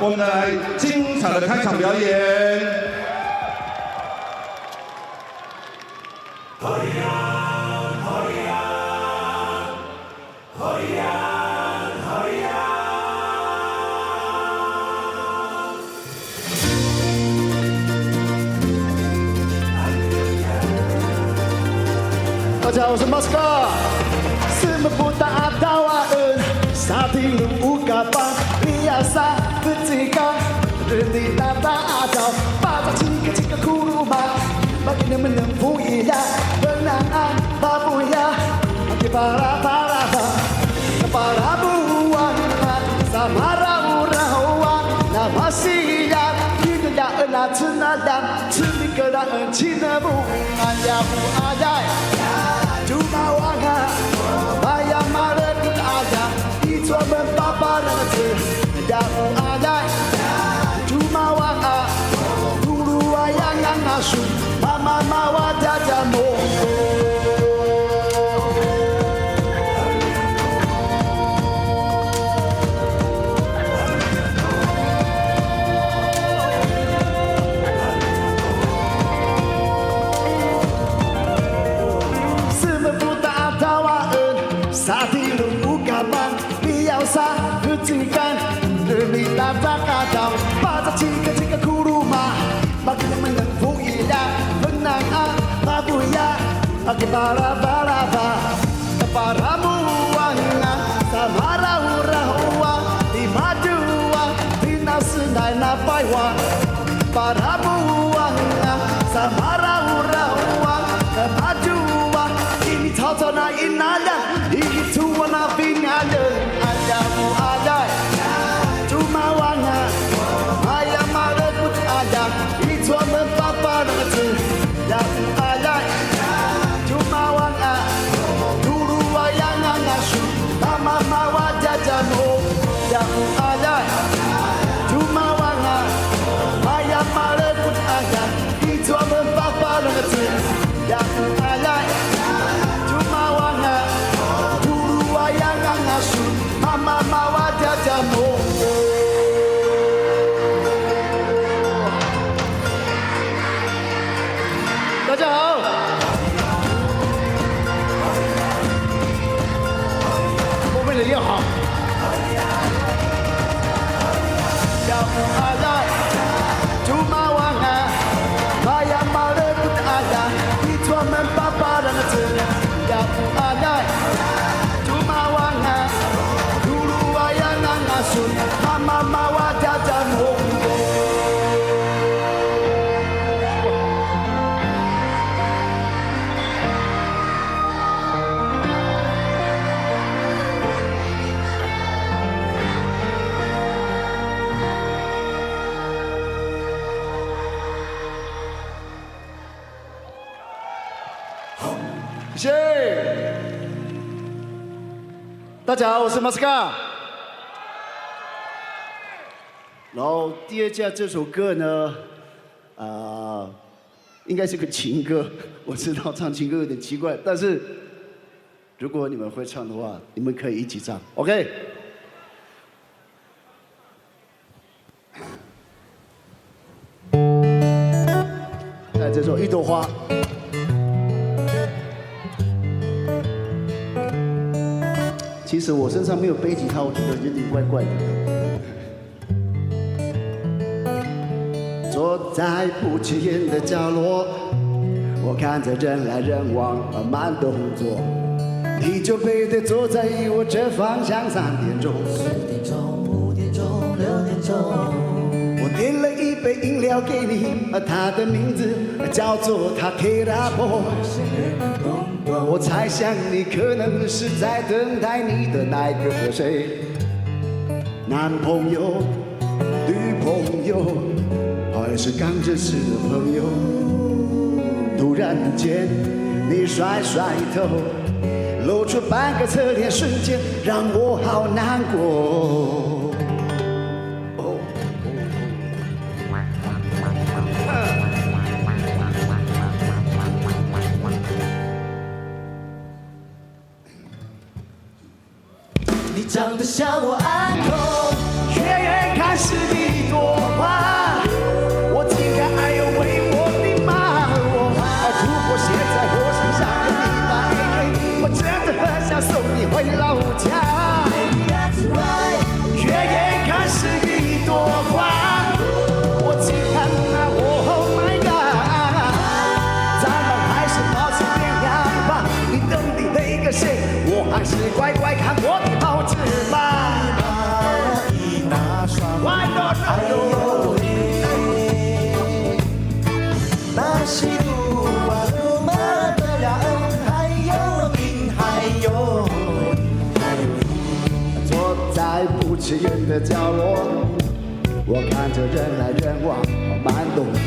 我们来精彩的开场表演。大家好，我是马斯卡。什么不打到啊？沙丁路乌嘎邦，利亚萨不吉冈，日里打打到，巴扎几个库鲁玛，马给能不能不一样？不能啊，巴不呀，给巴拉巴拉巴，巴拉不完啊，萨马拉乌拉乌啊，那马西亚，一个呀那吃那两，吃一个那吃那不安呀不安呀。Jumawana, Maya Mara Ada, it's one Papa Yaku Ada, Jumawana, Guru Ayang Nasu, Mama Mawa Jajamo. 沙地路乌嘎邦，你要啥不吉干，日里打打嘎到，巴扎几个库鲁玛，马给你们能不一样？不能啊，巴不呀，阿给巴拉巴拉巴，巴拉木旺啊，萨马拉乌拉乌啊，你马杜啊，你那是奶那白话，巴拉木旺啊，萨马拉乌拉乌啊，马杜啊，你操作那一那两。Tuwana binada, ada mu ada, cuma wana, ayah malah pun ada, itu apa nanti, ya ada, cuma wana, dulu ayah ngasuh, mama mawa jajamu, ya ada, cuma wana, ayah malah pun ada, itu apa nanti, ya ada. Mama mawa jajamu. 大家好，我们人要好。要不阿来，cuma wana, bayar malah pun ada, itu membapa dan cerita. Ya bu ada, cuma wana. Mama mawa jajamu. 谢谢。大家好，我是马斯卡。然后第二架这首歌呢，应该是个情歌。我知道唱情歌有点奇怪，但是如果你们会唱的话，你们可以一起唱 ，OK？ 来这首《一朵花》。其实我身上没有背吉他，我觉得有点怪怪的。坐在不起眼的角落，我看着人来人往，慢动作。你就背对坐在我这方向，3点钟、4点钟、5点钟、6点钟。我点了一杯饮料给你，他的名字叫做他铁拉波。我猜想你可能是在等待你的那个谁，男朋友、女朋友。还是刚认识的朋友，突然间你甩甩头，露出半个侧脸，瞬间让我好难过。你长得像我阿公，远远看是你。起眼的角落，我看着人来人往，慢动作。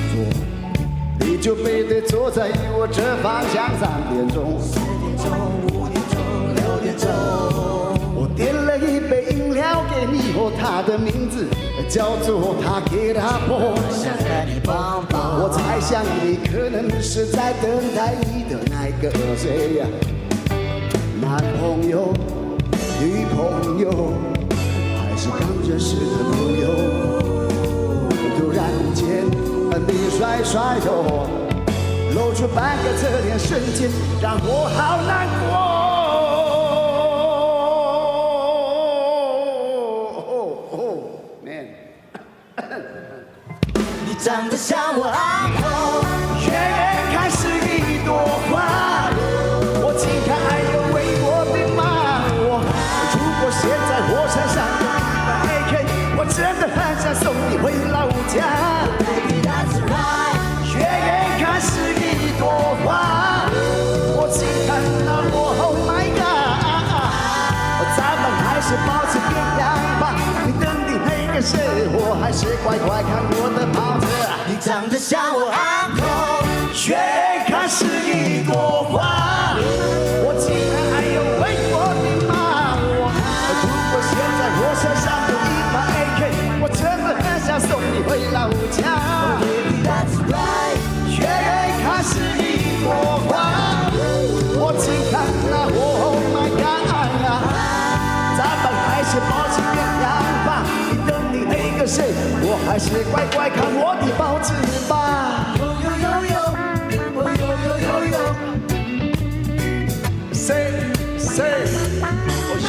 你就背对坐在我这方向，3点钟、4点钟、5点钟、6点钟。我点了一杯饮料给你，和他的名字叫做他给他婆。想和你抱抱，我猜想你可能是在等待你的那个谁呀？男朋友、女朋友，还是刚认识的朋友？突然间，你甩甩头，露出半个侧脸，瞬间让我好难过。你长得像我uncle，月圆开始一朵花，我轻看爱又为我兵马。如果现在火山上有一把 AK， 我真的很想送你回老家。Baby that's right， 月圆开始一朵花，我轻看那我 Oh my God， 咱们还是保持原样吧。你等你那个谁，我还是乖乖看我的跑车。你长得像我uncle，月开始一朵花，我轻看爱又为我兵马。如果现在火车上有一把 AK， 我真的很想送你回老家。Baby that's right， 月开始一朵花，我轻看那我 Oh my God， 咱们还是保持原样吧。你等你那个谁，我还是乖乖看我的报纸吧。呦呦呦呦，哦呦呦呦呦。Say say， 哦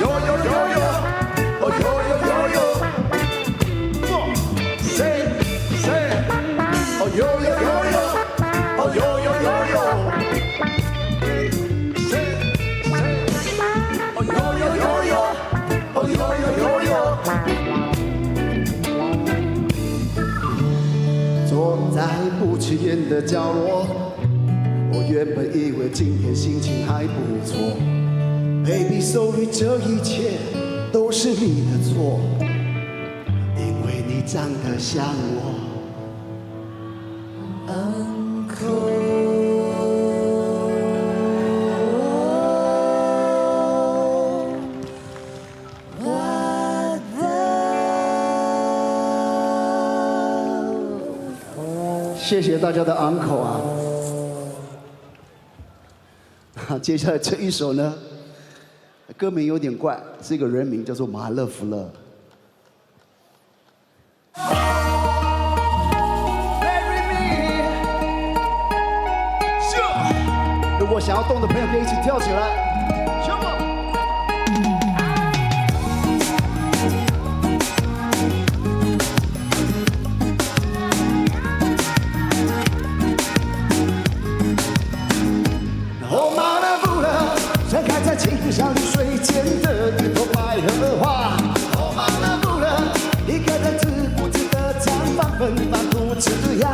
呦呦呦呦，哦呦呦呦呦。Say say， 哦呦呦呦呦，哦呦呦呦呦。Say say， 哦呦呦呦呦，哦呦呦呦呦。坐在不起眼的角落，我原本以为今天心情还不错。Baby sorry， 这一切都是你的错，因为你长得像我。谢谢大家的 uncle 啊！接下来这一首呢，歌名有点怪，是一个人名叫做马勒福勒。如果想要动的朋友，可以一起跳起来。在青山绿水间的一朵百合花，哦，马勒福勒，一个人自顾自地绽放芬芳不枝桠。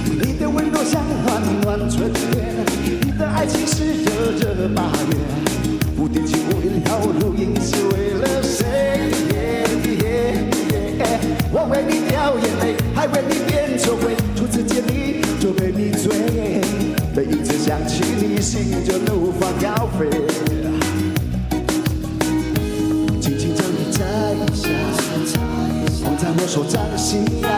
你的温柔像暖暖春天，你的爱情是热热8月。蝴蝶结为了录音是为了谁？我为你掉眼泪，还为你变臭味，初次见你就被迷醉。每一次想起你，心就怒放高飞。轻轻将你摘下，放在我手掌心呀。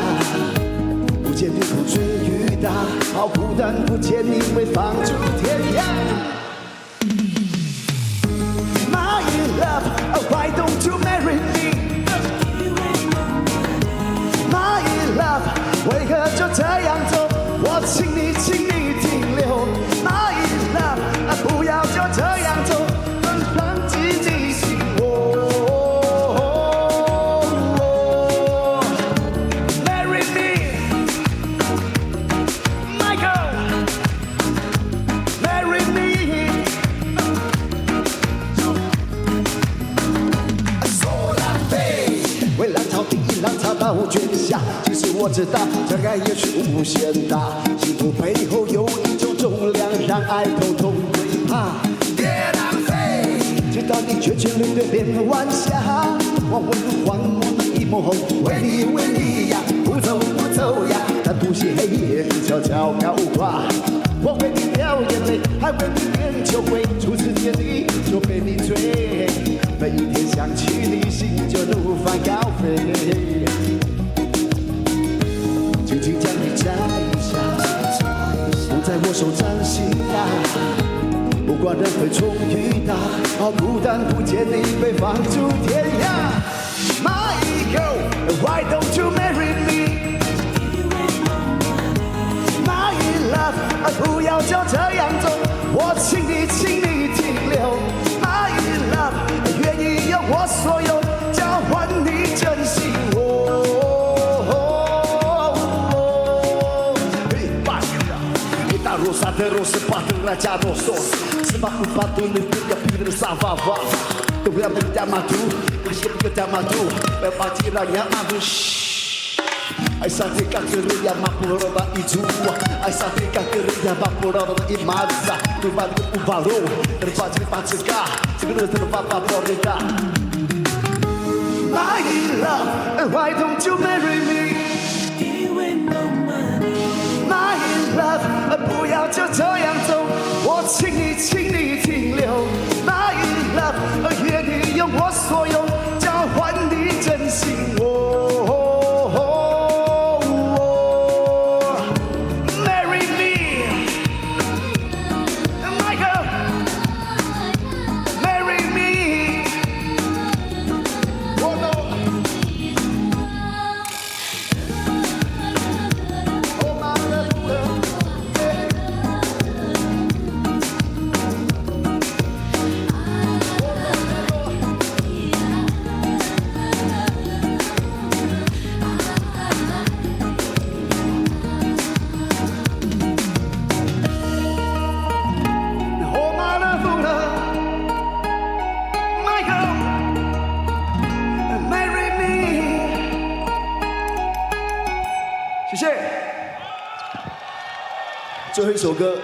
不见天空吹雨打，好孤单，不见你会放逐天涯。My love, why don't you marry me? My love， 为何就这样走？我请你，请你停留。My love， 不要就这样走，让自己醒我。Marry me， my girl。Marry me。为浪潮第一浪潮到卷下，其实我知道这爱也是无限大，幸福背后有一种重量，让爱偷偷会怕。别浪费，直到你决绝流对变晚霞。黄昏荒漠那一抹红，为你呀，不走呀，但吐血黑夜悄悄飘qua。我为你掉眼泪，还为你点酒会，初次见你就被你追，每一天想起你，心就怒放高飞。轻轻将你摘下，放在我手掌心呀。不管人会冲雨打，好孤单不见你被放逐天涯。My girl, why don't you marry me? My love, 不要就这样走，我请你停留。My love, 愿意用我所有交换你真心。Rosa de rosa patru la jado sos sebab upatu ni tiga pilih safava tu biar berjamatu masih berjamatu berpaciranya abus ai satika keria mapuraba ijua ai satika keria mapuraba imaza tu bantu ubalo terpacir pacirka segera terpapa porita. My love, why don't you marry me? My love, 不要就这样走，我请你停留。My love, 愿意用我所有交换你真心。Marry me, my girl, marry me. Oh no.最后一首歌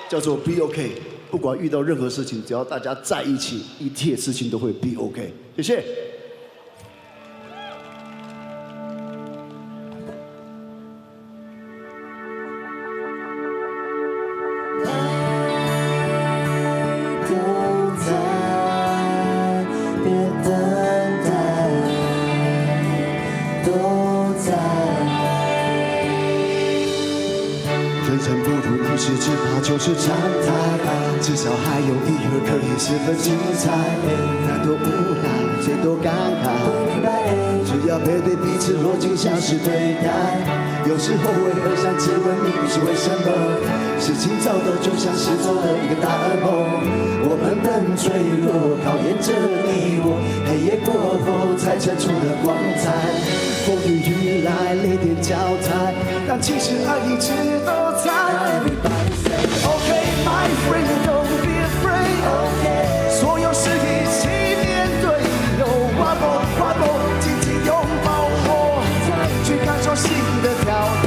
叫做 Be OK， 不管遇到任何事情，只要大家在一起，一切事情都会 Be OK。谢谢。就是常态，至少还有一会可以十分精彩。太多无奈，最多感慨。只要背对彼此，落井下石对待。有时候会很想质问命运是为什么，事情走的就像是做了一个大噩梦。我们很脆弱，考验着你我，黑夜过后才衬出的光彩。风雨欲来，泪点交泰，但其实爱一直都在。Okay, my friend, don't be afraid. Okay, 所有事一起面对。有花朵，紧紧拥抱我，去感受新的跳动。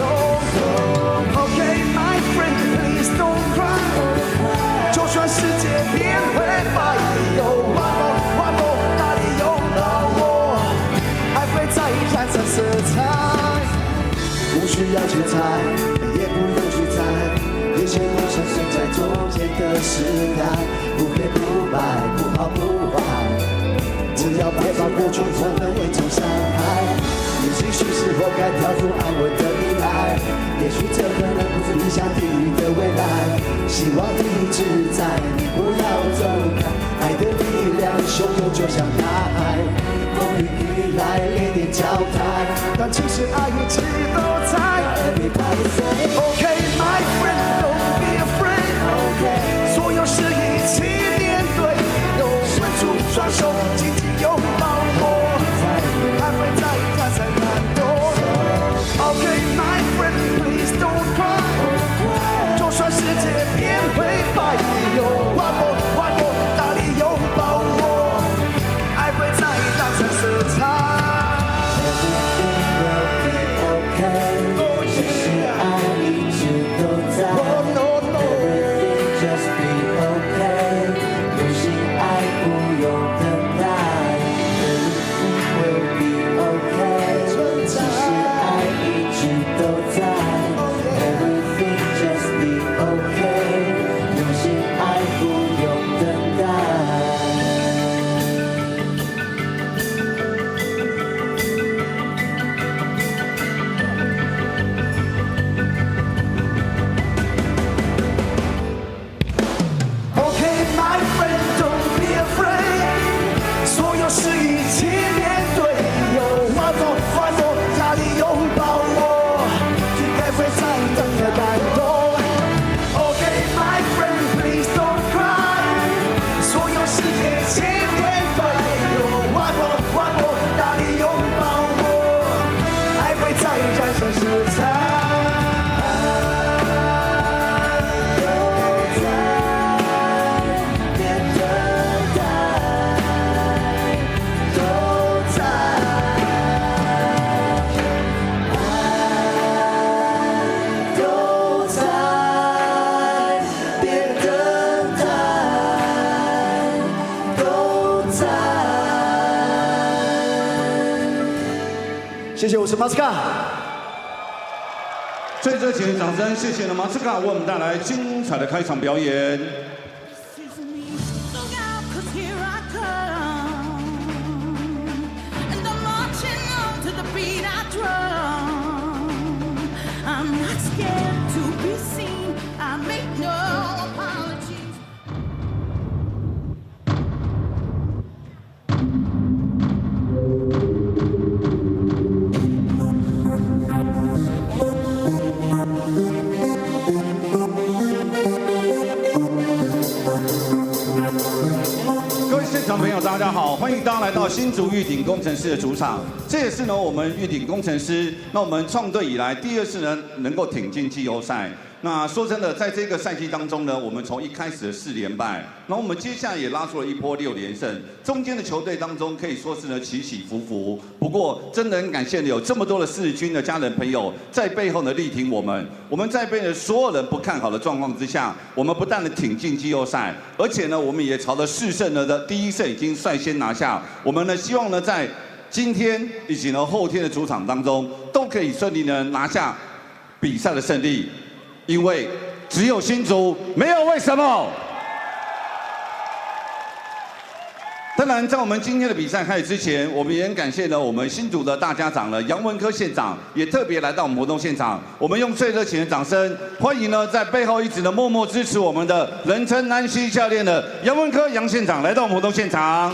Okay, my friend, please don't cry. 就算世界变灰白，有花朵，大力拥抱我，爱会再染上色彩。不需要去猜，也不用去猜。一切都像存在中间的时代，不黑不白，不好不坏，只要别把过去活得为种伤害。你继续是否该跳出安稳的地带？也许这可能不是理想地狱的未来。希望你一直在，你不要走开。爱的力量汹涌就像大海，风雨欲来，泪点交泰，但其实爱一直都在。Everybody say okay, my friend, don't be afraid. Okay, 所有事一起面对，都伸出双手，紧紧拥抱我，还会再加上感动。Okay, my friend, please don't cry. 就算世界变灰白，有花朵，大力拥抱我，爱会再染上色彩。就是马斯卡。最热情的掌声，谢谢了马斯卡为我们带来精彩的开场表演。 现场朋友，大家好，欢迎大家来到新竹玉鼎工程师的主场。这也是呢我们玉鼎工程师，那我们创队以来第2次呢能够挺进季后赛。那说真的，在这个赛季当中呢，我们从一开始的4连败，然后我们接下来也拉出了一波6连胜，中间的球队当中可以说是呢起起伏伏。不过真的很感谢有这么多的4军的家人朋友在背后呢力挺我们。我们在被所有人不看好的状况之下，我们不但的挺进季后赛，而且呢我们也朝着4胜的第1胜已经率先拿下。我们呢希望呢在今天以及呢后天的主场当中都可以顺利呢拿下比赛的胜利。 因为只有新竹，没有为什么。当然，在我们今天的比赛开始之前，我们也很感谢呢我们新竹的大家长呢杨文科县长，也特别来到我们活动现场。我们用最热情的掌声欢迎呢在背后一直呢默默支持我们的人称南希教练的杨文科杨县长来到我们活动现场。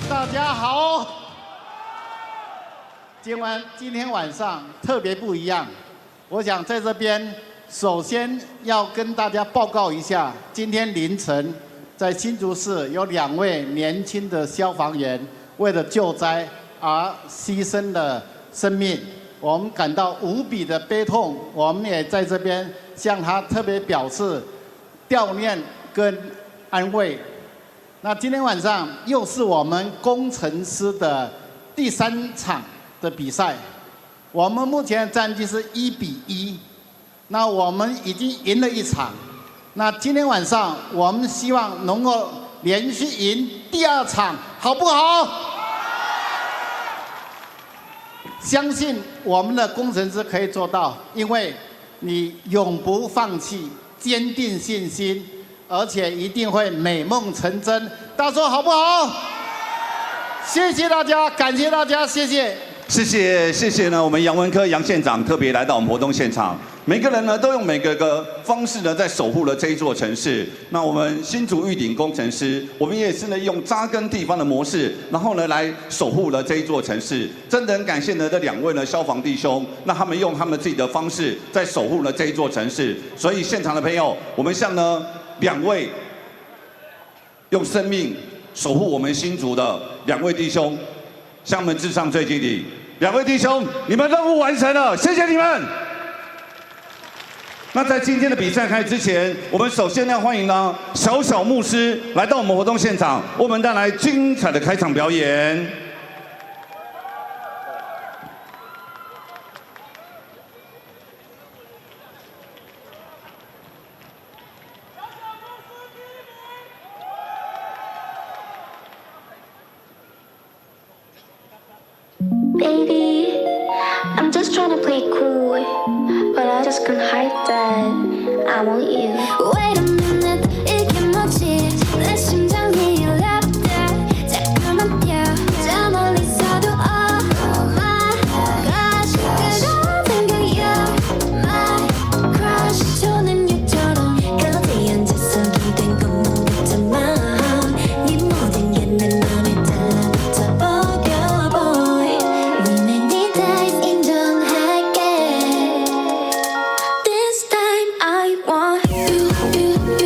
大家好，今天晚上特别不一样。我想在这边首先要跟大家报告一下，今天凌晨在新竹市有2位年轻的消防员为了救灾而牺牲了生命，我们感到无比的悲痛。我们也在这边向他特别表示悼念跟安慰。 那今天晚上又是我们工程师的第3场的比赛，我们目前的战绩是1比1，那我们已经赢了1场，那今天晚上我们希望能够连续赢第2场，好不好？相信我们的工程师可以做到，因为你永不放弃，坚定信心。 而且一定会美梦成真，大家说好不好？谢谢大家，感谢大家，谢谢。谢谢呢，我们杨文科杨县长特别来到我们活动现场。每个人呢都用每个方式呢在守护了这一座城市。那我们新竹玉鼎工程师，我们也是呢用扎根地方的模式，然后呢来守护了这一座城市。真的很感谢呢这2位呢消防弟兄，那他们用他们自己的方式在守护了这一座城市。所以现场的朋友，我们向呢。 2位用生命守护我们新竹的2位弟兄，向我们致上最敬礼。2位弟兄，你们任务完成了，谢谢你们。那在今天的比赛开始之前，我们首先要欢迎呢小牧师来到我们活动现场，为我们带来精彩的开场表演。 Baby, I'm just trying to play cool, but I just can't hide that I want you. Wait a minute, 이게 뭐지? 내 심장이 랩돼. 잠깐만 펴, 저 멀리서도 oh my gosh, 그런 생각이야. My crush, 조는 유처럼 그렇게 앉아서 기댄 것만 같잖아. 네 모든 게 내 맘에 달라붙어 버려 boy. 인정할게. This time I want you.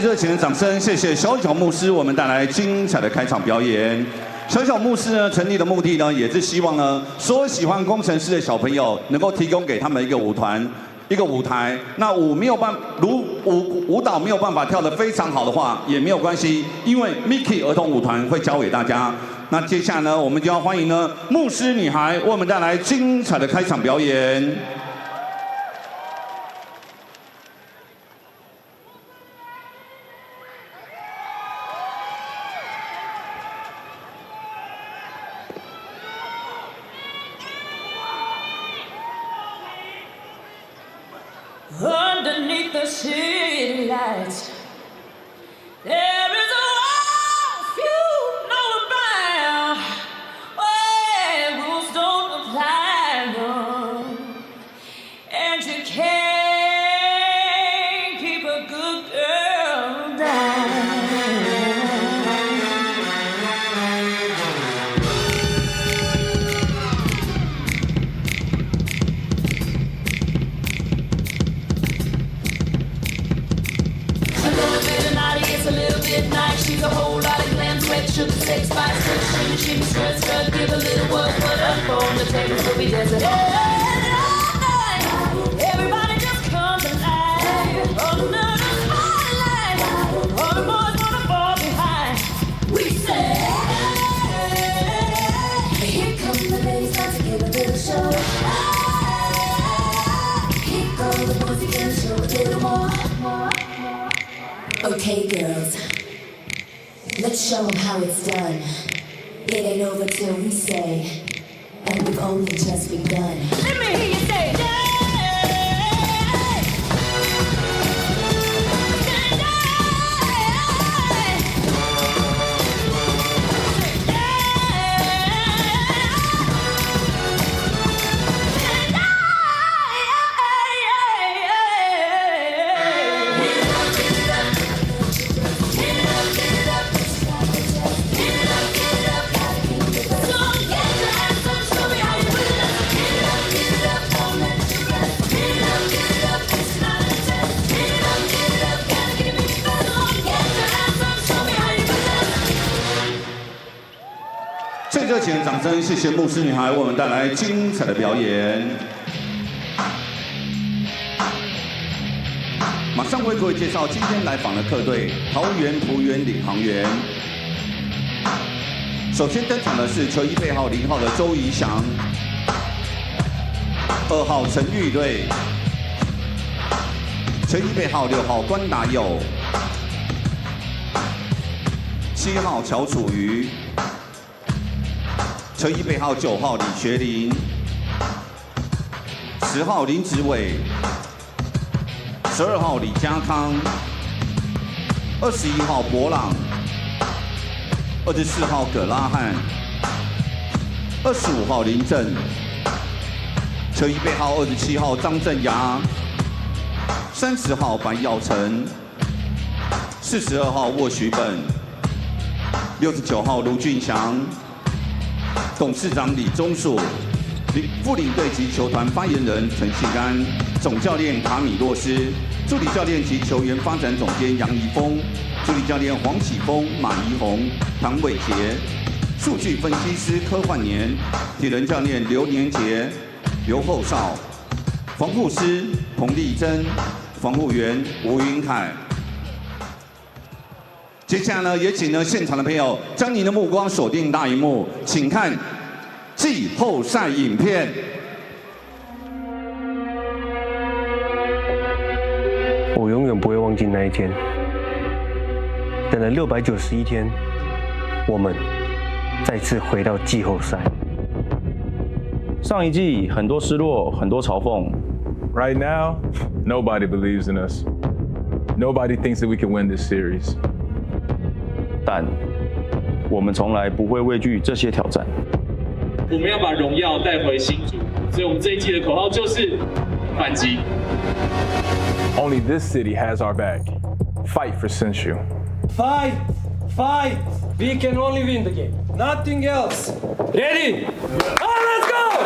热情的掌声，谢谢小小牧师，我们带来精彩的开场表演。小小牧师呢，成立的目的呢，也是希望呢，所有喜欢工程师的小朋友能够提供给他们一个舞台。那舞蹈没有办法跳得非常好的话，也没有关系，因为 Mickey 儿童舞团会教给大家。那接下来呢，我们就要欢迎呢牧师女孩为我们带来精彩的开场表演。Underneath the city lights, there is a world few know about, where rules don't apply, no, and you can't keep a good girl down. It's a little bit nice. She's a whole lot of glam, sweat, sugar, sex, spice, shimmy, shimmy, skirt, skirt, give a little work, put up on the table, so we dance it. Everybody just comes alive, under the spotlight. All the boys wanna fall behind. We say, here come the ladies, about to give a little show. Here go the boys, again, show a little more. Okay, girls, let's show them how it's done. It ain't over till we say, and we've only just begun. Let me hear you say, yeah!最热情的掌声，谢谢牧师女孩为我们带来精彩的表演。马上为各位介绍今天来访的客队——桃园璞园领航员。首先登场的是球衣背号0号的周怡翔，2号陈玉瑞，球衣背号6号关达佑，7号乔楚瑜。球衣背号9号李学林，10号林子伟，12号李家康，21号博朗，24号葛拉汉，25号林正，球衣背号27号张镇雅，30号白耀成，42号沃许本，69号卢俊祥。董事长李宗树，副领队及球团发言人陈信安，总教练卡米洛斯，助理教练及球员发展总监杨怡峰，助理教练黄启峰、马怡红、唐伟杰，数据分析师柯焕年，体能教练刘年杰、刘厚少，防护师彭丽珍，防护员吴云凯。接下来呢，也请呢现场的朋友将您的目光锁定大荧幕，请看季后赛影片。我永远不会忘记那一天，等了691天，我们再次回到季后赛。上一季很多失落，很多嘲讽。Right now, nobody believes in us. Nobody thinks that we can win this series. 但我们从来不会畏惧这些挑战。我们要把荣耀带回新竹，所以我们这一季的口号就是反击。Only this city has our back. Fight for Hsinchu. Fight! Fight! We can only win the game. Nothing else. Ready? All right, let's go!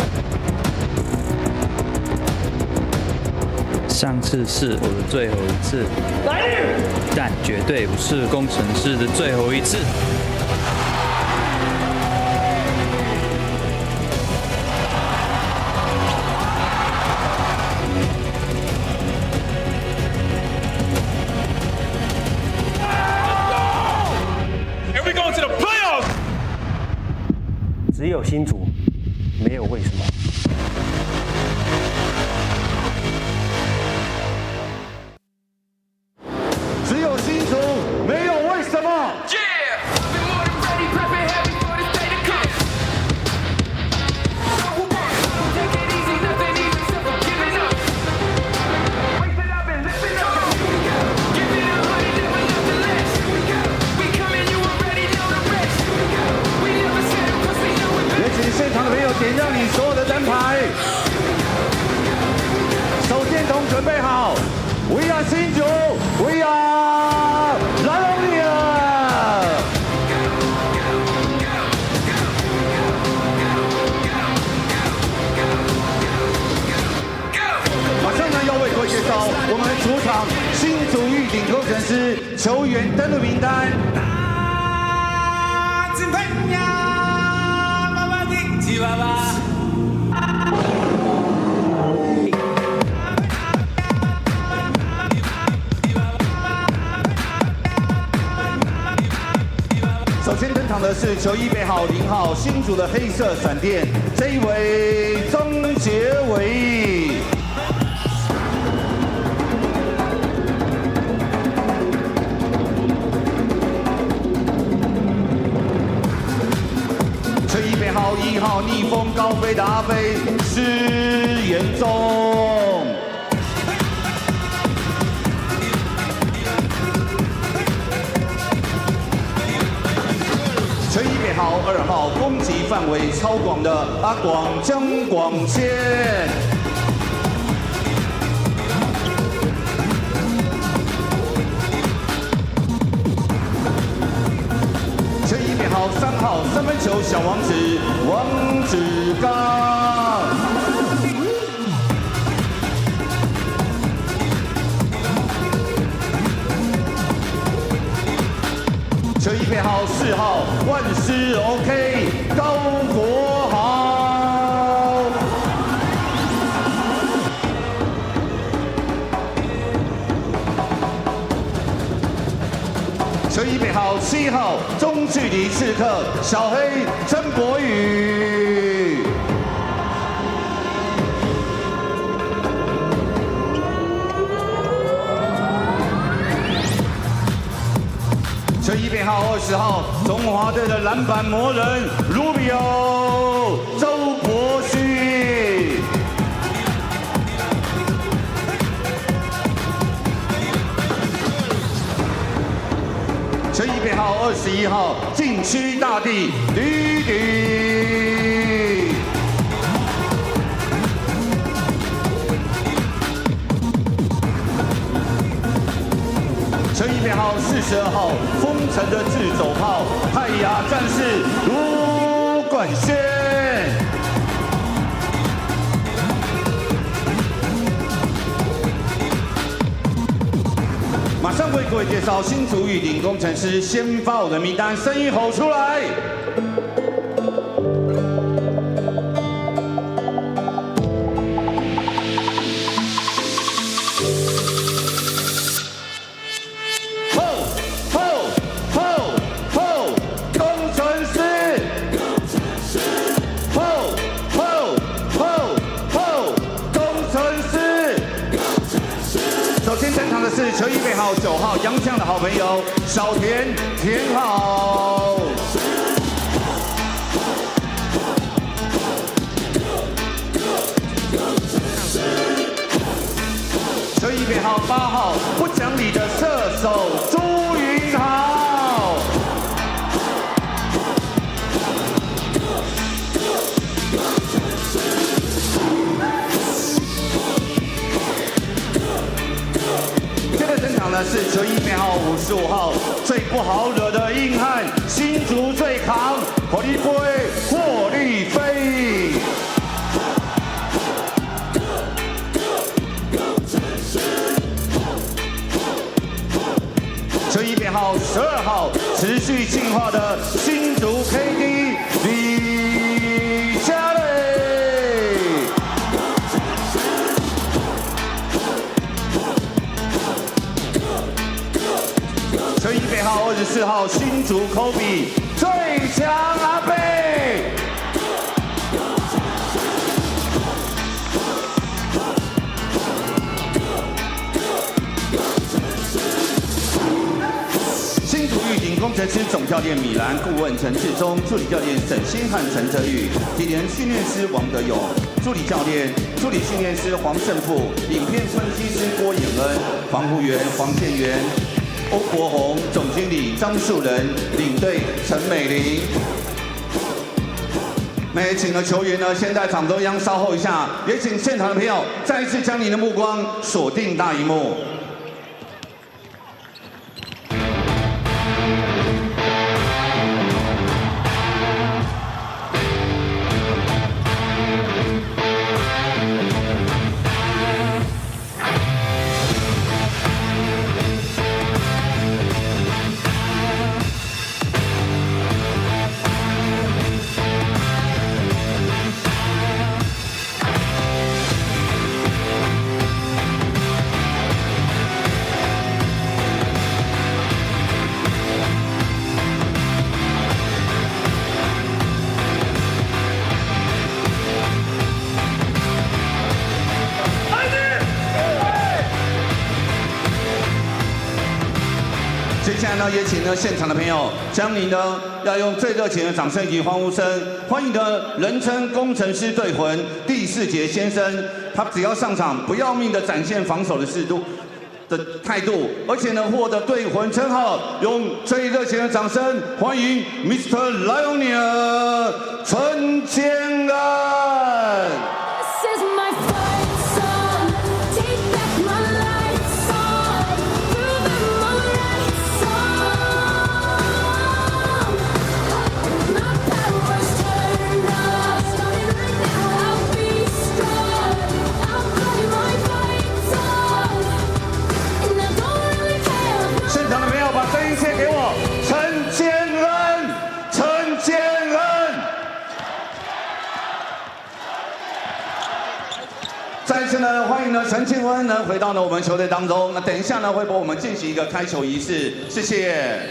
上次是我的最后一次，但绝对不是工程师的最后一次。只有新竹，没有为什么。只有新竹，没有为什么。现场的朋友，点亮你所有的灯牌，手电筒准备好。We are 新竹 ，We are Lioneers。马上呢要为各位介绍我们主场新竹玉鼎工程师球员登录名单。首先登场的是球衣背号0号新竹的黑色闪电，这一位钟杰伟。球衣背号1号逆风高飞的阿飞施延中。球衣背号2号攻击范围超广的阿广江广谦。球衣背号3号三分球小王子王志刚。球衣背号4号万事 OK 高国豪。球衣背号7号中距离刺客小黑曾博宇。球衣背号20号中华队的篮板魔人 Rubio 周伯勋。球衣背号21号禁区大帝吕迪。球衣背号42号丰城的自走炮泰雅战士卢冠轩。马上为各位介绍新竹玉鼎工程师先发我的名单，声音吼出来。是球衣背号9号洋将的好朋友小田田浩。球衣背号8号不讲理的射手朱云豪。是球衣背号55号最不好惹的硬汉，新竹最扛，火力飞，霍力飞。号、12号持续进化的新竹 KD 李佳蕾。陈一北号24号新竹 Kobe 最强阿贝。新竹玉鼎工程师总教练米兰，顾问陈志忠，助理教练沈星汉、陈哲宇，体能训练师王德勇，助理教练、助理训练师黄胜富，影片分析师郭颖恩，防护员黄建元。欧国宏，总经理张树仁，领队陈美玲。那也请了球员呢，先在场中央稍后一下，也请现场的朋友再一次将你的目光锁定大荧幕。接下来呢，也请呢现场的朋友，将你呢要用最热情的掌声以及欢呼声，欢迎的人称工程师队魂第4节先生，他只要上场，不要命的展现防守的态度，而且呢获得队魂称号，用最热情的掌声欢迎 Mr. Lioneers 陈建恩。再次呢，欢迎呢陈建恩呢回到呢我们球队当中。那等一下呢会帮我们进行一个开球仪式，谢谢。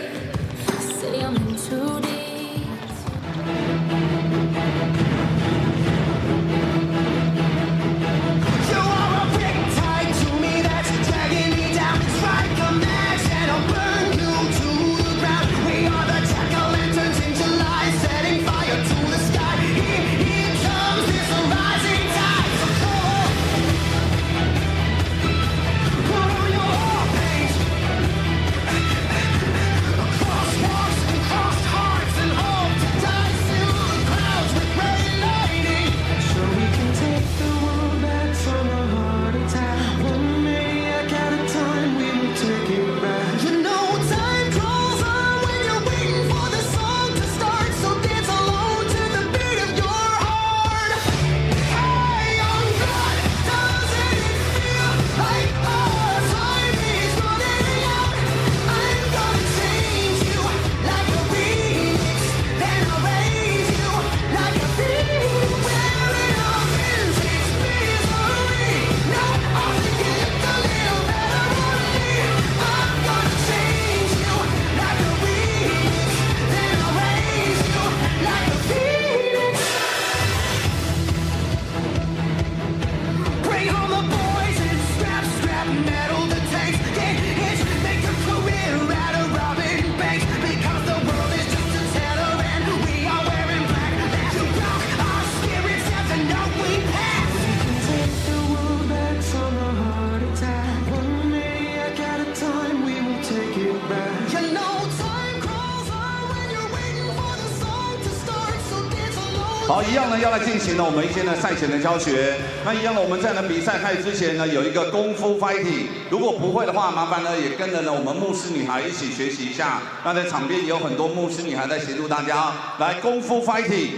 好，一样呢要来进行呢我们一些呢赛前的教学。那一样呢我们在呢比赛开始之前呢有一个功夫 fighting， 如果不会的话，麻烦呢也跟着呢我们牧师女孩一起学习一下。那在场边也有很多牧师女孩在协助大家来功夫 fighting。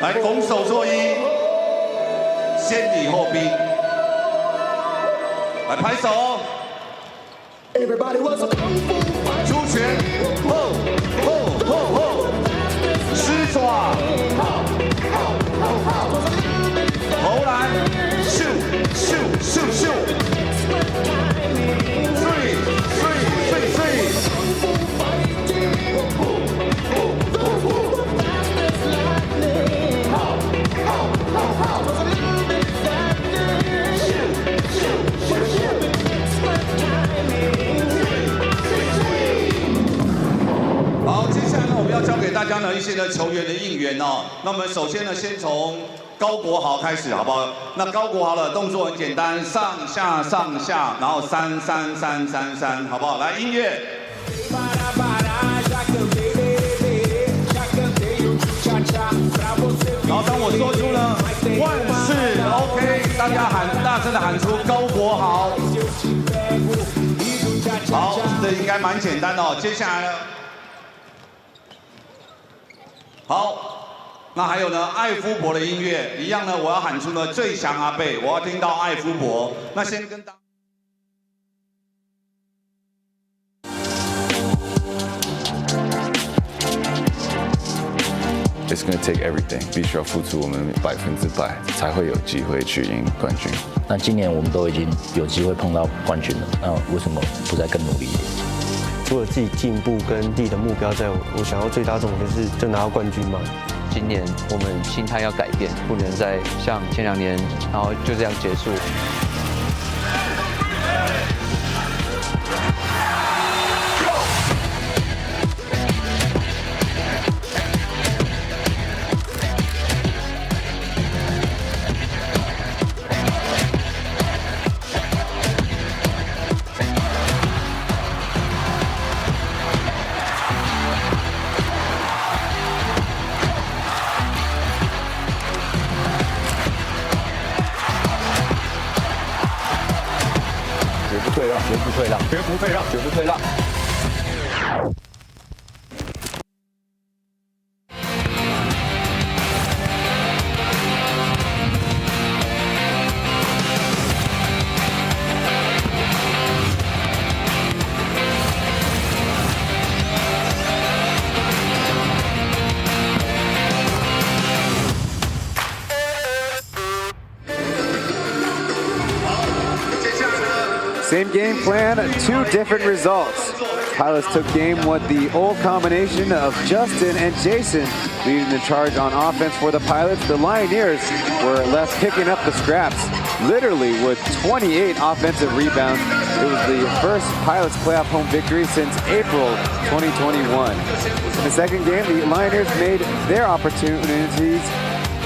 来拱手作揖，先礼后兵。来拍手。出拳，后，狮爪，投篮，咻。好，接下来呢，我们要教给大家呢一些呢球员的应援哦。那我们首先呢，先从高国豪开始，好不好？那高国豪的动作很简单，上下，然后3，好不好？来，音乐。然后当我说出呢万事 OK， 大家大声的喊出高国豪。好，这应该蛮简单的哦。接下来呢？好，那还有呢，艾夫伯的音乐一样呢，我要喊出呢最强阿贝，我要听到艾夫伯。那先跟大家。It's gonna take everything， 必须要付出我们100%，才会有机会去赢冠军。那今年我们都已经有机会碰到冠军了，那为什么不再更努力一点？除了自己进步跟自己的目标在，我想要最大重点是就拿到冠军嘛。今年我们心态要改变，不能再像前2年，然后就这样结束。绝不退让，绝不退让，绝不退让。Same game plan, 2 different results. Pilots took game with the old combination of Justin and Jason leading the charge on offense for the Pilots. The Lioneers were left picking up the scraps, literally with 28 offensive rebounds. It was the first Pilots playoff home victory since April 2021. In the second game, the Lioneers made their opportunities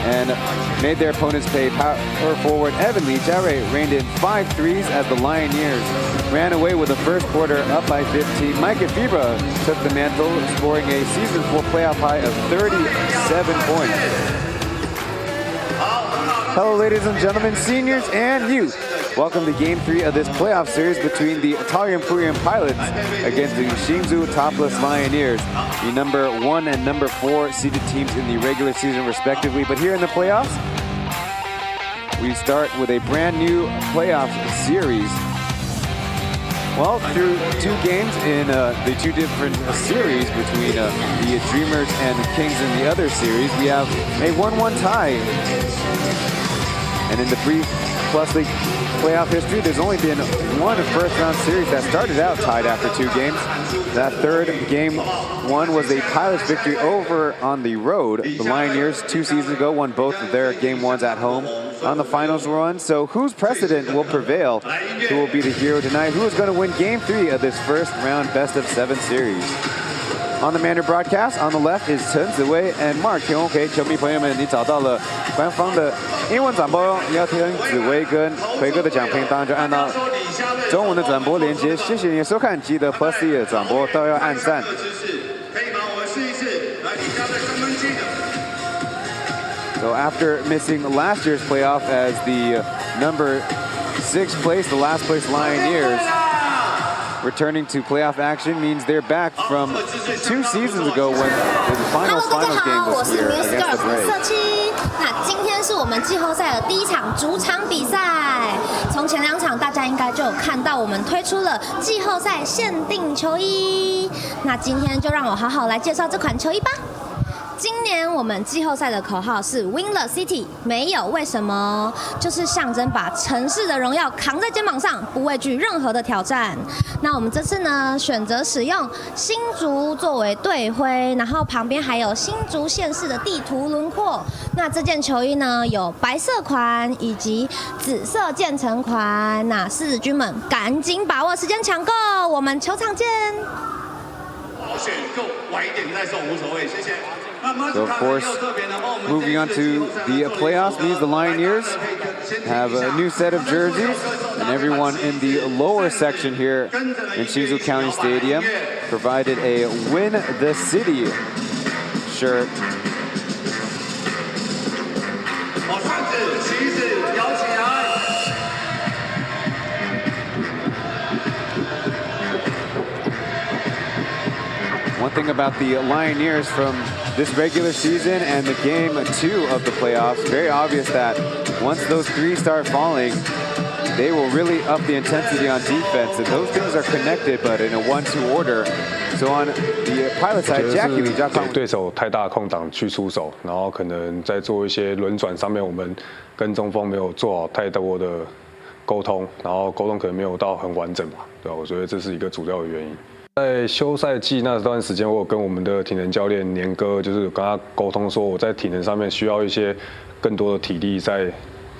and made their opponents pay. Power forward Evan Lee Jarre rained in 5 threes as the Lioneers ran away with the first quarter up by 15. Micah Fibra took the mantle, scoring a season 4 playoff high of 37 points. Hello, ladies and gentlemen, seniors and youth. Welcome to Game 3 of this playoff series between the Taoyuan Pauian Pilots against the Hsinchu Toplus Lioneers, the number 1 and number 4 seeded teams in the regular season respectively. But here in the playoffs, we start with a brand new playoff series. Well, through 2 games in the 2 different series between the Dreamers and the Kings in the other series, we have a 1-1 tie. And in the brief Plus League playoff history, there's only been 1 first-round series that started out tied after 2 games. That third game 1 was a Pilots victory over on the road. The Lioneers 2 seasons ago won both of their game 1s at home on the finals run. So whose precedent will prevail? Who will be the hero tonight? Who is going to win Game 3 of this first-round best-of-7 series? On the Mandarin broadcast, on the left is Chen Ziwei and Mark. OK， 球迷朋友们，你找到了官方的英文转播，你要听紫薇跟奎哥的讲评，当然就按照中文的转播连接。谢谢你的收看，记得 Plus D 的转播都要按赞。So after missing last year's playoff as the number 6 place, the last place Lioneers, returning to playoff action means they're back from 2 seasons ago when the finals game was here against the Braves. 那今天是我们季后赛的第1场主场比赛。从前2场大家应该就有看到我们推出了季后赛限定球衣，那今天就让我好好来介绍这款球衣吧。今年我们季后赛的口号是 Win the City， 没有为什么，就是象征把城市的荣耀扛在肩膀上，不畏惧任何的挑战。那我们这次呢，选择使用新竹作为队徽，然后旁边还有新竹县市的地图轮廓。那这件球衣呢，有白色款以及紫色渐层款。那狮子军们赶紧把握时间抢购，我们球场见。选购晚一点再送无所谓，谢谢。 So of course, moving on to the playoffs means the Lioneers have a new set of jerseys, and everyone in the lower section here in Hsinchu County Stadium provided a Win the City shirt. One thing about the Lioneers from this regular season and the game 2 of the playoffs, very obvious that once those 3 start falling, they will really up the intensity on defense, and those things are connected, but in a 1-2 order. So on the pilot side, Jackie 比较给对手太大空档去出手，然后可能在做一些轮转上面，我们跟中锋没有做好太多的沟通，然后沟通可能没有到很完整吧，对吧？我觉得这是一个主要的原因。 在休赛季那段时间，我有跟我们的体能教练年哥，就是跟他沟通说，我在体能上面需要一些更多的体力在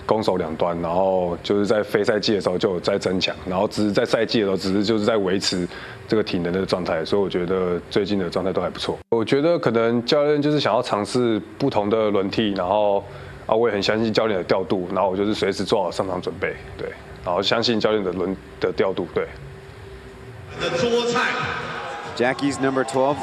攻守两端，然后就是在非赛季的时候就有在增强，然后只是在赛季的时候，只是就是在维持这个体能的状态，所以我觉得最近的状态都还不错。我觉得可能教练就是想要尝试不同的轮替，然后我也很相信教练的调度，然后我就是随时做好上场准备，对，然后相信教练的调度，对。 Jackie's number 12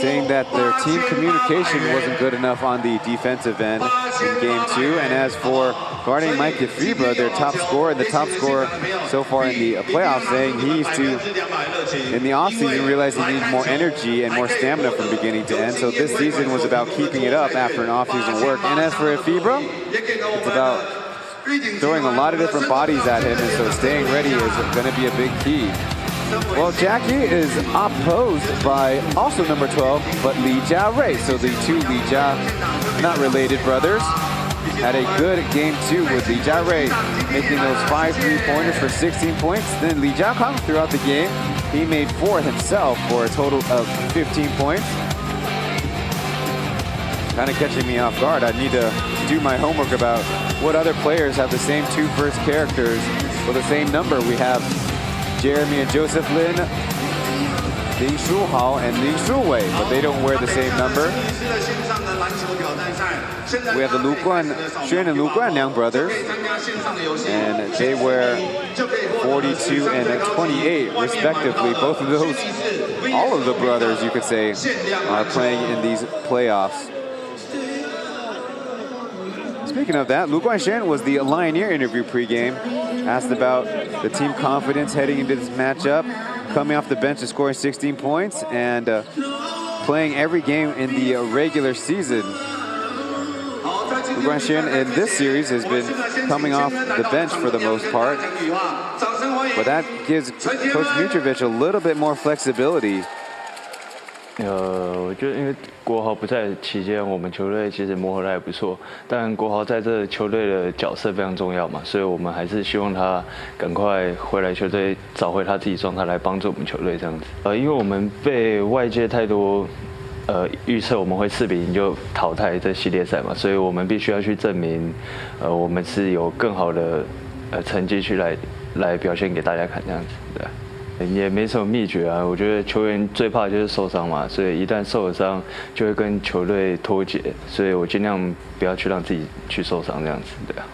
saying that their team communication wasn't good enough on the defensive end in game 2. And as for guarding Mike DeFibra, their top scorer and the top scorer so far in the playoffs, saying he needs to, in the offseason, realize he needs more energy and more stamina from beginning to end. So this season was about keeping it up after an offseason work. And as for DeFibra, it's about throwing a lot of different bodies at him, and so staying ready is going to be a big key. Well, Jackie is opposed by also number 12, but Li Jiarui. So the 2 Li Jia, not related brothers, had a good game 2 with Li Jiarui making those 5 3-pointers for 16 points. Then Li Jiakang throughout the game, he made 4 himself for a total of 15 points. Kind of catching me off guard. I need to do my homework about what other players have the same 2 first characters or the same number. We have Jeremy and Joseph Lin, Ling Shuhao and Ling Shuwei, but they don't wear the same number. We have the Lu Guanxuan and Lu Guanliang brothers, and they wear 42 and 28 respectively. Both of those, all of the brothers, you could say, are playing in these playoffs. Speaking of that, Lu Guanxian was the Lioneer interview pregame, asked about the team confidence heading into this matchup, coming off the bench and scoring 16 points, and playing every game in the regular season. Lu Guanxian in this series has been coming off the bench for the most part, but that gives Coach Mitrovic a little bit more flexibility. 我觉得因为国豪不在期间，我们球队其实磨合得还不错。但国豪在这球队的角色非常重要嘛，所以我们还是希望他赶快回来球队，找回他自己状态，来帮助我们球队这样子。因为我们被外界太多预测我们会4比0就淘汰这系列赛嘛，所以我们必须要去证明，我们是有更好的成绩去来表现给大家看这样子，对。 也没什么秘诀啊，我觉得球员最怕就是受伤嘛，所以一旦受了伤就会跟球队脱节，所以我尽量不要去让自己去受伤这样子，对啊。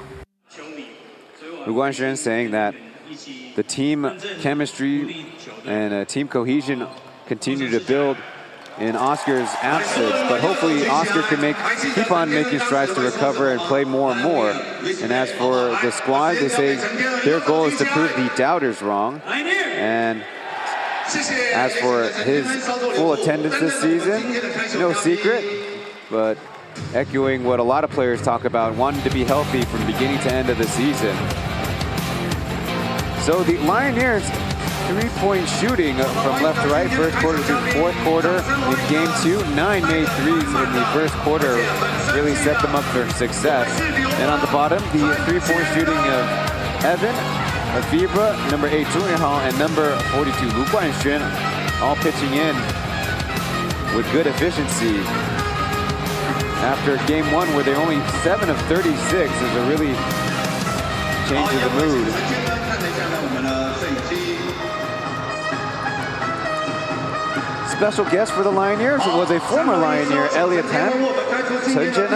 Lu Guanxian saying that the team chemistry and team cohesion continue to build in Oscar's absence, but hopefully Oscar can keep on making strides to recover and play more and more. And as for the squad, they say their goal is to prove the doubters wrong. And as for his full attendance this season, no secret, but echoing what a lot of players talk about, wanting to be healthy from beginning to end of the season. So the Lioneers, three-point shooting from left to right, first quarter to fourth quarter in game 2. 9 made threes in the first quarter really set them up for success. And on the bottom, the three-point shooting of Evan, Fibra, number 8, Zhongyuan, and number 42, Lu Guanxuan, all pitching in with good efficiency. After game 1, where they're only 7 of 36, is a really change of the mood. Special guest for the Lioneers was a former Lioneer, Elliot Han. Chen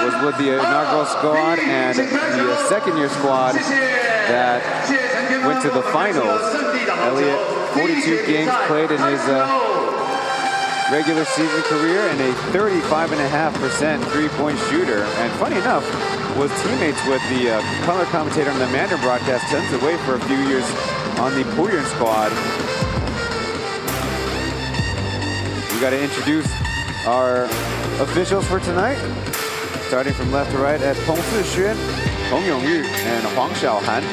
was with the inaugural squad and the second-year squad that went to the finals. Elliot, 42 games played in his regular season career and a 35.5% three-point shooter. And funny enough, was teammates with the color commentator on the Mandarin broadcast, Chen's away for a few years on the Pauian squad. We got to introduce our officials for tonight. Starting from left to right at Peng Sixuan, Hong Yongyu, and Huang Xiaohan.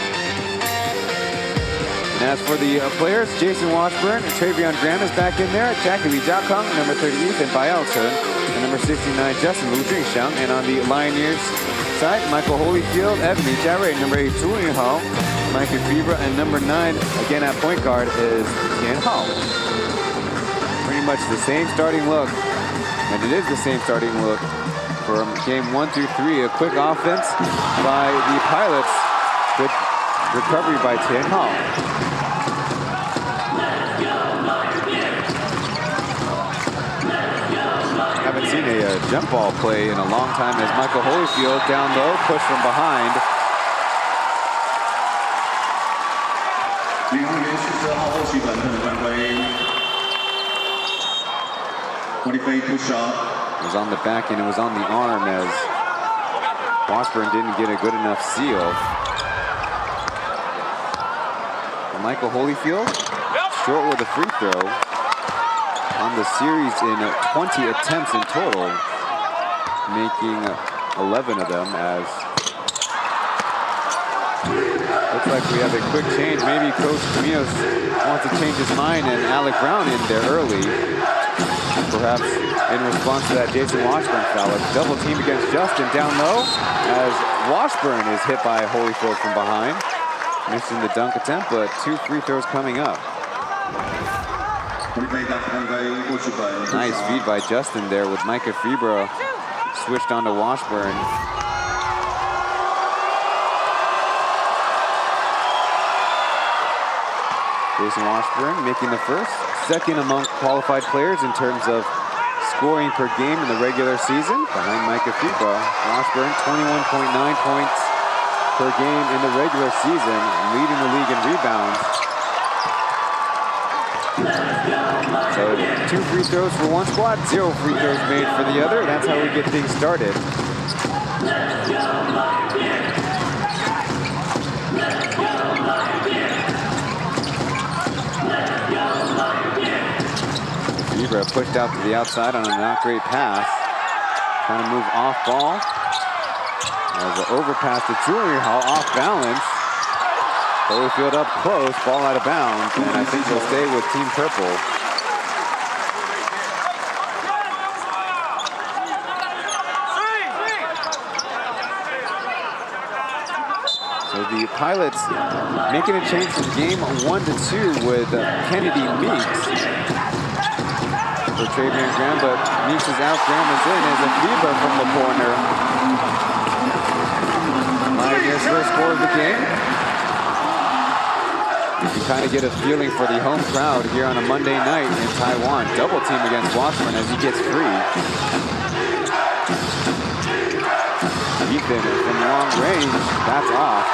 And as for the players, Jason Washburn and Travion Graham is back in there. Jackie Li Jiakang, number 30, Ethan Chen, and number 69, Justin Lu Jingxiang. And on the Lioneers side, Michael Holyfield, Evan Jiarui, number 8, Zhu Yunhao, Michael Fibra, and number 9, again at point guard, is Tian Hao. Pretty much the same starting look, and it is the same starting look from game 1 through 3. A quick offense by the Pilots. Good recovery by Tian Hao. Haven't seen a jump ball play in a long time as Michael Holyfield down low, push from behind. It was on the back and it was on the arm as Washburn didn't get a good enough seal. And Michael Holyfield short with a free throw on the series in 20 attempts in total, making 11 of them. As looks like we have a quick change. Maybe Coach Caminos wants to change his mind and Alec Brown in there early. Perhaps in response to that Jason Washburn foul. A double team against Justin down low as Washburn is hit by Holyfield from behind. Missing the dunk attempt, but 2 free throws coming up. Nice feed by Justin there with Micah Fibra switched on to Washburn. Jason Washburn making the first, second among qualified players in terms of scoring per game in the regular season, behind Micah Fibra. Washburn, 21.9 points per game in the regular season, leading the league in rebounds. So 2 free throws for one squad, 0 free throws made for the other. That's how we get things started. Fibra pushed out to the outside on a not great pass. Trying to move off ball. As an overpass to Junior Hall, off balance. Holyfield up close, ball out of bounds, and I think he'll stay with Team Purple. So the Pilots making a change from game 1 to 2 with Kennedy Meeks for Travion Graham, but Meeks is out, Graham is in as a Fibra from the corner. Lioneers' first score of the game. You can kind of get a feeling for the home crowd here on a Monday night in Taiwan. Double team against Washburn as he gets free. Ethan from long range, that's off.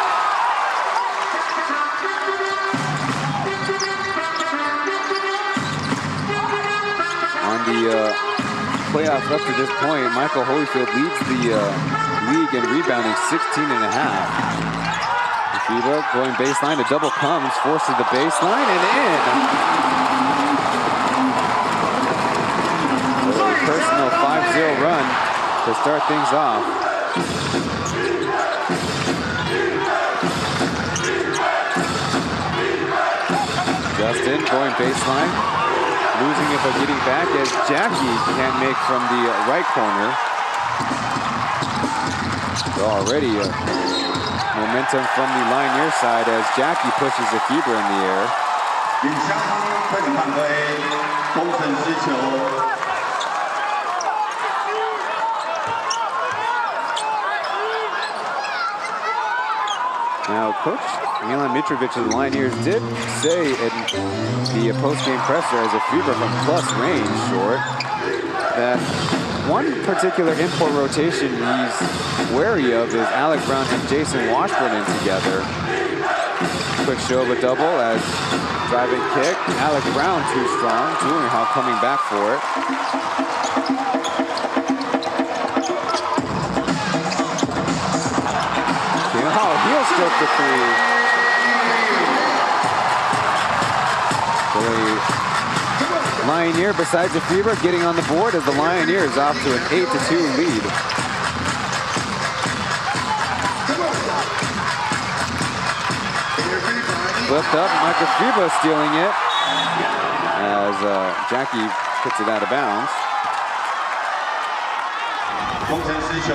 On the playoffs up to this point, Michael Holyfield leads the league in rebounding, 16.5. Fibra going baseline, a double comes, forces the baseline and in. A personal 5-0 run to start things off. Justin going baseline, losing it but getting back as Jackie can't make from the right corner. So already momentum from the Lioneers side as Jackie pushes the FIBA in the air. 领相方会返回工程师球。 Now, Coach Milan Mitrovic of the Lioneers did say in the post-game presser as a FIBA from plus range short that one particular import rotation he's wary of is Alec Brown and Jason Washburn in together. Quick show of a double as driving kick. Alec Brown too strong. Julian coming back for it. Heel stroke the three. The Lioneer, besides the FIBA, getting on the board as the Lioneers off to an 8-2 lead. Flipped up, Michael FIBA stealing it as Jackie puts it out of bounds. 工程师球。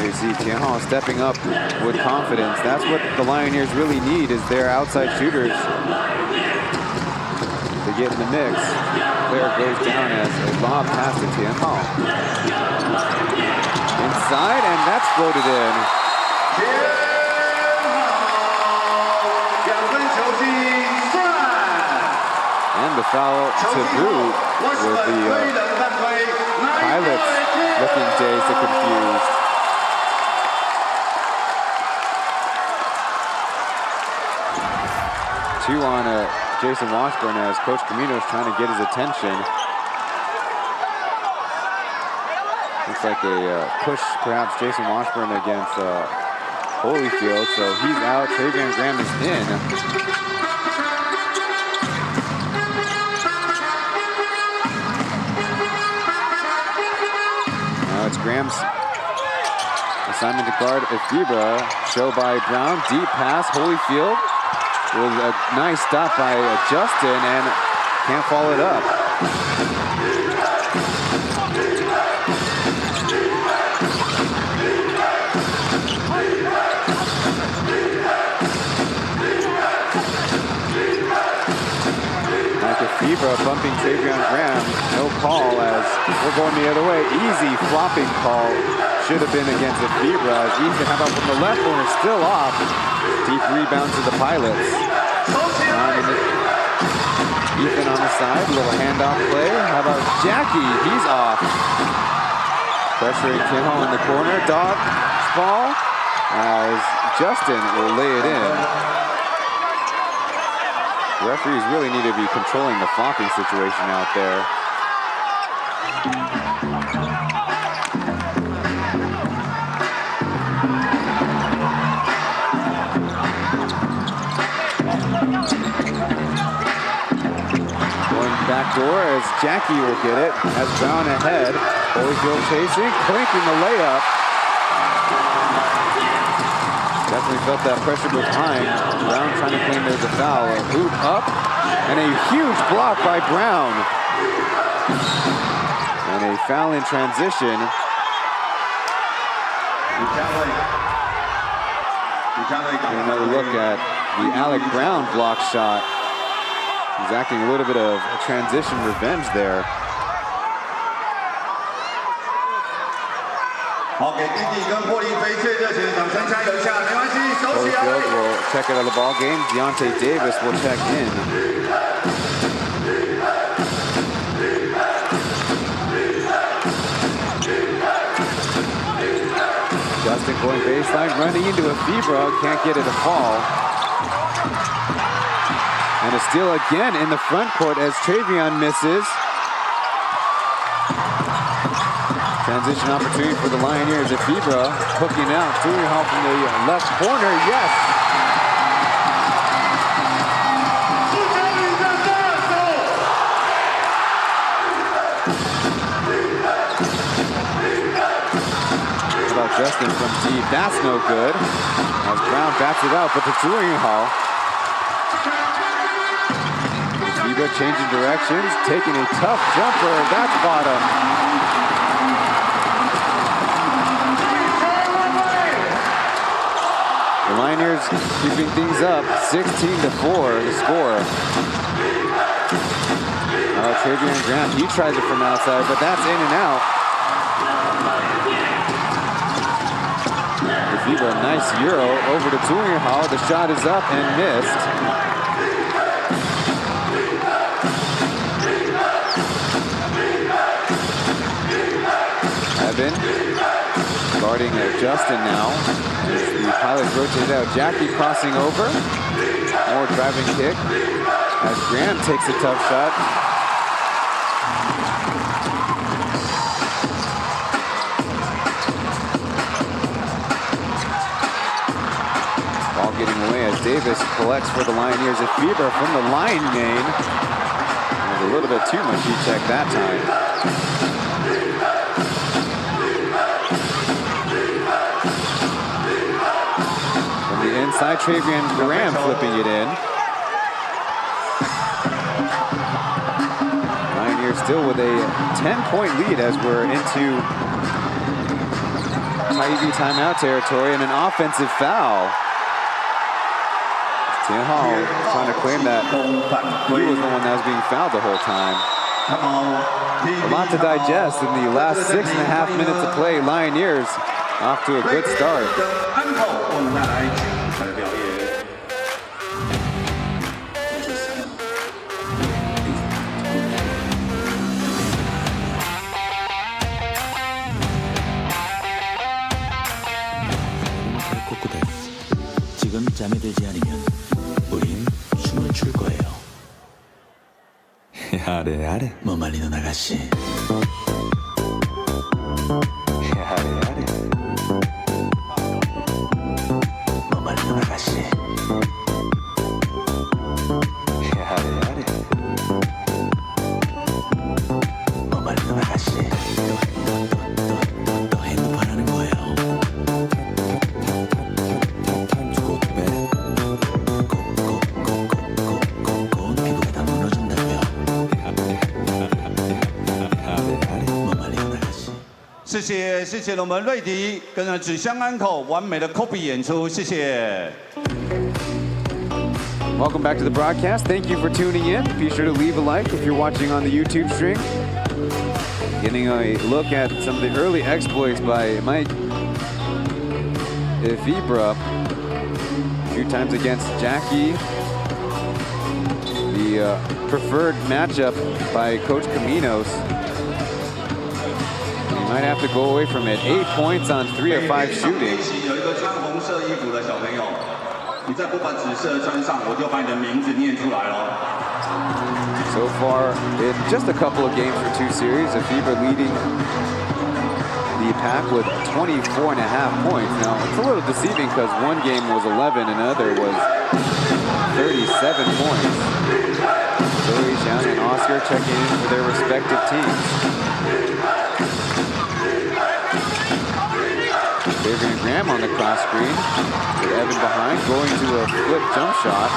You see Tianhao stepping up with confidence. That's what the Lioneers really need, is their outside shooters to get in the mix. Player goes down as a lob pass to Tianhao. Inside, and that's floated in. And the foul to boot with the Pilots looking dazed and confused. Two on Jason Washburn as Coach Camino's trying to get his attention. Looks like a push, perhaps, Jason Washburn against Holyfield, so he's out. Travion Graham is in. It's Graham's assignment to guard FIBA. Show by Brown, deep pass, Holyfield. It was a nice stop by Justin and can't follow it up. FIBA bumping Travion Graham, no call as we're going the other way. Easy flopping call, should have been against the FIBA as Ethan, how about from the left corner, still off. Deep rebound to the Pilots. Ethan on the side, little handoff play. How about Jackie, he's off. Pressuring Tianhao in the corner, dodge ball as Justin will lay it in. Referees really need to be controlling the flopping situation out there. Going back door as Jackie will get it. Has Brown ahead. Holyfield chasing, clinking the layup. Definitely felt that pressure behind. Brown trying to claim there's a foul. A hoop up, and a huge block by Brown. And a foul in transition. Another look at the Alec Brown block shot. He's acting a little bit of transition revenge there. 好，给弟弟跟破例飞最热情的掌声加油一下，没关系，手起来。Holyfield will check out of the ball game. Deontay Davis will check in. Justin going baseline, running into a FIBA, can't get it to fall. And a steal again in the front court as Travion misses. Transition opportunity for the Lioneers. FIBA hooking out. Julian from the left corner. Yes. About Justin from deep. That's no good. As Brown bats it out, but the Taoyuan. Fiba changing directions, taking a tough jumper. That's bottom. The Lioneers keeping things up, 16-4 the score. Travion Graham, he tries it from outside, but that's in and out. Fiba, nice Euro over to Taoyuan. The shot is up and missed. Evan guarding Justin now. As the Pilots rotate out. Jackie crossing over. More driving kick. As Graham takes a tough shot. Ball getting away as Davis collects for the Lioneers. A Fiba from the line main. A little bit too much heat check that time. Inside, Travion Graham flipping it in. Lioneers still with a 10-point lead as we're into Taoyuan timeout territory and an offensive foul. Tian Hao trying to claim that he was the one that was being fouled the whole time. A lot to digest in the last 6.5 minutes of play. Lioneers off to a good start. 지금 잠이 들지 않으면 우린 춤을 출 거예요. 아래 아래 뭐 말리는 아가씨. 아래 아래 뭐 말리는 아가씨. 아래 아래 뭐 말리는 아가씨. 또 핸드폰 하는 거예요.谢谢我们瑞迪跟着纸箱安口完美的 copy 演出，谢谢。 Welcome back to the broadcast. Thank you for tuning in. Be sure to leave a like if you're watching on the YouTube stream. Getting a look at some of the early exploits by Mike Fiba. A few times against Jackie. The preferred matchup by Coach Caminos. Might have to go away from it. 8 points on 3 of 5 shooting. So far, in just a couple of games for 2 series, Fiba leading the pack with 24.5 points. Now, it's a little deceiving because one game was 11 and another was 37 points. Zoe, Chen, and Oscar checking in for their respective teams. Travion Graham on the cross screen. With Evan behind, going to a flip jump shot.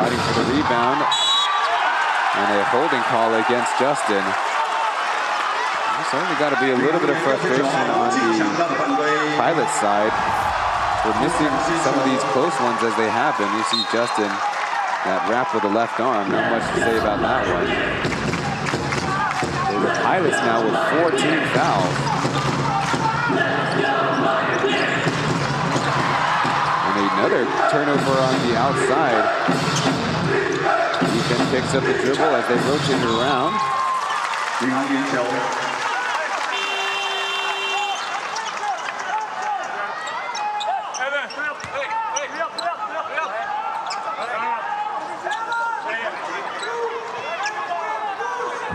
Fighting for the rebound. And a holding call against Justin. There's certainly got to be a little bit of frustration on the Pilot side. We're missing some of these close ones as they happen. You see Justin, that wrap with the left arm. Not much to say about that one. So the Pilots now with 14 fouls. Another turnover on the outside. Ethan picks up the dribble as they rotate it around.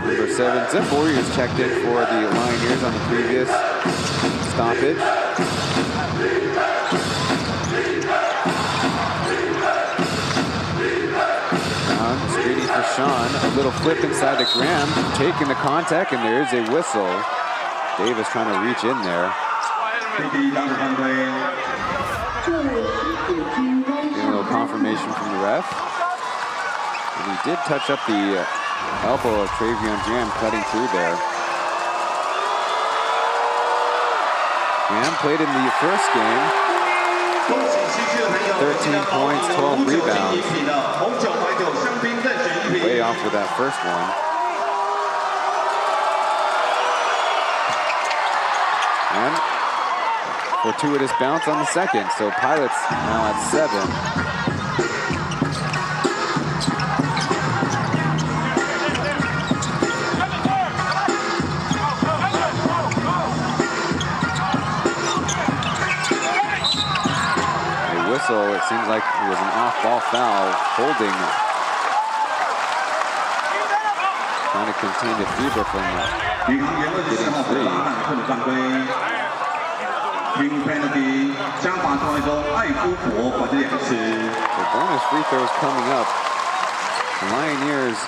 Number 7, Zip Warriors checked in for the Lioneers on the previous stoppage. Screening for Sean, a little flip inside to Graham, taking the contact, and there is a whistle. Davis trying to reach in there. Getting a little confirmation from the ref. And he did touch up the elbow of Travion Graham, cutting through there. Graham played in the first game. 13 points, 12 rebounds. Way off with that first one. And fortuitous bounce on the second, so Pilots now at 7. Whistle, it seems like it was an off-ball foul, holding, trying to contain the fever from getting free. The bonus free throws coming up. The Lioneers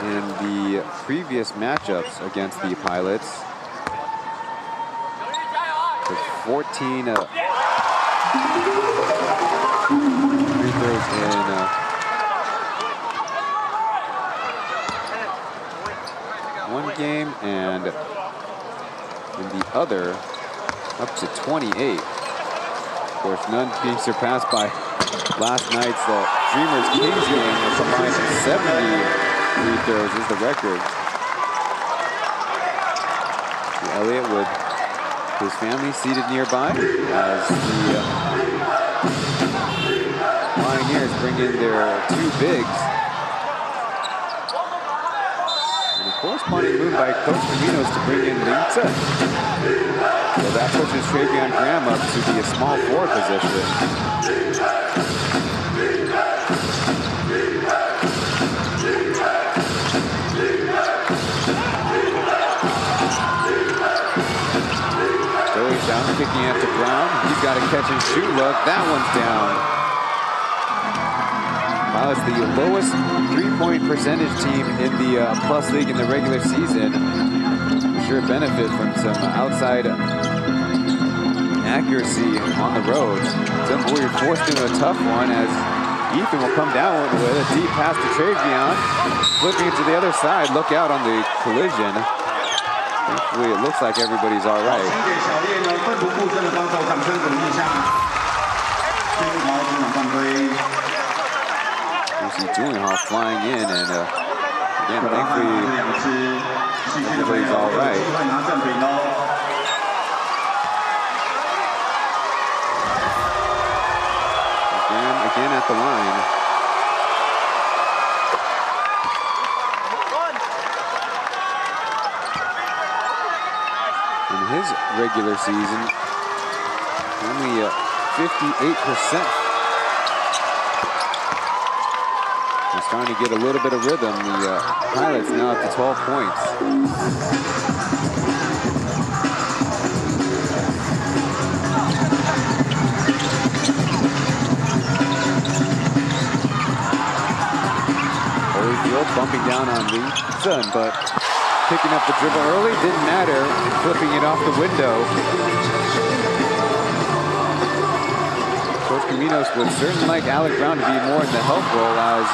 in the previous matchups against the Pilots with 14 free throws in one game, and in the other up to 28. Of course, none being surpassed by last night's Dreamers Kings game, with combined 70 free throws is the record. Elliott with his family seated nearby as the Lioneers bring in their 2 bigs. And a corresponding move by Coach Caminos to bring in Ling Chen. So that pushes Travion Graham up to the small forward position. Kicking after Brown. He's got a catch and shoot look. That one's down. Pilots, the lowest three-point percentage team in the Plus League in the regular season. Sure benefit from some outside accuracy on the road. We're forced into a tough one as Ethan will come down with a deep pass to Travion. Flipping it to the other side. Look out on the collision. Thankfully, it looks like everybody's all right. Lucy Julianhoff flying in, and again, thankfully, everybody's all right. Again at the line. His regular season, only 58%. He's starting to get a little bit of rhythm. The Pilots now up to 12 points. Holyfield bumping down on Lee Sun, but picking up the dribble early, didn't matter, flipping it off the window. Coach Caminos would certainly like Alec Brown to be more in the help role as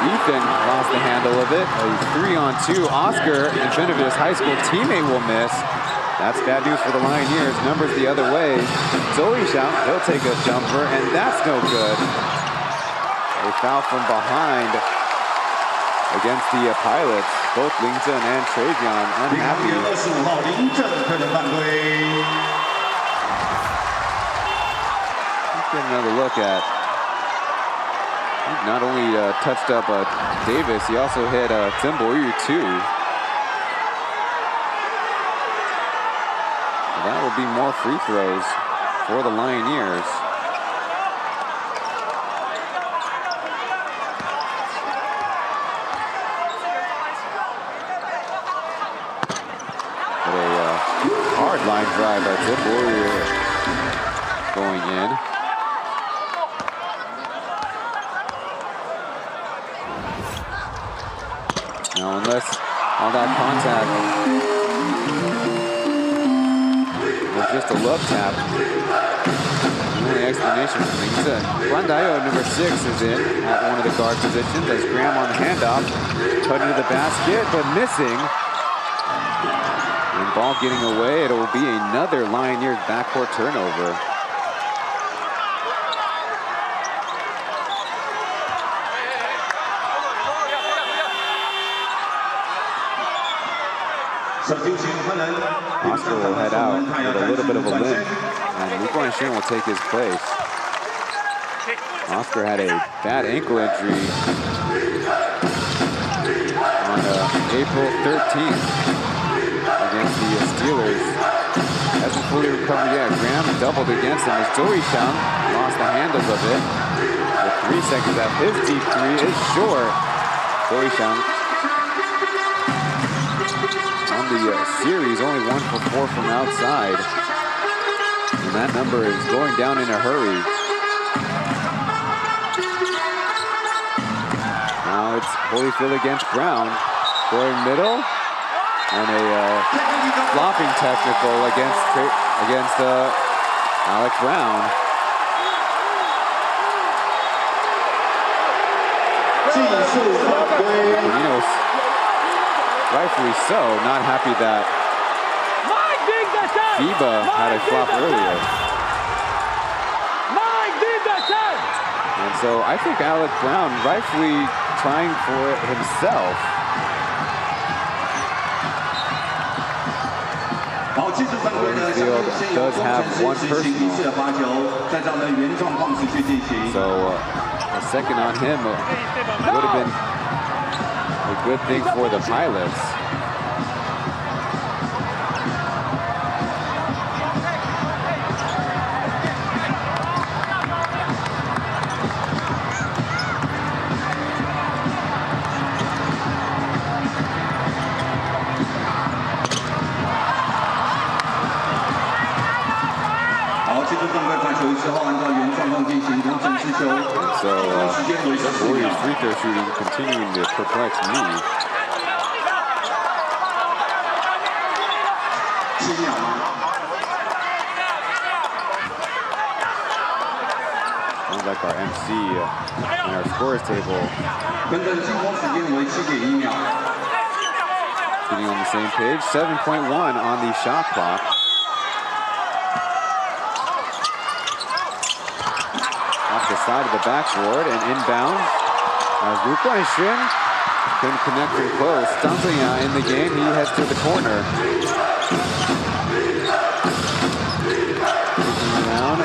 Ethan lost the handle of it. A 3-on-2, Oscar, in front of his high school teammate, will miss. That's bad news for the Lioneers. Numbers the other way. Zoe Shout, he'll take a jumper, and that's no good. A foul from behind against the Pilots. Both Ling Chen and Travion unhappy. Let's get another look at. He not only touched up Davis, he also hit Chen Pauian too. That will be more free throws for the Lioneers. Line drive by Chen Pauian going in. Now, unless all that contact will just a love tap. The only explanation for things. Guandayo, number 6, is in at one of the guard positions as Graham on the handoff. Cut into the basket, but missing. And ball getting away. It will be another Lioneers backcourt turnover. Oscar will head out with a little bit of a limp, and Shen will take his place. Oscar had a bad ankle injury on April 13th against the Steelers. Hasn't fully recovered yet. Graham doubled against him as Taoyuan lost the handles of it. With 3 seconds left, his deep three is short. Taoyuan on the series, only 1 for 4 from outside. And that number is going down in a hurry. Now it's Holyfield against Brown. Going middle. And a flopping technical against Alec Brown. Rightfully so, not happy that FIBA had a flop earlier. And so I think Alec Brown rightfully trying for it himself. Holyfield does have 1 personal. So a second on him would have been a good thing for the Pilots. So, Warriors free throw shooting continuing to perplex me. Sounds like our MC in our scores table. Getting on the same page. 7.1 on the shot clock. The side of the backboard and inbound as Shen couldn't connect very close. Taoyuan in the game, he heads to the corner. Looking around,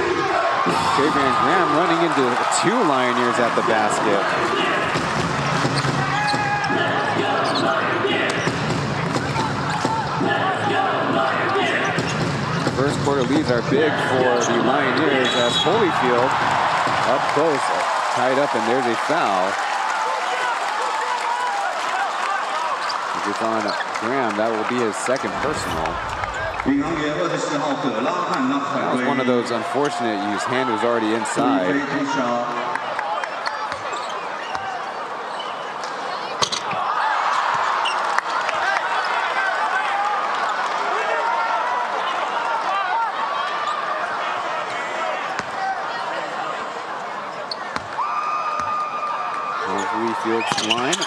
Graham running into 2 Lioneers at the basket. First quarter leads are big for the Lioneers as Holyfield up close, tied up, and there's a foul. If it's on Graham, that will be his 2nd personal. That was one of those unfortunate, his hand was already inside. Field's line, 2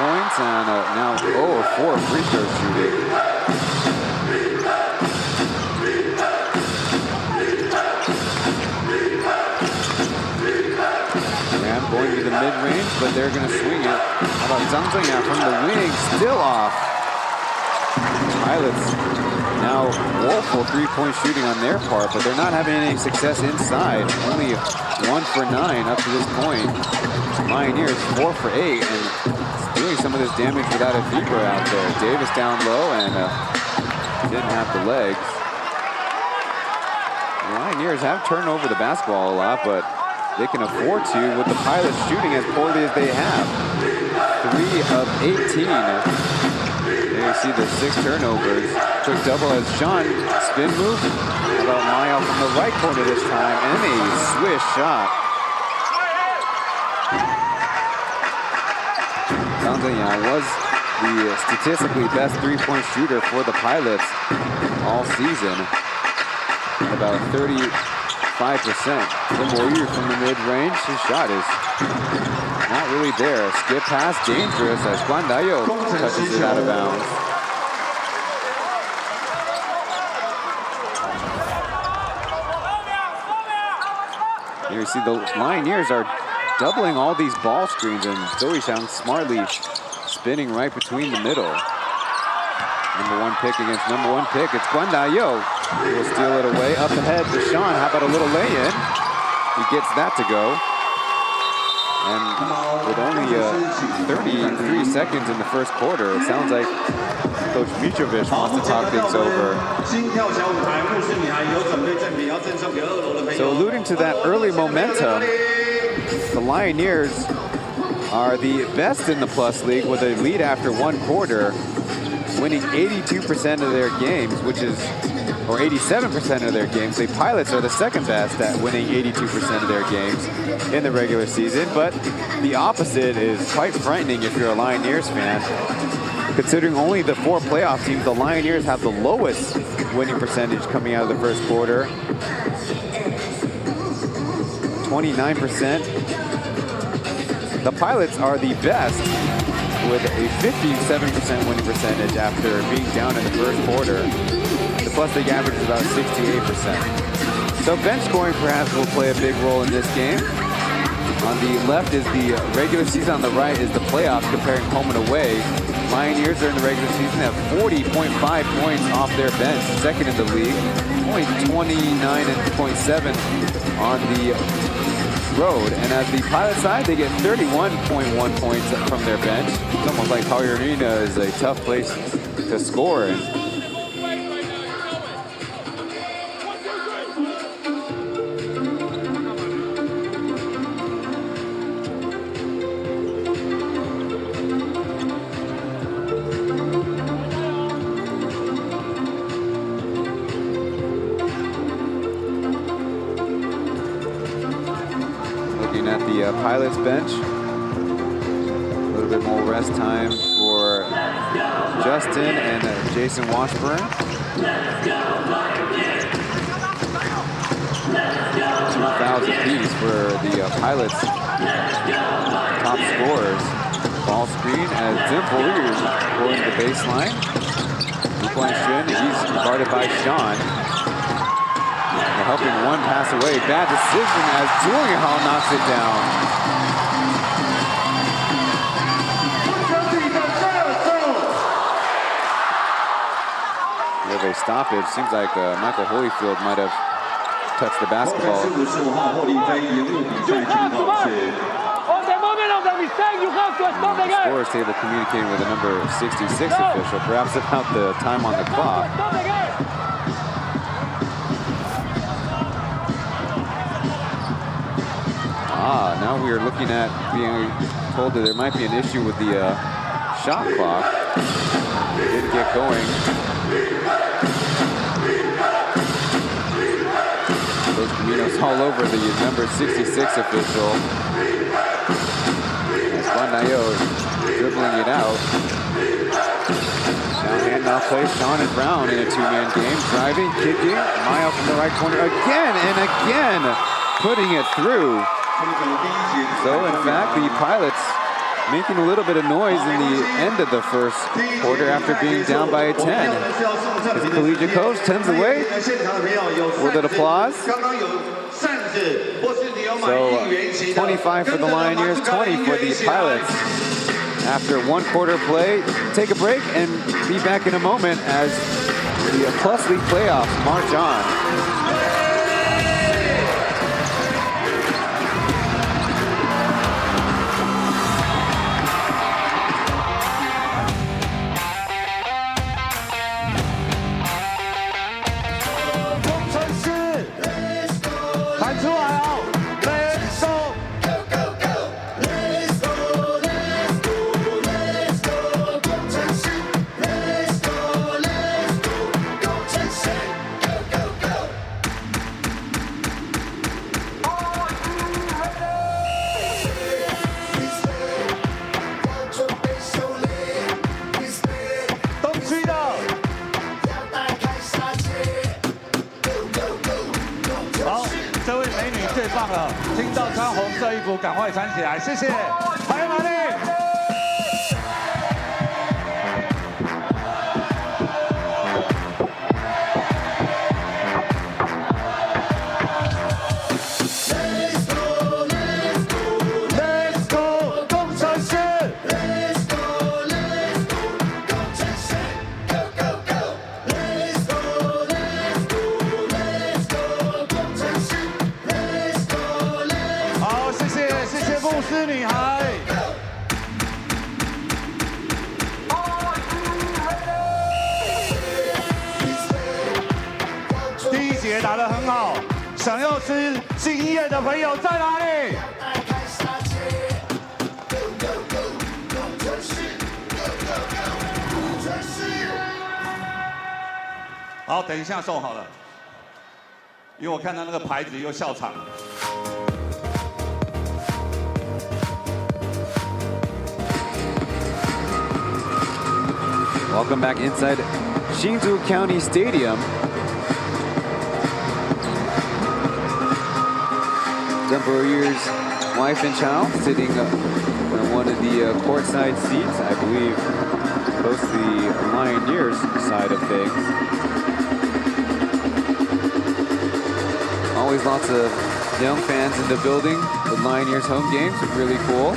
points, and now 0 of 4 free throw shooting. Graham going to the mid-range, but they're going to swing it. How about Taoyuan from the wing, still off. Pilots now woeful 3-point shooting on their part, but they're not having any success inside. Only 1 for 9 up to this point. Lioneers 4 for 8 and doing some of this damage without a FIBA out there. Davis down low and didn't have the legs. The Lioneers have turned over the basketball a lot, but they can afford to with the Pilots shooting as poorly as they have. 3 of 18. There you see the 6 turnovers. Quick double as Sean spin move. How about Mile from the right corner this time and a swish shot. Taoyuan was the statistically best 3-point shooter for the Pilots all season. about 35%. Pauian from the mid-range, his shot is not really there. Skip pass, dangerous as Guandayo touches it out of bounds. Here you see the Lioneers are doubling all these ball screens, and Taoyuan smartly spinning right between the middle. Number one pick against number one pick. It's Guandayo. He will steal it away. Up ahead to Sean. How about a little lay-in? He gets that to go. And with only 33 seconds in the first quarter, it sounds like Coach Mitrovic wants to talk things over. So alluding to that early momentum, the Lioneers are the best in the Plus League with a lead after one quarter, winning 82% of their games, or 87% of their games. The Pilots are the second best at winning 82% of their games in the regular season, but the opposite is quite frightening if you're a Lioneers fan. Considering only the 4 playoff teams, the Lioneers have the lowest winning percentage coming out of the first quarter. 29%. The Pilots are the best with a 57% winning percentage after being down in the first quarter. The Plus League average is about 68%. So bench scoring perhaps will play a big role in this game. On the left is the regular season, on the right is the playoffs comparing home and away. Lioneers are in the regular season have 40.5 points off their bench, second in the league. Only 29.7 on the road. And as the Pilot side, they get 31.1 points from their bench. It's almost like Pauian Arena is a tough place to score in. At the Pilots bench, a little bit more rest time for Justin and Jason Washburn. 2 fouls apiece for the Pilots' top scorers. Ball screen as Pauian going to the baseline. 2-point Chen, he's guarded by Sean. Helping one pass away. Bad decision as Taoyuan knocks it down. We have a stoppage. Seems like Michael Holyfield might have touched the basketball. The scorer's table communicating with the number 66 official, perhaps about the time on the clock. Now we are looking at being told that there might be an issue with the shot clock. It didn't get going. Those Caminos all over the number 66 official. As Guandayo dribbling it out. Now handoff play, Sean and Brown in a 2-man game. Driving, kicking, Maya from the right corner again and again, putting it through. So, in fact, the Pilots making a little bit of noise in the end of the first quarter after being down by 10. As the collegiate coach turns away with an applause. So, 25 for the Lioneers, 20 for the Pilots. After one quarter play, take a break and be back in a moment as the Plus League playoffs march on. 棒了！听到穿红色衣服，赶快穿起来，谢谢，还有哪里？ 女孩，第一节打得很好，想要吃经验的朋友在哪里？好，等一下送好了，因为我看到那个牌子又笑场。 Welcome back inside Hsinchu County Stadium. Pauian's wife and child sitting on one of the courtside seats, I believe, close to the Lioneers side of things. Always lots of young fans in the building. The Lioneers home games are really cool.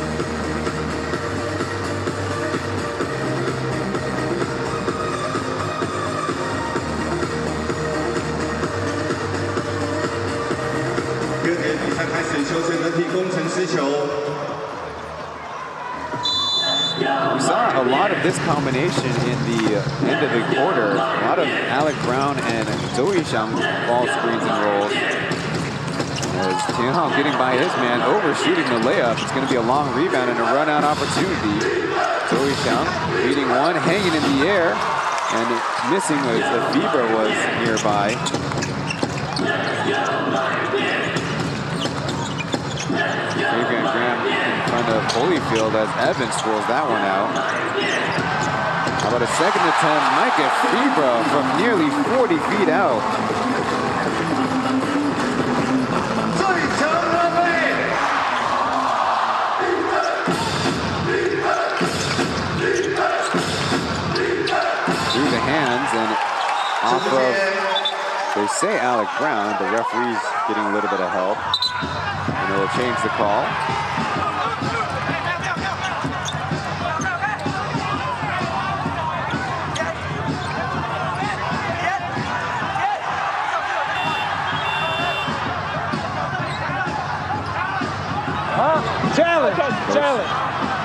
We saw a lot of this combination in the end of the quarter. A lot of Alec Brown and Toyuan ball screens and rolls. As Tianhao getting by his man, overshooting the layup. It's going to be a long rebound and a run-out opportunity. Toyuan beating one, hanging in the air, and missing as the Fibra was nearby. Graham in front of Holyfield as Evans scrolls that one out. How about a second attempt? Might get Fibra from nearly 40 feet out. Through the hands and off of, they say Alec Brown, the referee's getting a little bit of help. And it will change the call.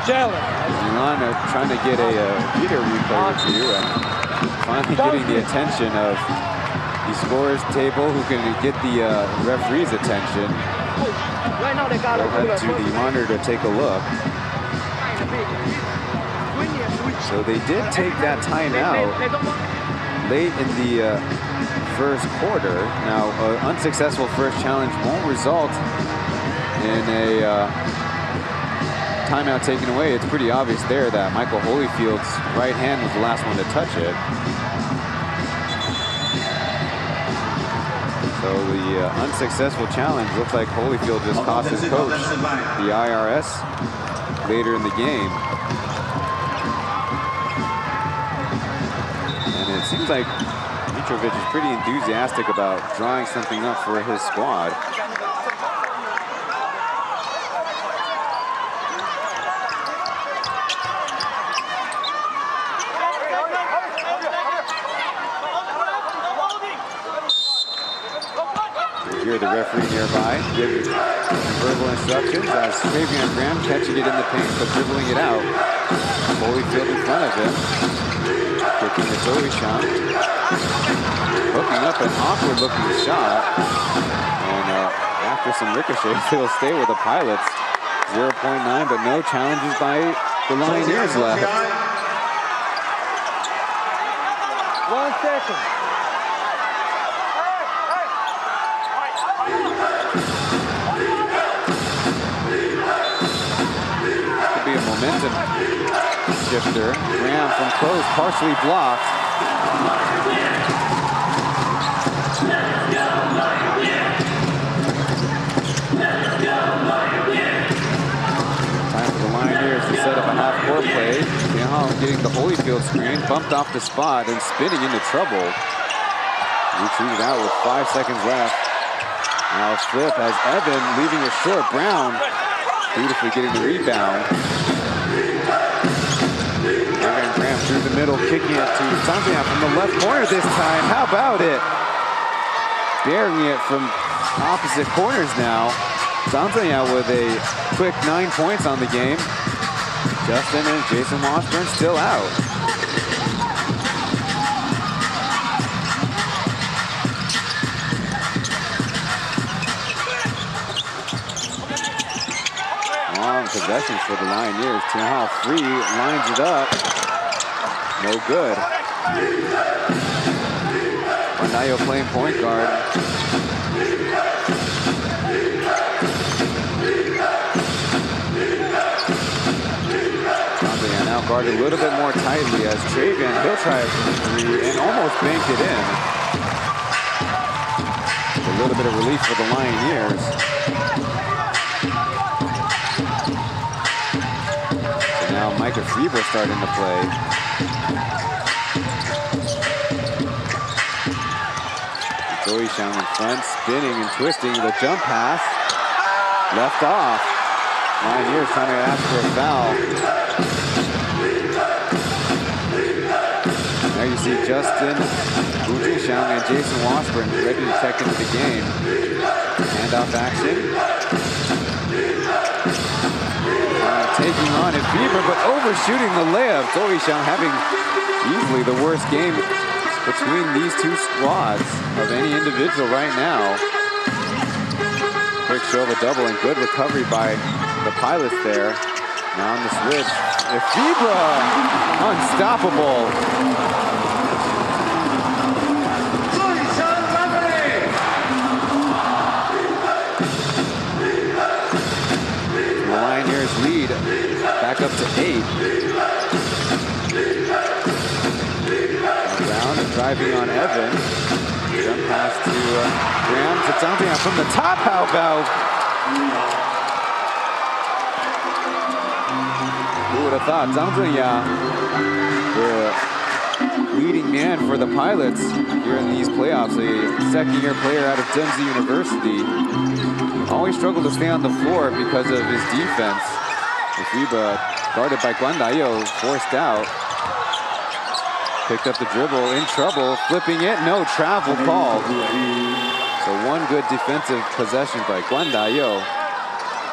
Challenge. Milan are trying to get a Peter replay review and finally getting the attention of the scorers table who can get the referee's attention. We'll head to the monitor to take a look. So they did take that timeout late in the first quarter. Now, an unsuccessful first challenge won't result in a timeout taken away. It's pretty obvious there that Michael Holyfield's right hand was the last one to touch it. So the unsuccessful challenge looks like Holyfield just cost his coach the IRS later in the game. And it seems like Mitrovic is pretty enthusiastic about drawing something up for his squad. Hear the referee nearby give verbal instructions as Graham catching it in the paint but dribbling it out. Holyfield in front of him. Kicking the Toyuan. Hooking up an awkward looking shot. And after some ricochets, he'll stay with the Pilots. 0.9, but no challenges by the Lioneers left. 1 second. Could be a momentum shifter. Graham from close, partially blocked. the Holyfield screen, bumped off the spot and spinning into trouble. Retreated out with 5 seconds left. Now flip as Evan leaving it short. Brown beautifully getting the rebound. Aaron Graham through the middle, kicking it to Zhang from the left corner this time. How about it? Bearing it from opposite corners now. Zhang with a quick 9 points on the game. Justin and Jason Washburn still out. Long possession for the Lioneers. Tianhao free, lines it up. No good. Guandayo playing point guard. Now guarded a little bit more tightly as Travian, he'll try it from 3 and almost banked it in. A little bit of relief for the Lioneers. So now Micah Freeber starting to play. Toyuan in front, spinning and twisting the jump pass. Left off. Lioneers trying to ask for a foul. There you see Justin, Wu Jishang, and Jason Washburn ready to check into the game. Handoff action. Taking on it, Bieber, but overshooting the layup. Toyuan having easily the worst game between these two squads of any individual right now. Quick show of a double and good recovery by the Pilots there. Now on the switch, Fibra, unstoppable. The Lioneers lead back up to 8. Brown driving on Evan. Jump pass to Graham to Zhang from the top. How about? Who would have thought? Zhang the leading man for the Pilots here in these playoffs, a second-year player out of Denzhi University. Always struggled to stay on the floor because of his defense. Fiba guarded by Guandayo, forced out. Picked up the dribble, in trouble, flipping it, no travel called. So one good defensive possession by Guandayo.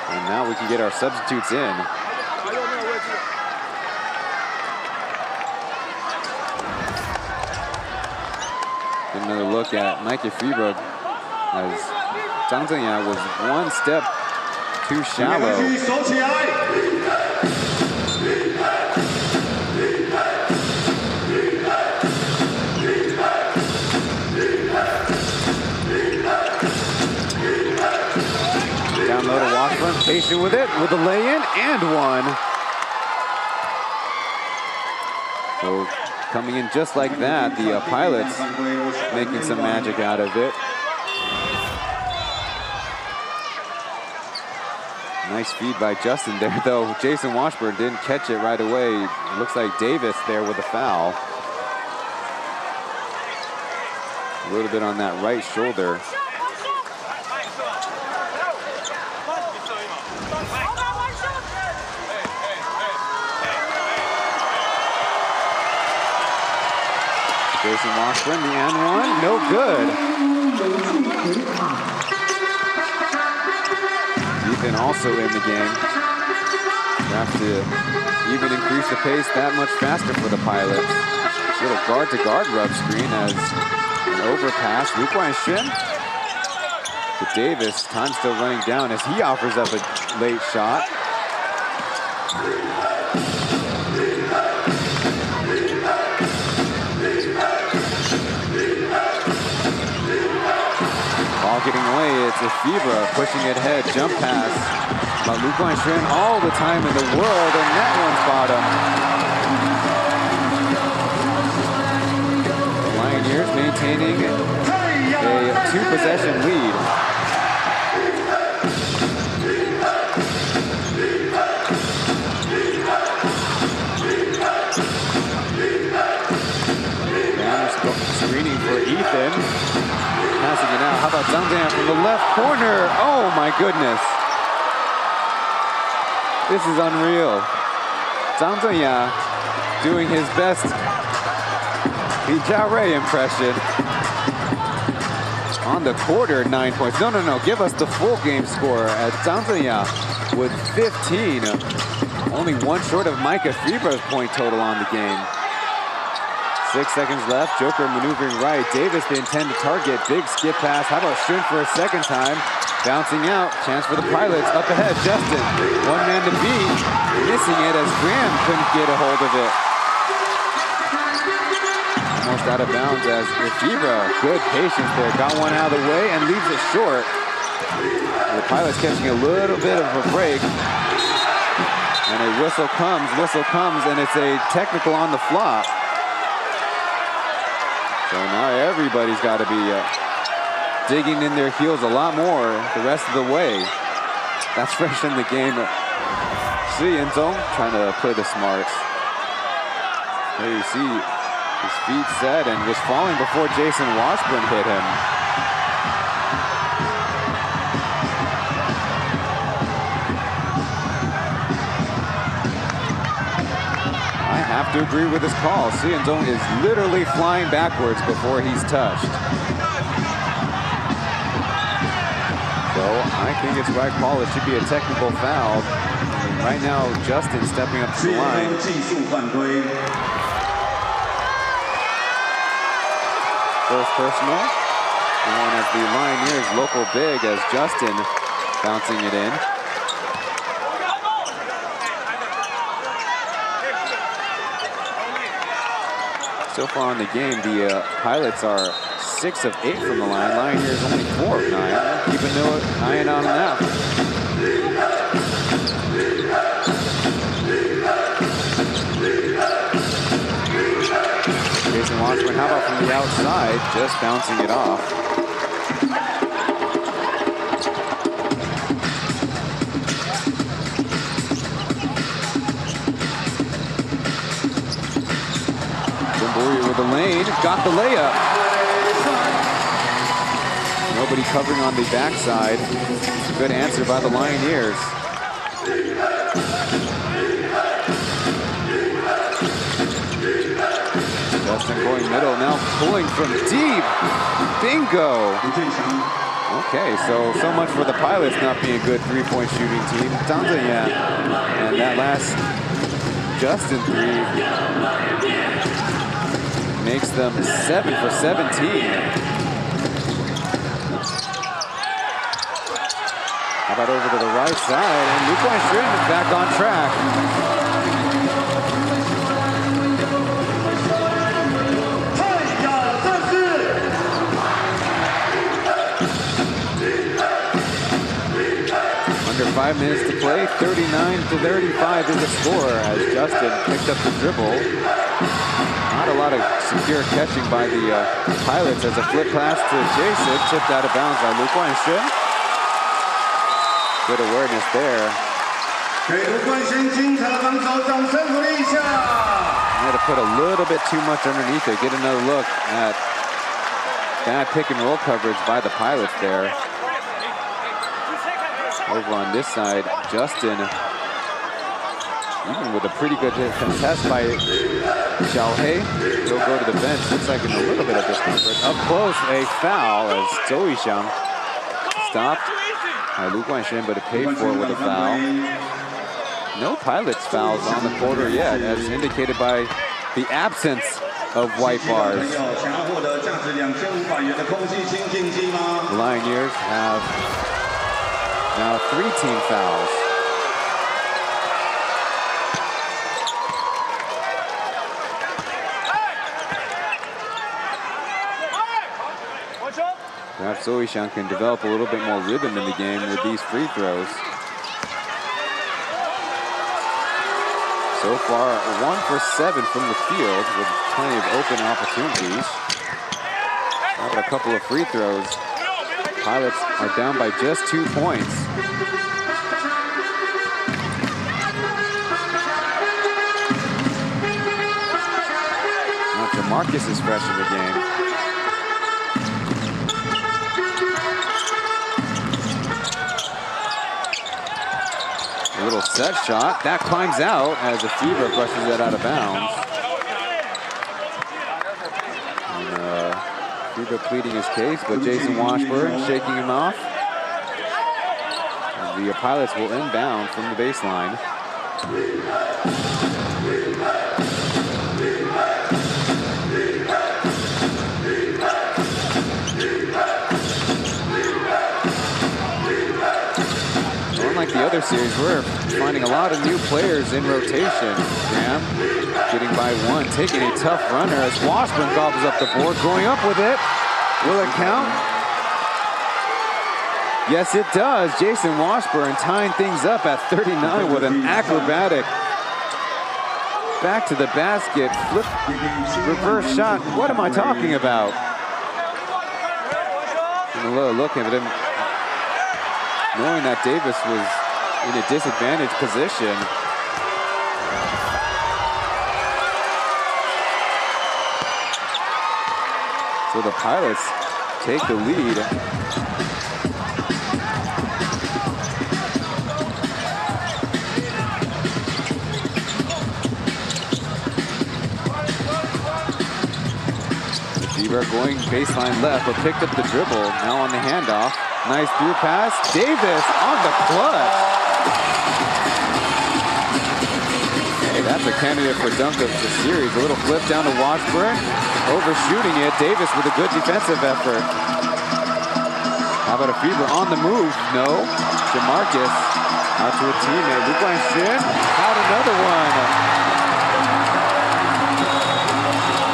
And now we can get our substitutes in. Another look at Micah Freeberg as Zhang Zhenya was one step too shallow. Down low to Washburn, patient with it, with a lay-in and one. So coming in just like that, the Pilots making some magic out of it. Nice feed by Justin there, though. Jason Washburn didn't catch it right away. It looks like Davis there with a foul. A little bit on that right shoulder. Jason Washburn, the and one, no good. Ethan also in the game. You have to even increase the pace that much faster for the Pilots. Little guard-to-guard rub screen as an overpass. Luquan Shin to Davis. Time still running down as he offers up a late shot. Ball getting away, it's Fibra pushing it ahead, jump pass. But Luquan Shin all the time in the world, and that one's bottom. The Lioneers maintaining a 2-possession lead. Screening for Ethan. Passing it out. How about Zhang Zhenya from the left corner? Oh my goodness. This is unreal. Zhang Zhenya doing his best Li Jiaorui impression. On the quarter, 9 points. No. Give us the full game score at Zhang Zhenya with 15. Only one short of Micah Fibre's point total on the game. 6 seconds left. Joker maneuvering right. Davis, the intended target. Big skip pass. How about Chen for a second time? Bouncing out. Chance for the Pilots. Up ahead, Justin. One man to beat. Missing it as Graham couldn't get a hold of it. Almost out of bounds as Fibre. Good patience there. Got one out of the way and leaves it short. The Pilots catching a little bit of a break. And a whistle comes, and it's a technical on the flop. So now everybody's got to be digging in their heels a lot more the rest of the way. That's fresh in the game. Hsinchu trying to play the smarts. There you see his feet set and was falling before Jason Washburn hit him. I have to agree with his call. Hsinchu is literally flying backwards before he's touched. So I think it's right call. It should be a technical foul. And right now, Justin stepping up to the line. First personal. Known as the Lioneers local big as Justin bouncing it in. So far in the game, the Pilots are 6 of 8 from the line. Lioneers only 4 of 9. Keep an eye on that. Jason Washburn, how about from the outside, just bouncing it off. With the lane, got the layup. Nobody covering on the backside. Good answer by the Lioneers. Justin going middle, now pulling from deep. Bingo. Okay, so much for the Pilots not being a good three-point shooting team. Zhang Zhenya, and that last Justin three makes them 7 for 17. How about over to the right side? And Lu Guanxun is back on track. Under 5 minutes to play, 39-35 is the score as Justin picked up the dribble. Not a lot of secure catching by the Pilots as a flip pass to Jason, tipped out of bounds by Lu Guanxun. Good awareness there. Had to put a little bit too much underneath it. Get another look at bad pick and roll coverage by the Pilots there. Over on this side, Justin, even with a pretty good contest by Xiaohei, he'll go to the bench. Looks like in a little bit of discomfort. Up close, a foul as Zhou Yixiang stopped by Lu Guanxun, but it paid for it with a foul. No Pilots fouls on the quarter yet, as indicated by the absence of white bars. The Lioneers have now 3 team fouls. Perhaps Zhou Yixiang can develop a little bit more rhythm in the game with these free throws. So far, 1 for 7 from the field with plenty of open opportunities. How about a couple of free throws? Pilots are down by just 2 points. Now, DeMarcus is fresh in the game. set shot. That climbs out as the Fever brushes that out of bounds. And, Fever pleading his case, but Jason Washburn shaking him off. And the Pilots will inbound from the baseline. Unlike the other series, we're finding a lot of new players in rotation. Graham getting by one, taking a tough runner as Washburn gobbles up the board, going up with it. Will it count? Yes, it does. Jason Washburn tying things up at 39 with an acrobatic back to the basket, flip, reverse shot. What am I talking about? And a little looking at him, knowing that Davis was in a disadvantaged position. So the Pilots take the lead. Fever going baseline left, but picked up the dribble. Now on the handoff. Nice through pass. Davis on the clutch. Hey, that's a candidate for dunk of the series. A little flip down to Washburn. Overshooting it. Davis with a good defensive effort. How about a Fever on the move? No. Jamarcus out to a teammate. Luke Shin out another one.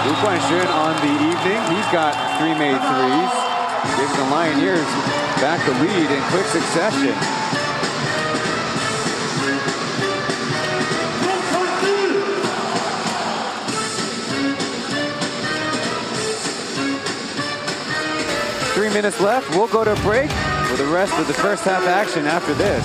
Luke Shin on the evening. He's got 3 made threes. Giving the Lioneers back the lead in quick succession. Three minutes left. We'll go to a break for the rest of the first half action after this.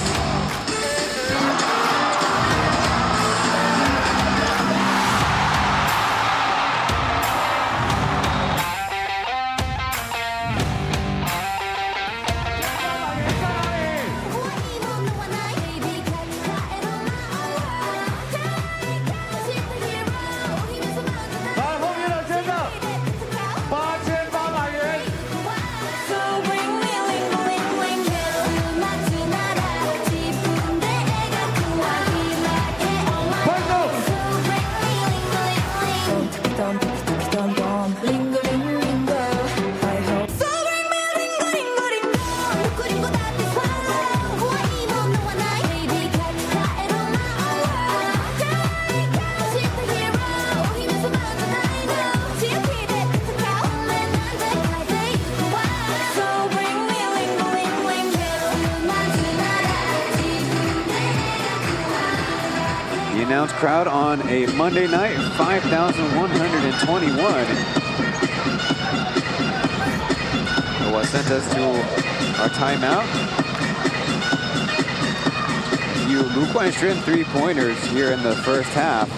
Announced crowd on a Monday night, 5,121. What sent us to our timeout. You Luke Shin 3-pointers here in the first half.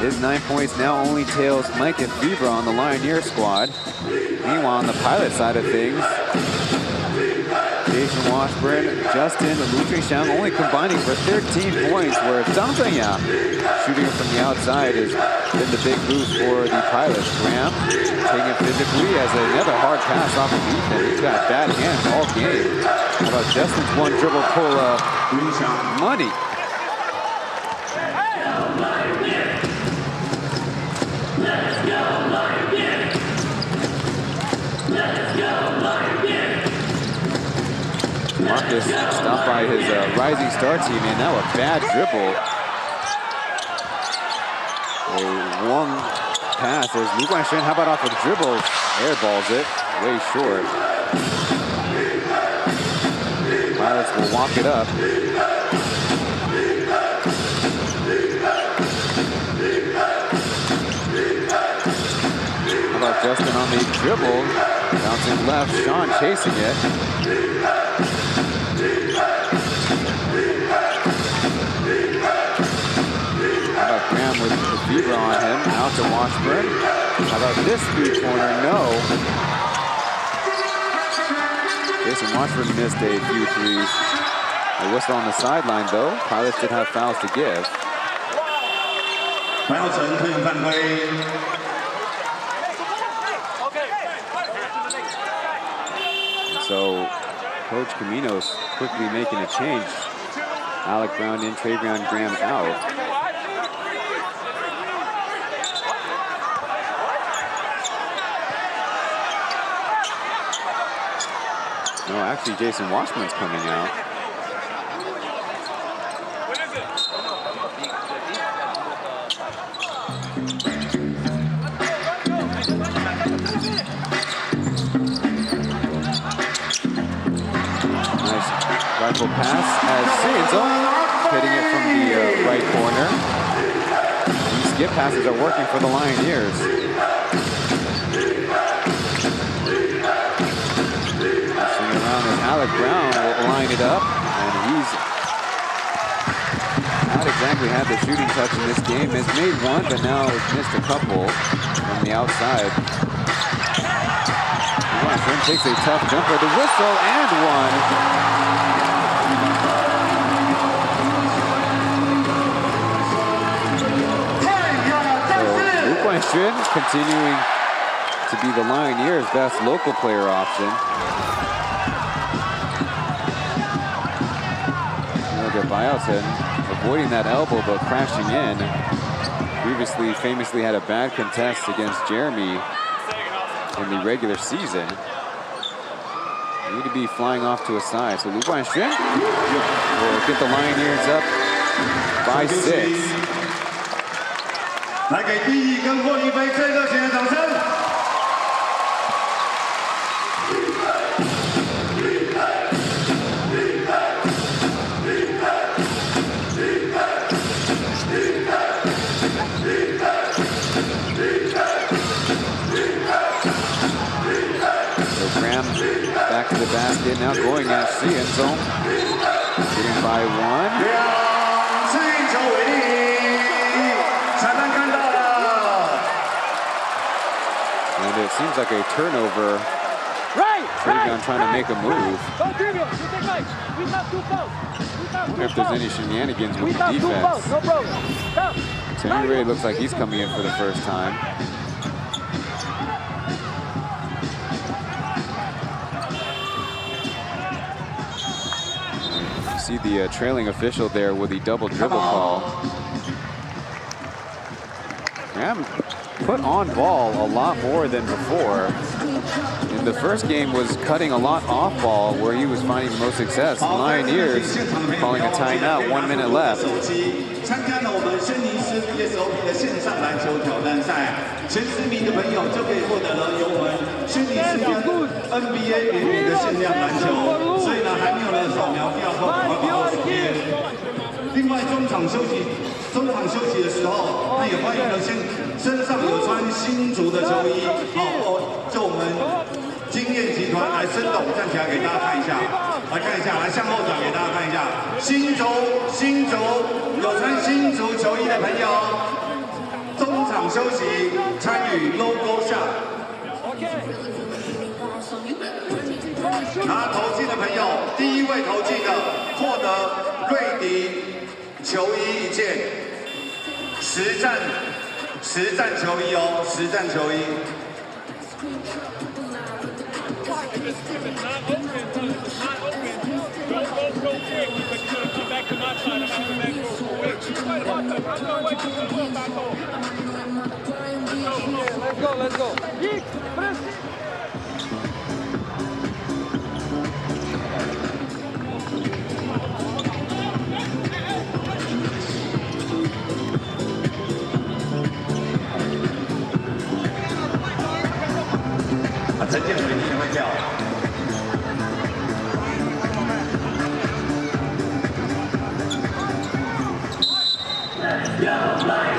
His 9 points now only tails Micah Fever on the Lioneer squad. Meanwhile, on the Pilot side of things, Jason Washburn, Justin, Lu Shang only combining for 13 points, where Zhang Zhenya shooting from the outside has been the big boost for the Pilots. Graham taking it physically as another hard pass off of Ethan. He's got bad hands all game. How about Justin's one dribble pull up? Money. Marcus stopped by his rising star teammate. Now a bad dribble. A long pass as Lu Guanshin, how about off of the dribble? Airballs it, way short. Pilots will walk it up. How about Justin on the dribble? Bouncing left, Sean chasing it. Graham with the Fever on him, out to Washburn. How about this 3-pointer? No. Jason Washburn missed a few threes. A whistle on the sideline, though. Pilots did have fouls to give. So Coach Camino's quickly making a change. Alec Brown in, Travion Graham out. No, actually Jason Washburn's coming out. Nice rifle pass as Hsinchu hitting it from the right corner. These skip passes are working for the Lioneers. Swing around as Alec Brown will line it up, and he's not exactly had the shooting touch in this game. Has made one, but now has missed a couple from the outside. Chen takes a tough jumper, the whistle, and one. So Chen continuing to be the Lioneers' best local player option. Chen avoiding that elbow, but crashing in. Previously, famously had a bad contest against Jeremy in the regular season. Need to be flying off to a side. So Chen will get the Lioneers up by 6. 来给第一跟霍一菲最热情的掌声。Back to the basket, now going at Hsinchu. Getting by 1. And it seems like a turnover. Travion trying to make a move. I wonder if there's any shenanigans with the defense. Terry Ray looks like he's coming in for the first time. See the trailing official there with the double dribble call. Graham put on ball a lot more than before. In the first game was cutting a lot off ball where he was finding the most success. Lioneers calling a timeout, 1 minute left. 参加了我们轩尼诗 PSOP 的线上篮球挑战赛，前10名的朋友就可以获得了由我们轩尼诗跟 NBA 联名的限量篮球，所以呢还没有人扫描QR code，赶快把握时间。另外中场休息的时候，那也欢迎了身上有穿新竹的球衣，好，就我们经验集团来生动站起来给大家看一下，来看一下，来向后转给大家看一下，新竹有穿新竹球衣的朋友，中场休息参与 logo 下。拿投进的朋友，第一位投进的获得瑞迪球衣1件，实战球衣哦，实战球衣。 Let's go.陈建伟今天会跳。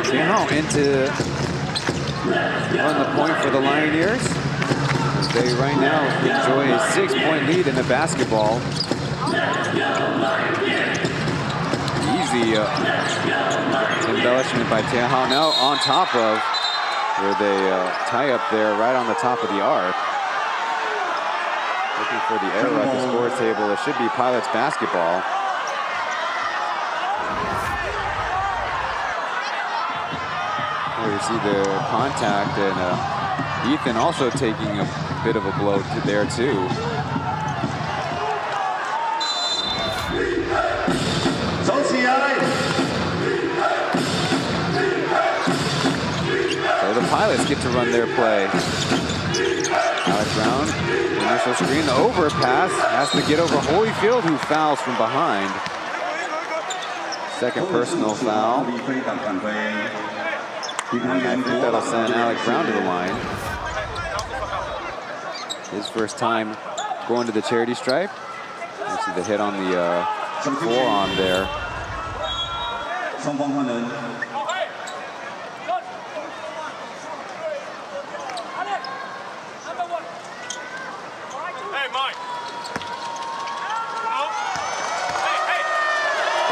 Tianhao into on the point for the Lioneers. They right now enjoy a 6-point lead in the basketball. Easy embellishment by Tianhao. Now on top of where they tie up there right on the top of the arc. Looking for the arrow at the score table. It should be Pilots basketball. Well, you see the contact, and Ethan also taking a bit of a blow there too. So the Pilots get to run their play. Alex Brown, initial screen, the overpass, has to get over Holyfield, who fouls from behind. Second personal foul. I think that'll send Alex Brown to the line. His first time going to the charity stripe. You see the hit on the forearm there. For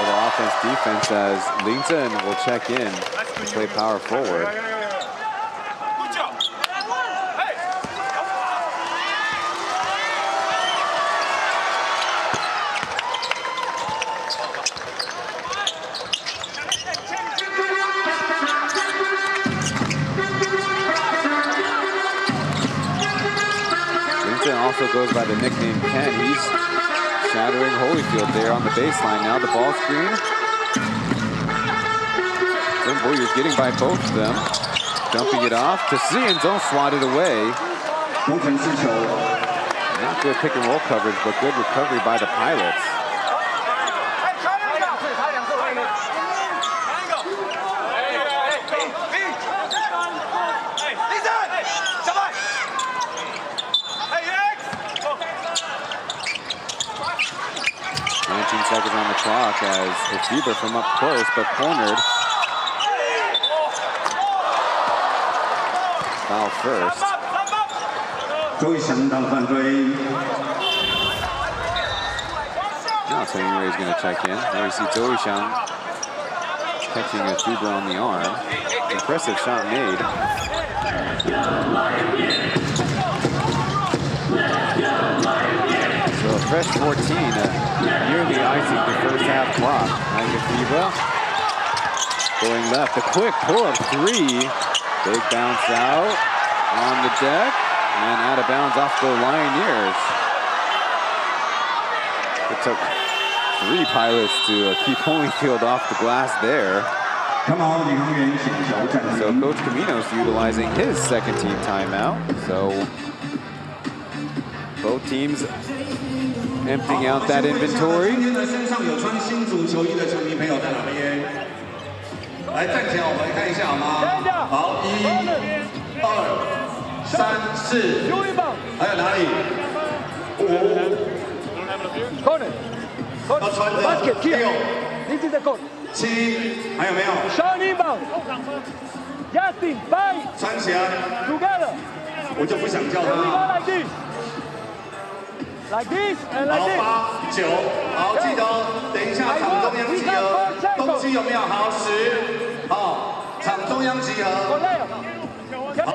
the offense-defense as Linton will check in and play power forward. Also goes by the nickname Ken. He's shattering Holyfield there on the baseline. Now the ball screen. Then Boyer's getting by both of them. Dumping it off to C and don't swat it away. Not good pick and roll coverage, but good recovery by the Pilots. Seconds on the clock as it's Bieber from up close, but cornered. Foul first. Now Tony Ray's going to check in. There you see Zoe Shang catching a Bieber on the arm. Impressive shot made. So a fresh 14. Nearly icing the first half clock. Nagasiva going left. A quick pull-up three. Big bounce out on the deck and out of bounds off the Lioneers. It took 3 Pilots to keep Holyfield off the glass there. So Coach Camino's utilizing his second team timeout. So both teams emptying out that inventory. 来站起来，我们看一下好吗？好，1、2、3、4，还有哪里？5。要穿着6、7，还有没有？穿起来。我就不想叫他。 Like this and 好 like this. 8、9，好，记得哦。等一下场中央集合，东西有没有？好10，好，场中央集合。好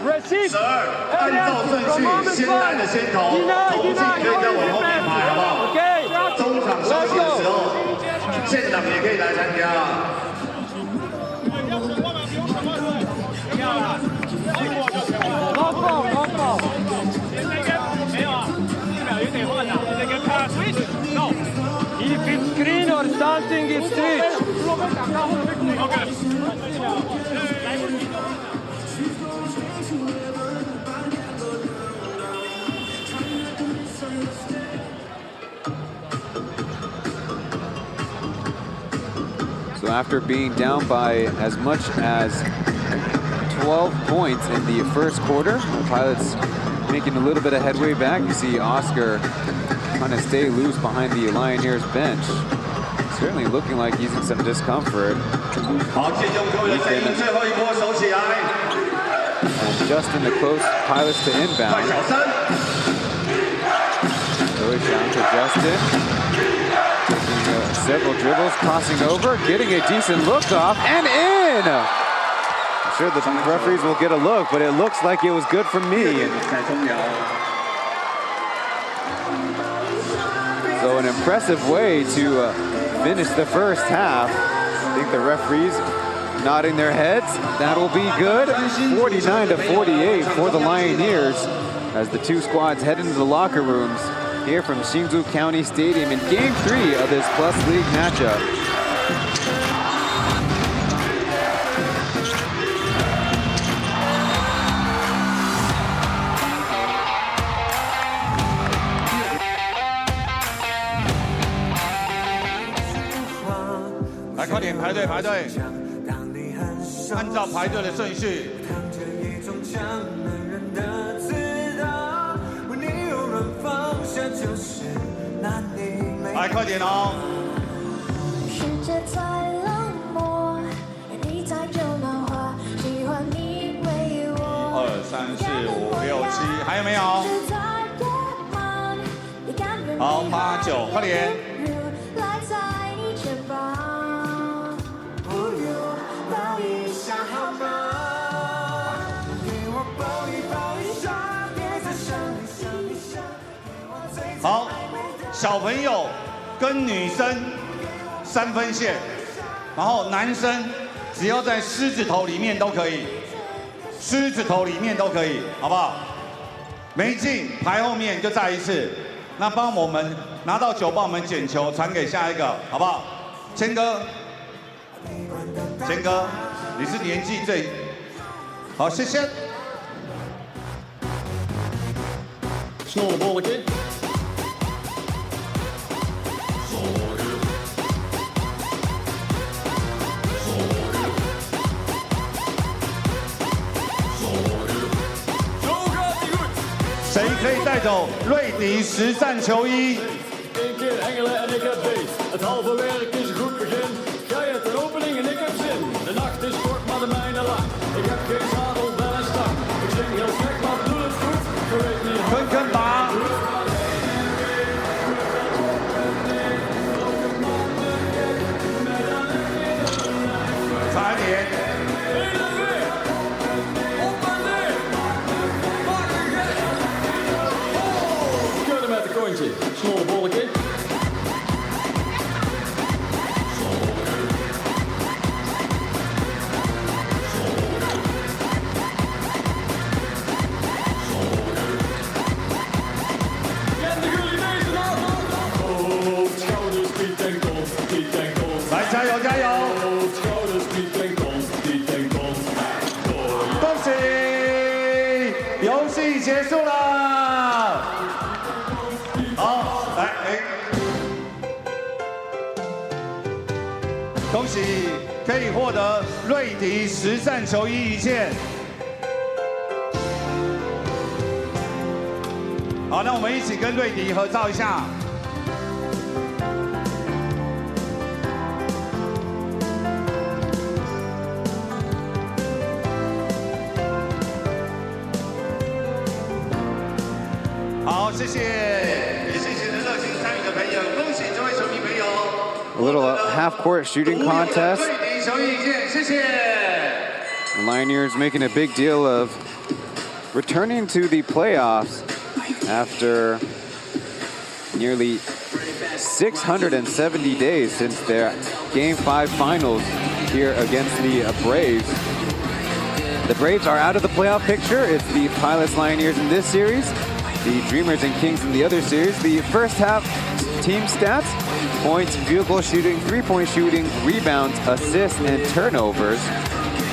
11、12，按照顺序，先来的先投，投进可以再往后面排，好不好？ OK。中场休息的时候，现场也可以来参加啦。 If it's green or something, it's switch. So after being down by as much as 12 points in the first quarter, the Pilots making a little bit of headway back. You see Oscar trying to stay loose behind the Lioneers bench. Certainly looking like he's in some discomfort. And just in the close Pilots to inbound. Zoe Shang to Justin. Taking several dribbles, crossing over, getting a decent look off, and in! sure the referees will get a look, but it looks like it was good for me. So an impressive way to finish the first half. I think the referees nodding their heads. That'll be good. 49-48 for the Lioneers as the two squads head into the locker rooms here from Hsinchu County Stadium in Game 3 of this Plus League matchup.来，快点排队排队，按照排队的顺序。来，快点哦！世界太冷漠，你太久漫画，喜欢你为我。2、3、4、5、6、7，还有没有？好，8、9，快点！赖在你肩膀，不如抱一下好吗？给我抱一下，别再想你想。好，小朋友跟女生3分线，然后男生只要在狮子头里面都可以，狮子头里面都可以，好不好？没进排后面就再一次。那帮我们拿到球，帮我们捡球传给下一个，好不好？谦哥，谦哥，你是年纪最好，谢谢。Snowball again.谁可以带走瑞迪实战球衣？ Eén keer hengelen en ik heb beet. Het halve werk is een goed begin. Jij hebt een opening en ik heb zin. De nacht is kort, maar de mijne lang. Ik heb geen zadel, wel en stang. Ik zing heel slecht, maar bedoel het goed. Je weet niet. 坑坑拔。差一点。 Snowball again. Schouders, Piet en Kont, Piet en Kont. 来，加油加油！ Schouders, Piet en Kont, Piet en Kont. 恭喜，游戏结束了。好，来，恭喜可以获得瑞迪实战球衣1件。好，那我们一起跟瑞迪合照一下。好，谢谢，也谢谢热情参与的朋友，恭喜这位球迷朋友。A little half-court shooting contest. 瑞迪球衣1件，谢谢。 The Lioneers making a big deal of returning to the playoffs after nearly 670 days since their Game 5 finals here against the Braves. The Braves are out of the playoff picture. It's the Pilots Lioneers in this series, the Dreamers and Kings in the other series. The first half team stats: points, field goal shooting, three-point shooting, rebounds, assists, and turnovers.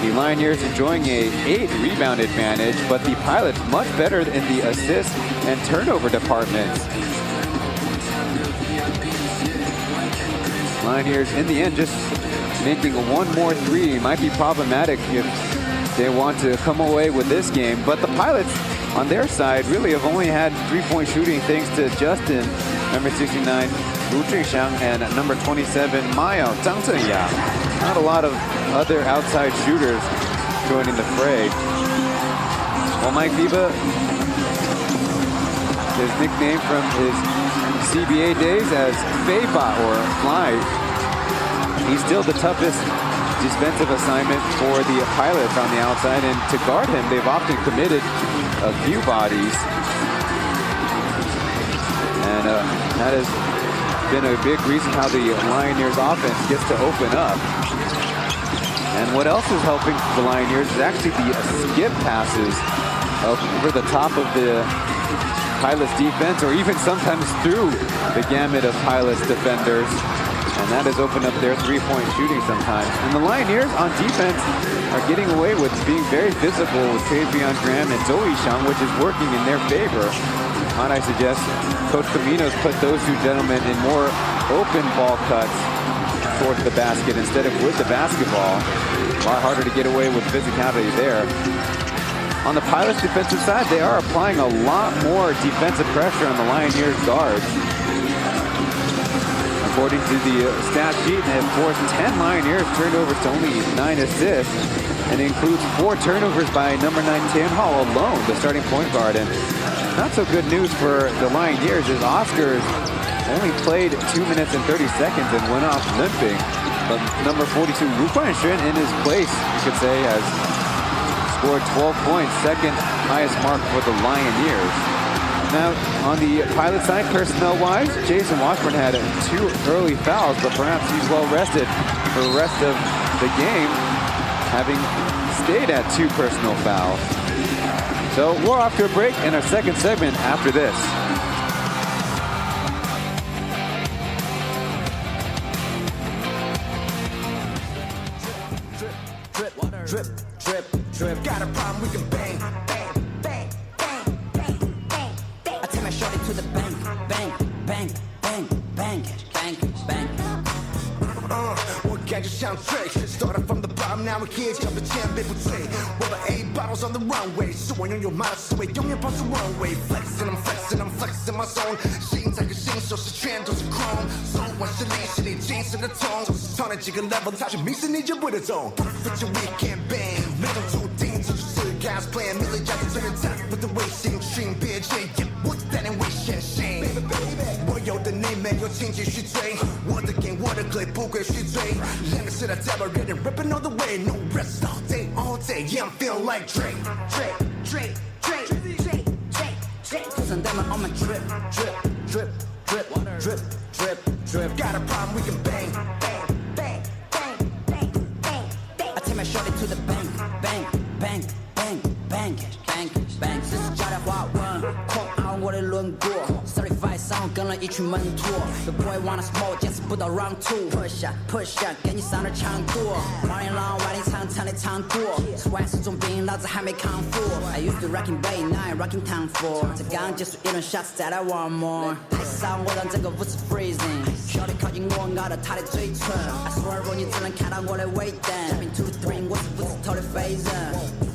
The Lioneers enjoying a 8 rebound advantage, but the Pilots much better in the assist and turnover departments. Lioneers in the end just making one more three might be problematic if they want to come away with this game, but the Pilots on their side really have only had three-point shooting thanks to Justin, number 69, Wu Jingxiang, and number 27, Maya Zhang Zheya. Not a lot of other outside shooters joining the fray. Well, Mike Viva, his nickname from his CBA days as Feiba or Fly, he's still the toughest defensive assignment for the pilots on the outside, and to guard him, they've often committed a few bodies. And that has been a big reason how the Lioneers offense gets to open up. And what else is helping the Lioneers is actually the skip passes over the top of the Pilots defense, or even sometimes through the gamut of Pilots defenders. And that has opened up their three-point shooting sometimes. And the Lioneers on defense are getting away with being very physical with Pauian Graham and Zoe Shang, which is working in their favor. Might I suggest Coach Camino's put those two gentlemen in more open ball cuts towards the basket instead of with the basketball. A lot harder to get away with physicality there. On the Pilots defensive side, they are applying a lot more defensive pressure on the Lioneers guards. According to the stat sheet, they have forced 10 Lioneers turnovers to only 9 assists, and it includes 4 turnovers by number 9 Tian Hall alone, the starting point guard. And not so good news for the Lioneers as Oscars only played 2 minutes and 30 seconds and went off limping. But number 42 Wu Guanshen in his place, you could say, has scored 12 points, second highest mark for the Lioneers. Now, on the Pilot side, personnel-wise, Jason Washburn had 2 early fouls, but perhaps he's well rested for the rest of the game, having stayed at 2 personal fouls. So we're off to a break in our second segment after this. Drip, drip, drip. Got a problem, we can bang, bang, bang, bang, bang, bang, bang. I take my shorty to the bank, bang, bang, bang, bang, bang, bang. 我感觉像 Drake, started from the bottom, now we're here, 脚的前辈不醉。我把 A bottles on the runway, 是我拥有马的思维，永远保持 one way. Flexing, I'm flexing, I'm flexing my zone. 心在跟新手是全都是 chrome， 手腕是力，是你精神的痛。超那几个 level， 差距迷失你就不能走。Put your weekend bang， 没种注定，这就是 God's plan。米勒家庭真人 top with the 卫星群，别介意，我带点危险性。我有的你没有，请继续追。我的 game， 我的 play， 不归虚追。两个时代在我人人 ripping all the way， no rest all day, all day. Yeah, I'm feeling like Drake, Drake, Drake, Drake, Drake, Drake, Drake. Cause I'm down on my drip, drip, drip, drip, drip, drip, drip. Got a problem, we can bang, bang, bang, bang, bang, bang, bang. I take my shorty to the bank, bang, bang, bang, bang, bang, bang. 这是家的华文，狂傲我的轮廓。35上跟了一群门徒 ，The boy wanna smoke， 坚持不到 round two。Push up, push up， 给你上点强度。黄连浪外力长长的长度，Swag 是种病，老子还没康复。I used to rocking Bay Nine, rocking Town 4。才刚结束一轮 shots， 再来 one more。台上我让整个舞池 freezing， 小弟靠近我，咬到他的嘴唇。I swear， 你只能看到我的尾灯。Jumping to the three， 我是不知头的飞人。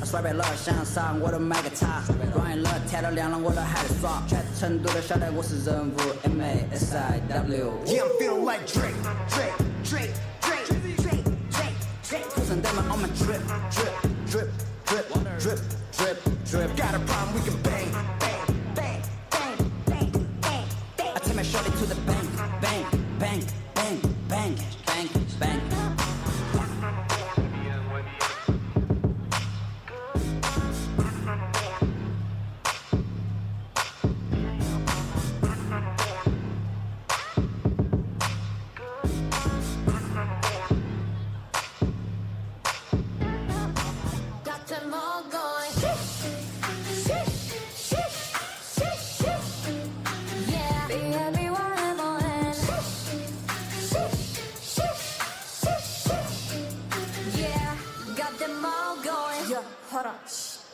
衰败了，向上我都买个叉。软了，天都亮了，我都还在耍。全成都都晓得我是人物 MASIW。Yeah, I'm feeling like Drake, Drake, Drake, Drake, Drake, Drake, Drake. Cause I'm down on my drip, drip, drip, drip, drip, drip, drip. Got a problem, we can bang, bang, bang, bang, bang, bang, bang. I take my shorty to the bank, bang, bang, bang, bang, bang, bang.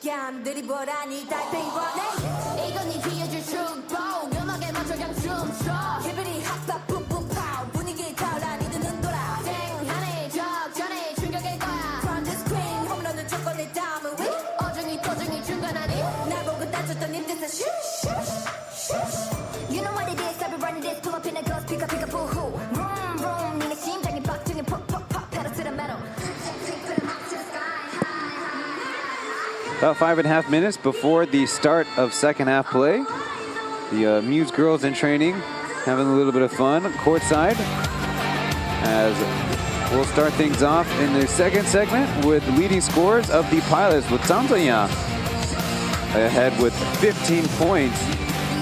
얌들이 보라니 달팽이 보네 이건 네 뒤에줄 축복 음악에 맞춰 그냥 춤춰 기분이 핫바 뿜뿜 파우 분위기 타올라 니들 눈 돌아 땡하네 적전에 충격일 거야 From the screen 홈런은 초콜릿 다음은 위 어중이 도중이 중간하니 날 보고 따졌던 님 뜻은 슈슈슈 You know what it is I've been running this pull up in a ghost pick up boo-hoo Vroom vroom 니네 심장이 박중에 퍽퍽퍽 pedal to the metal About 5.5 minutes before the start of second half play. The Muse girls in training, having a little bit of fun courtside as We'll start things off in the second segment with leading scores of the pilots, with Taoyuan ahead with 15 points.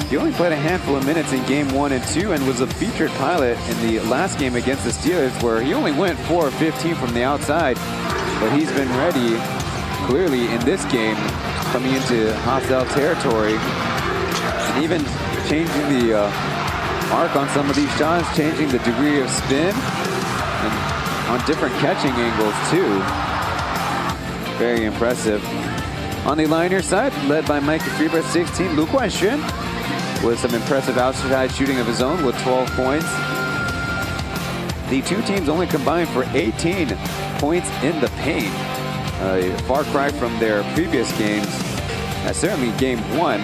He only played a handful of minutes in game 1 and 2 and was a featured pilot in the last game against the Steelers, where he only went 4 of 15 from the outside. But he's been ready, clearly, in this game, coming into hostile territory, and even changing the arc on some of these shots, changing the degree of spin, and on different catching angles too. Very impressive. On the Lioneers side, led by Mike Freeber, 16, Chen with some impressive outside shooting of his own with 12 points. The two teams only combined for 18 points in the paint. A far cry from their previous games, certainly game 1.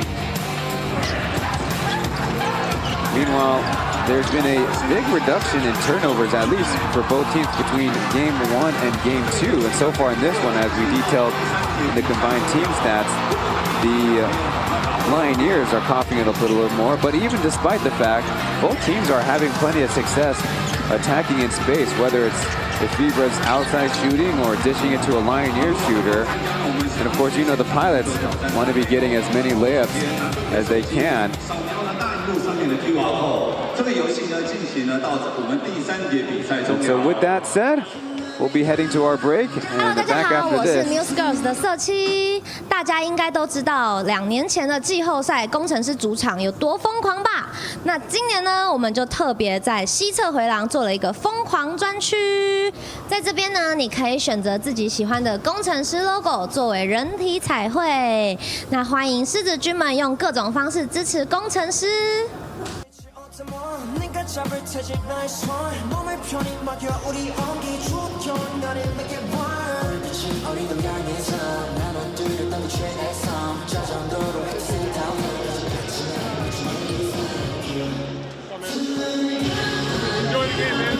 Meanwhile, there's been a big reduction in turnovers, at least for both teams, between game 1 and game 2. And so far in this one, as we detailed in the combined team stats, the Lioneers are coughing it up a little more. But even despite the fact, both teams are having plenty of success attacking in space, whether it's Fibra's outside shooting or dishing it to a Lioneers shooter. And of course, you know the pilots want to be getting as many layups as they can. And so with that said, we'll be heading to our break and back after this. 大家好，我是 News Girls 的色七。大家应该都知道，2年前的季后赛工程师主场有多疯狂吧？那今年呢，我们就特别在西侧回廊做了一个疯狂专区。在这边呢，你可以选择自己喜欢的工程师 logo 作为人体彩绘。那欢迎狮子军们用各种方式支持工程师。 내가 잡을 테지 나의 손 몸을 편히 맡겨 우리 온기 죽여 나를 내게 와 빛이 어리던 강에서 나는 뚜렷한 최애섬 저 정도로 엑스타운 Enjoy the game, man.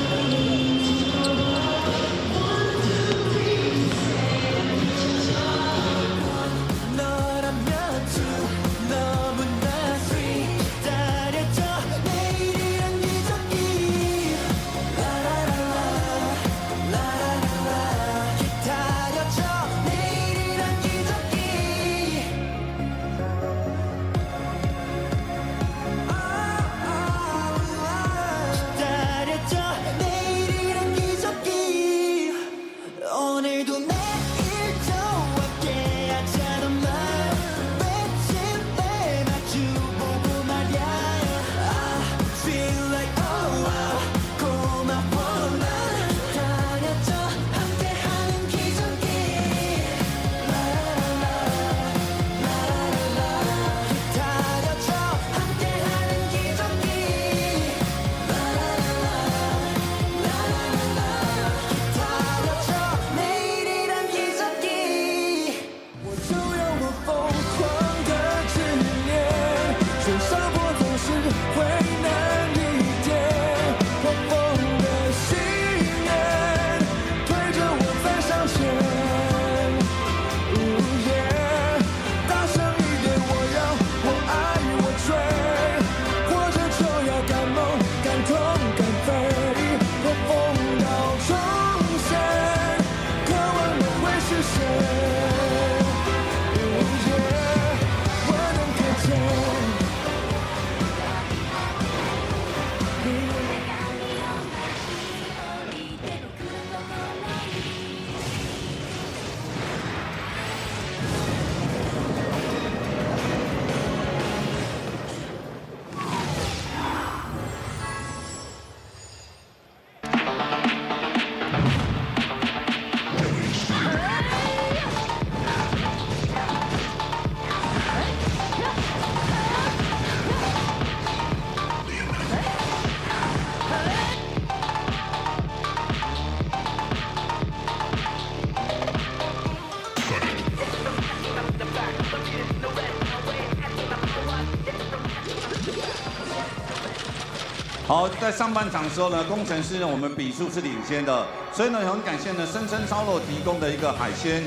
好，在上半场的时候呢，工程师呢我们比数是领先的，所以呢很感谢呢深深烧肉提供的一个海鲜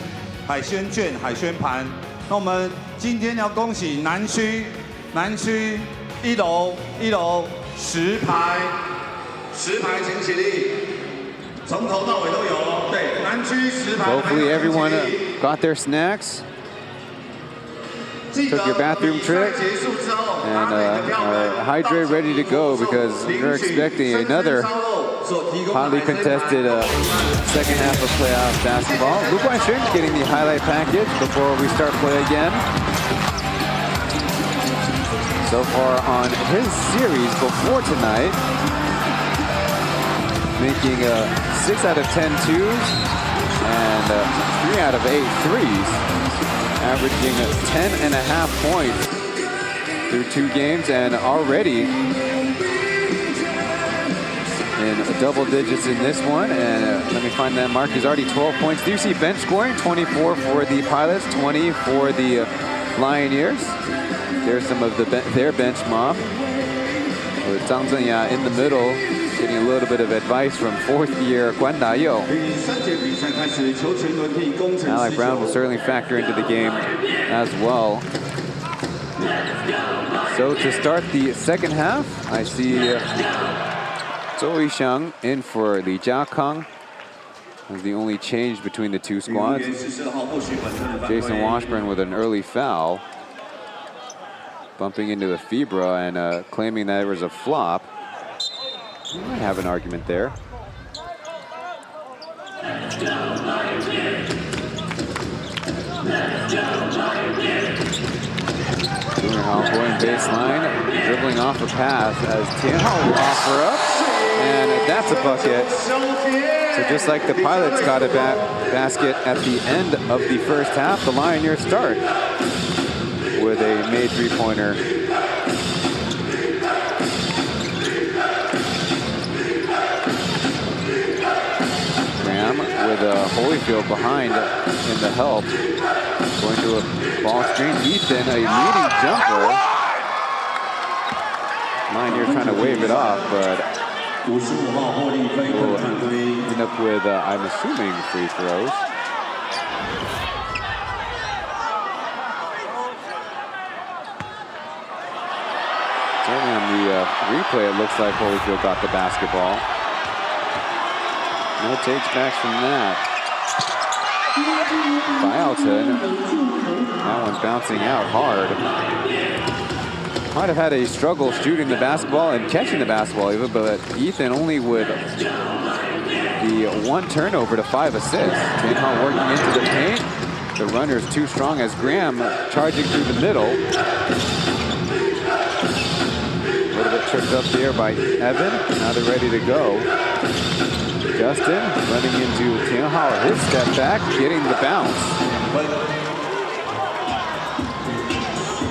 券、海鲜盘。那我们今天要恭喜南区一楼10排，请起立。Hopefully everyone got their snacks, took your bathroom trick, and are hydrated, ready to go, because we're expecting another hotly contested second half of playoff basketball. Lu Guanxun getting the highlight package before we start play again. So far on his series before tonight, making 6 out of 10 twos and 3 out of 8 threes, averaging 10.5 points through 2 games, and already in double digits in this one. And let me find that mark. He's already 12 points. Do you see bench scoring? 24 for the Pilots, 20 for the Lioneers. There's some of their bench mob. With Zhang Zhenya in the middle, getting a little bit of advice from 4th-year Guan Dayou. Alec Brown will certainly factor into the game as well. So to start the second half, I see Zhou Yixiang in for Li Jiakang. That's the only change between the two squads. Jason Washburn with an early foul, bumping into a Fibra and claiming that it was a flop. We might have an argument there. Junhao going baseline, dribbling off a pass as Tianhao will offer up, and that's a bucket. So just like the Pilots got a basket at the end of the first half, the Lioneers start with a made three-pointer. Graham with Holyfield behind in the help. Going to a ball screen. Ethan, a leading jumper. Lioneers trying to wave it off, but we'll end up with, I'm assuming, free throws. Certainly on the replay, it looks like Holyfield got the basketball. No takes backs from that. Bialton, that one's bouncing out hard. Might have had a struggle shooting the basketball and catching the basketball even, but Ethan only with the 1 turnover to 5 assists. Tianhao working into the paint. The runner's too strong as Graham charging through the middle. A little bit tripped up there by Evan. Now they're ready to go. Justin running into Tianhao, his step back, getting the bounce.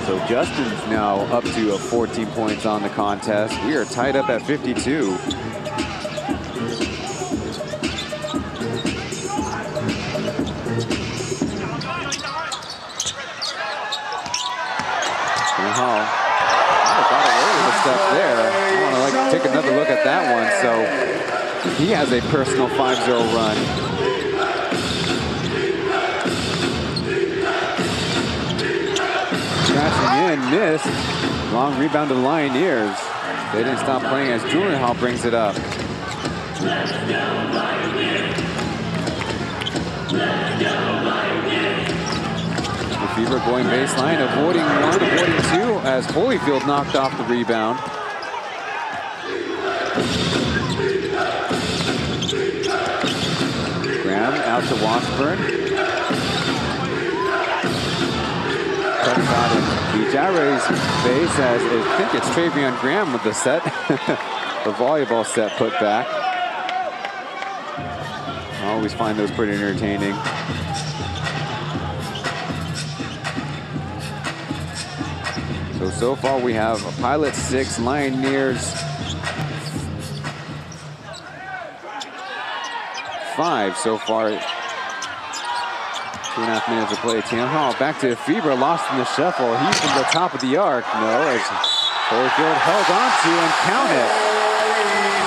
So Justin's now up to 14 points on the contest. We are tied up at 52. Tianhao got away with the step there. I want to take another look at that one. So he has a personal 5-0 run. Crashing in, missed. Long rebound to the Lioneers. They didn't stop playing as Junhao brings it up. Fever going baseline, avoiding 1, avoiding 2, as Holyfield knocked off the rebound. Graham out to Washburn. Cuts out in Bijare's face as I think it's Travion Graham with the set. The volleyball set put back. I always find those pretty entertaining. So far we have Pilot 6, Lioneers 5 so far. 2.5 minutes of play. Tianhao back to Fibra, lost in the shuffle. He's from the top of the arc. No, as Holyfield held on to and count it.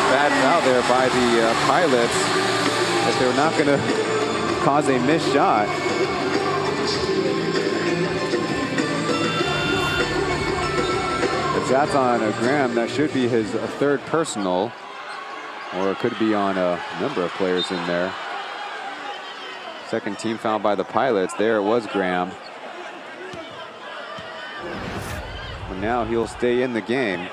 Bad foul there by the Pilots, that they were not going to cause a missed shot. If that's on Graham, that should be his third personal. or it could be on a number of players in there. Second team foul by the Pilots. There it was Graham. But now he'll stay in the game.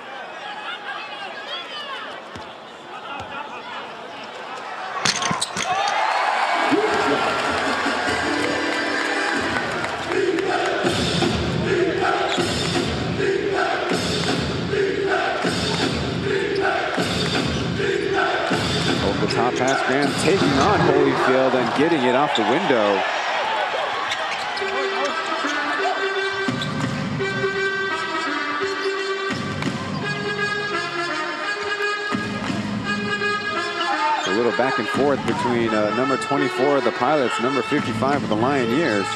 Over the top pass, Graham taking on Holyfield and getting it off the window. A little back and forth between number 24 of the Pilots, number 55 of the Lioneers.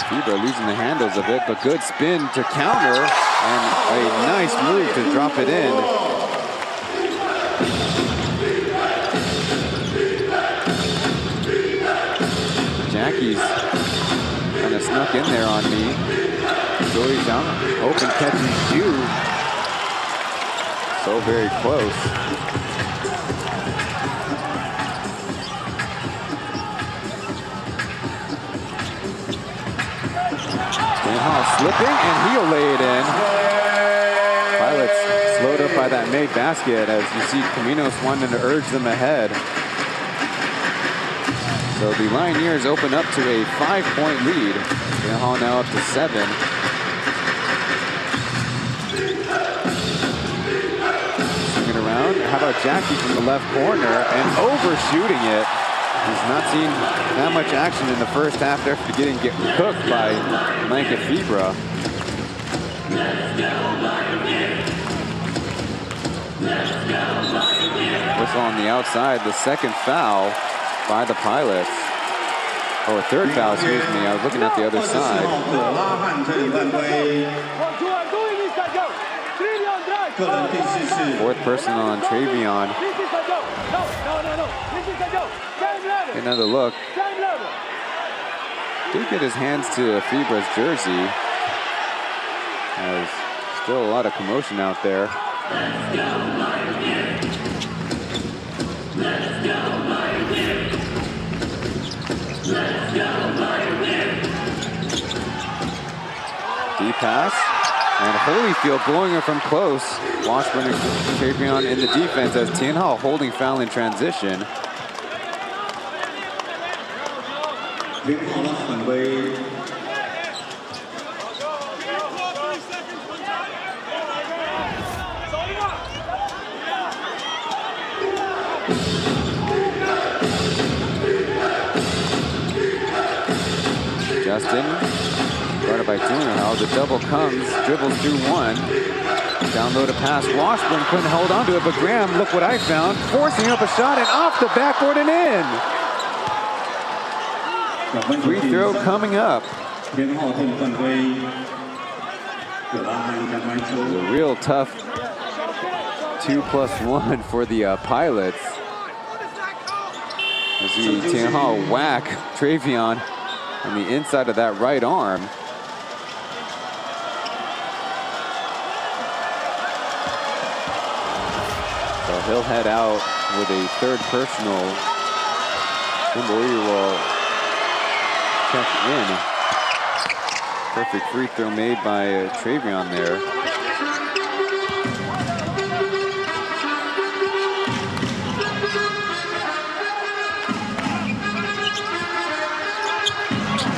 Fibra losing the handles of it, but good spin to counter and a nice move to drop it in. Jackie's kind of snuck in there on me. Joey's out, open catching Ju. So very close. Slipping, and he'll lay it in. Pilots slowed up by that made basket as you see Caminos wanting to urge them ahead. So the Lioneers open up to a 5-point lead. Hall now up to 7. Swinging around. How about Jackie from the left corner and overshooting it. He's not seen that much action in the first half after getting cooked by Blanket Fibra. Whistle on the outside, the second foul by the Pilots. Or third foul, excuse me. I was looking at the other side. Fourth personal on Travion. Another look. Did get his hands to Fibra's jersey. There's still a lot of commotion out there. Deep pass. And Holyfield blowing her from close. Washburn and Travion in the defense as Tianhao holding foul in transition. Justin, guarded by Tianhao. The double comes, dribbles through one. Down low to pass. Washburn couldn't hold on to it, but Graham, look what I found. Forcing up a shot and off the backboard and in. Free throw coming up. A real tough 2+1 for the Pilots. As we Tianhao whack Travion on the inside of that right arm. So he'll head out with a third personal. Timberley will check in. Perfect free throw made by Travion there.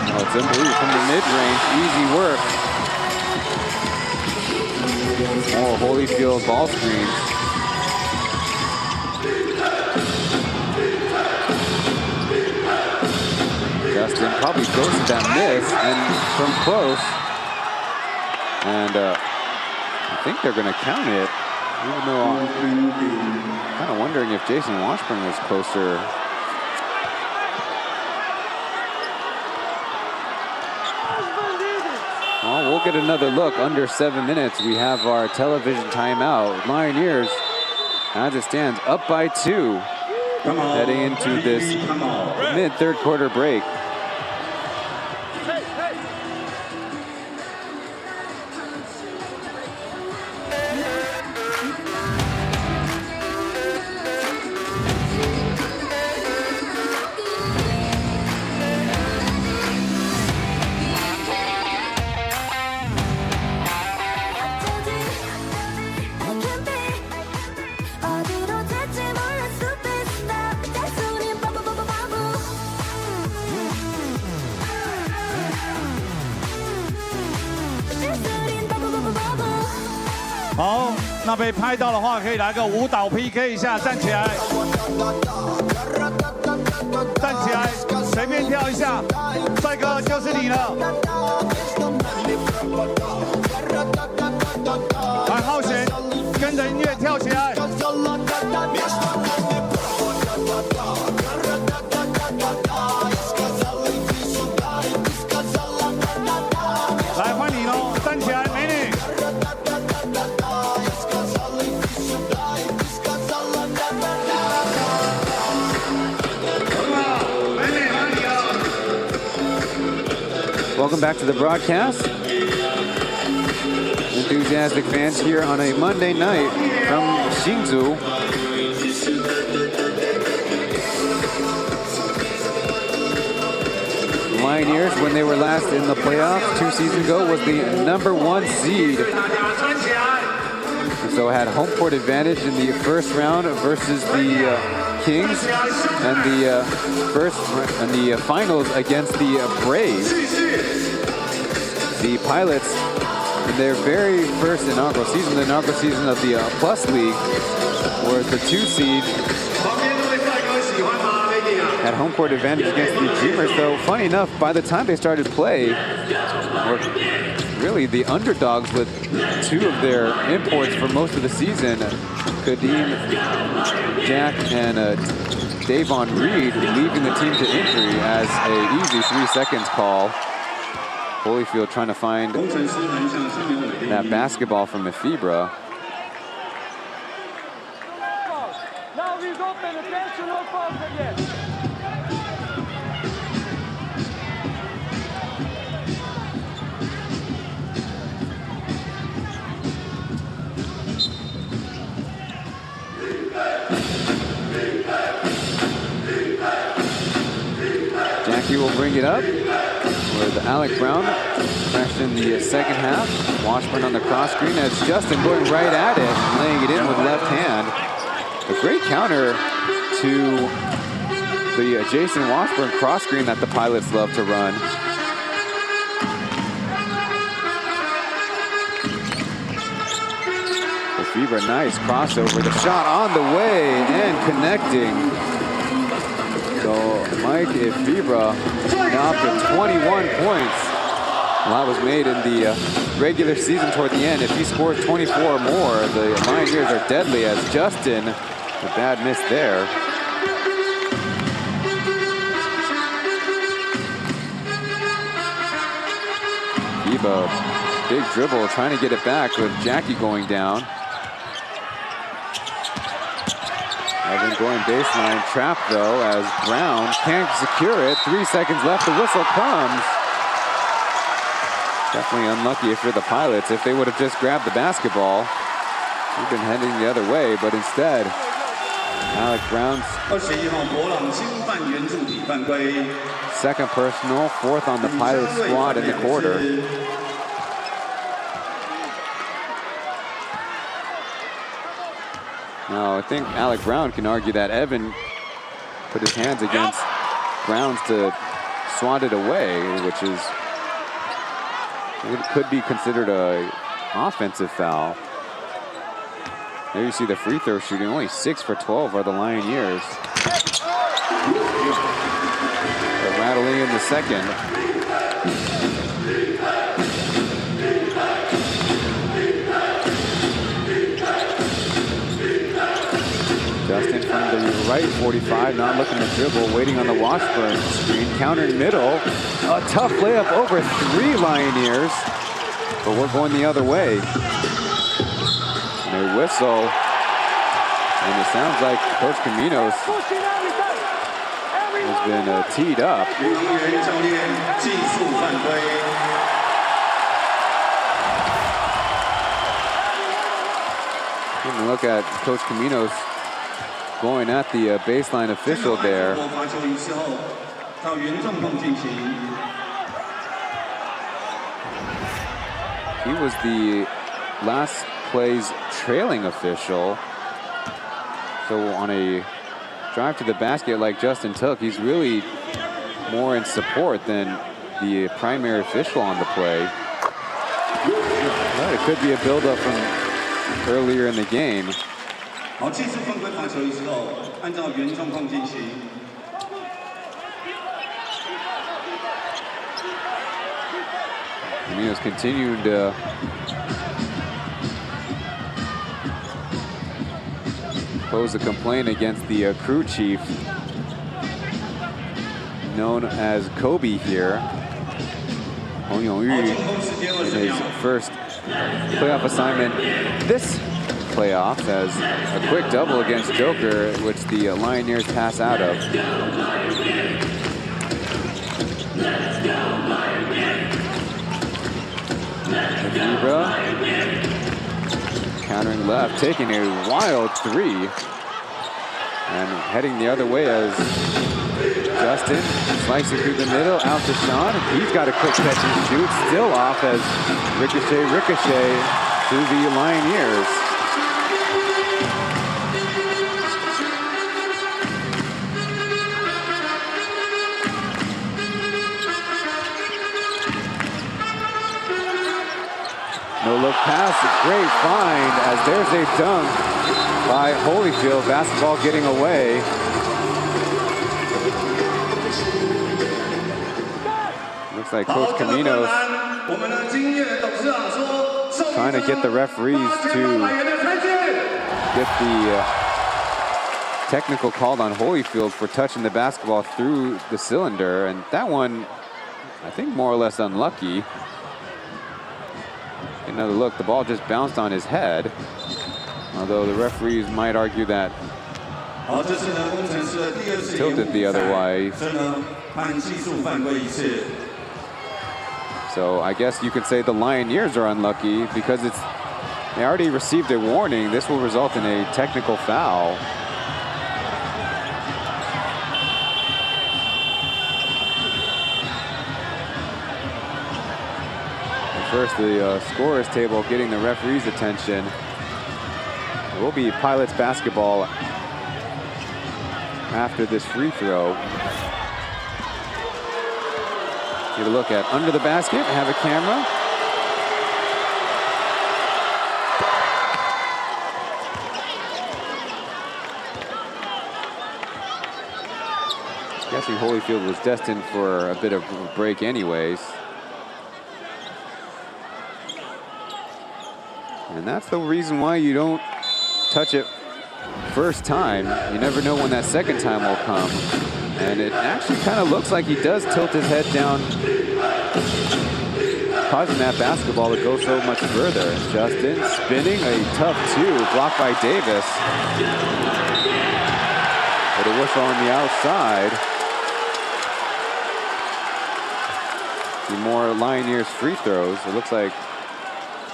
Oh, Timberley from the mid-range, easy work. Oh, Holyfield ball screens. Justin probably goes to that miss and from close. And I think they're going to count it, even though I'm kind of wondering if Jason Washburn was closer. Well, we'll get another look under 7 minutes. We have our television timeout. Lioneers, as it stands, up by 2. Heading into this mid-third quarter break. 那被拍到的话，可以来个舞蹈 PK 一下，站起来，站起来，随便跳一下，帅哥就是你了。来，浩璇，跟着音乐跳起来。来，换你喽，站起来，美女。Welcome back to the broadcast. Enthusiastic fans here on a Monday night from Hsinchu. Lioneers, when they were last in the playoffs 2 seasons ago, was the #1 seed. So had home court advantage in the first round versus the Kings, and the finals against the Braves. The Pilots, in their very first inaugural season, the inaugural season of the Plus League, was the 2 seed. Had home court advantage against the Dreamers, though funny enough, by the time they started play, were really the underdogs with 2 of their imports for most of the season. Kadeem, Jack, and Davon Reed leaving the team to injury as an easy 3 seconds call. Holyfield trying to find that basketball from Efebra. Now we go penetration or pass again. Jackie will bring it up with Alec Brown fresh in the second half. Washburn on the cross screen as Justin going right at it, laying it in with left hand. A great counter to the Jason Washburn cross screen that the Pilots love to run. Efebra, nice crossover. The shot on the way and connecting. So Mike Efebra now up to 21 points. Well, that was made in the regular season toward the end. If he scores 24 or more, the Lioneers are deadly, as Justin, a bad miss there. Efebra, big dribble, trying to get it back with Jackie going down. Evan going baseline, trapped though, as Brown can't secure it. 3 seconds left, the whistle comes. Definitely unlucky for the Pilots. If they would have just grabbed the basketball, we've been heading the other way, but instead, Alec Brown's second personal, 4th on the Pilots squad in the quarter. Now, I think Alec Brown can argue that Evan put his hands against Browns to swat it away, which is, it could be considered an offensive foul. There you see the free throw shooting. Only 6 for 12 are the Lioneers. They're rattling in the second. Justin from the right 45, not looking to dribble, waiting on the Washburn screen, counter middle. A tough layup over 3 Lioneers, but we're going the other way. And a whistle, and it sounds like Coach Caminos has been teed up. Taking a look at Coach Caminos going at the baseline official there. He was the last play's trailing official. So on a drive to the basket like Justin took, he's really more in support than the primary official on the play. But it could be a buildup from earlier in the game. 好，技术犯规罚球之后，按照原状况进行。 Camino's continued to pose a complaint against the crew chief, known as Kobe here. Hong Yongyu in his first playoff assignment this playoff as a quick double against Joker, which the Lioneers pass out of. Ibra countering left, taking a wild three, and heading the other way as Justin slicing through the middle, out to Sean. He's got a quick catch and shoot, still off as ricochet to the Lioneers. No look pass, great find as there's a dunk by Holyfield. Basketball getting away. Looks like Coach Camino's trying to get the referees to get the technical called on Holyfield for touching the basketball through the cylinder. And that one, I think, more or less unlucky. Another look, the ball just bounced on his head. Although the referees might argue that tilted the other way. So I guess you could say the Lioneers are unlucky because they already received a warning. This will result in a technical foul. First, the scorer's table getting the referee's attention. It will be Pilots basketball after this free throw. Get a look at under the basket, have a camera. Guessing Holyfield was destined for a bit of a break anyways. And that's the reason why you don't touch it first time. You never know when that second time will come. And it actually kind of looks like he does tilt his head down, causing that basketball to go so much further. Justin spinning a tough two, blocked by Davis. With a whistle on the outside. See more Lioneers free throws. It looks like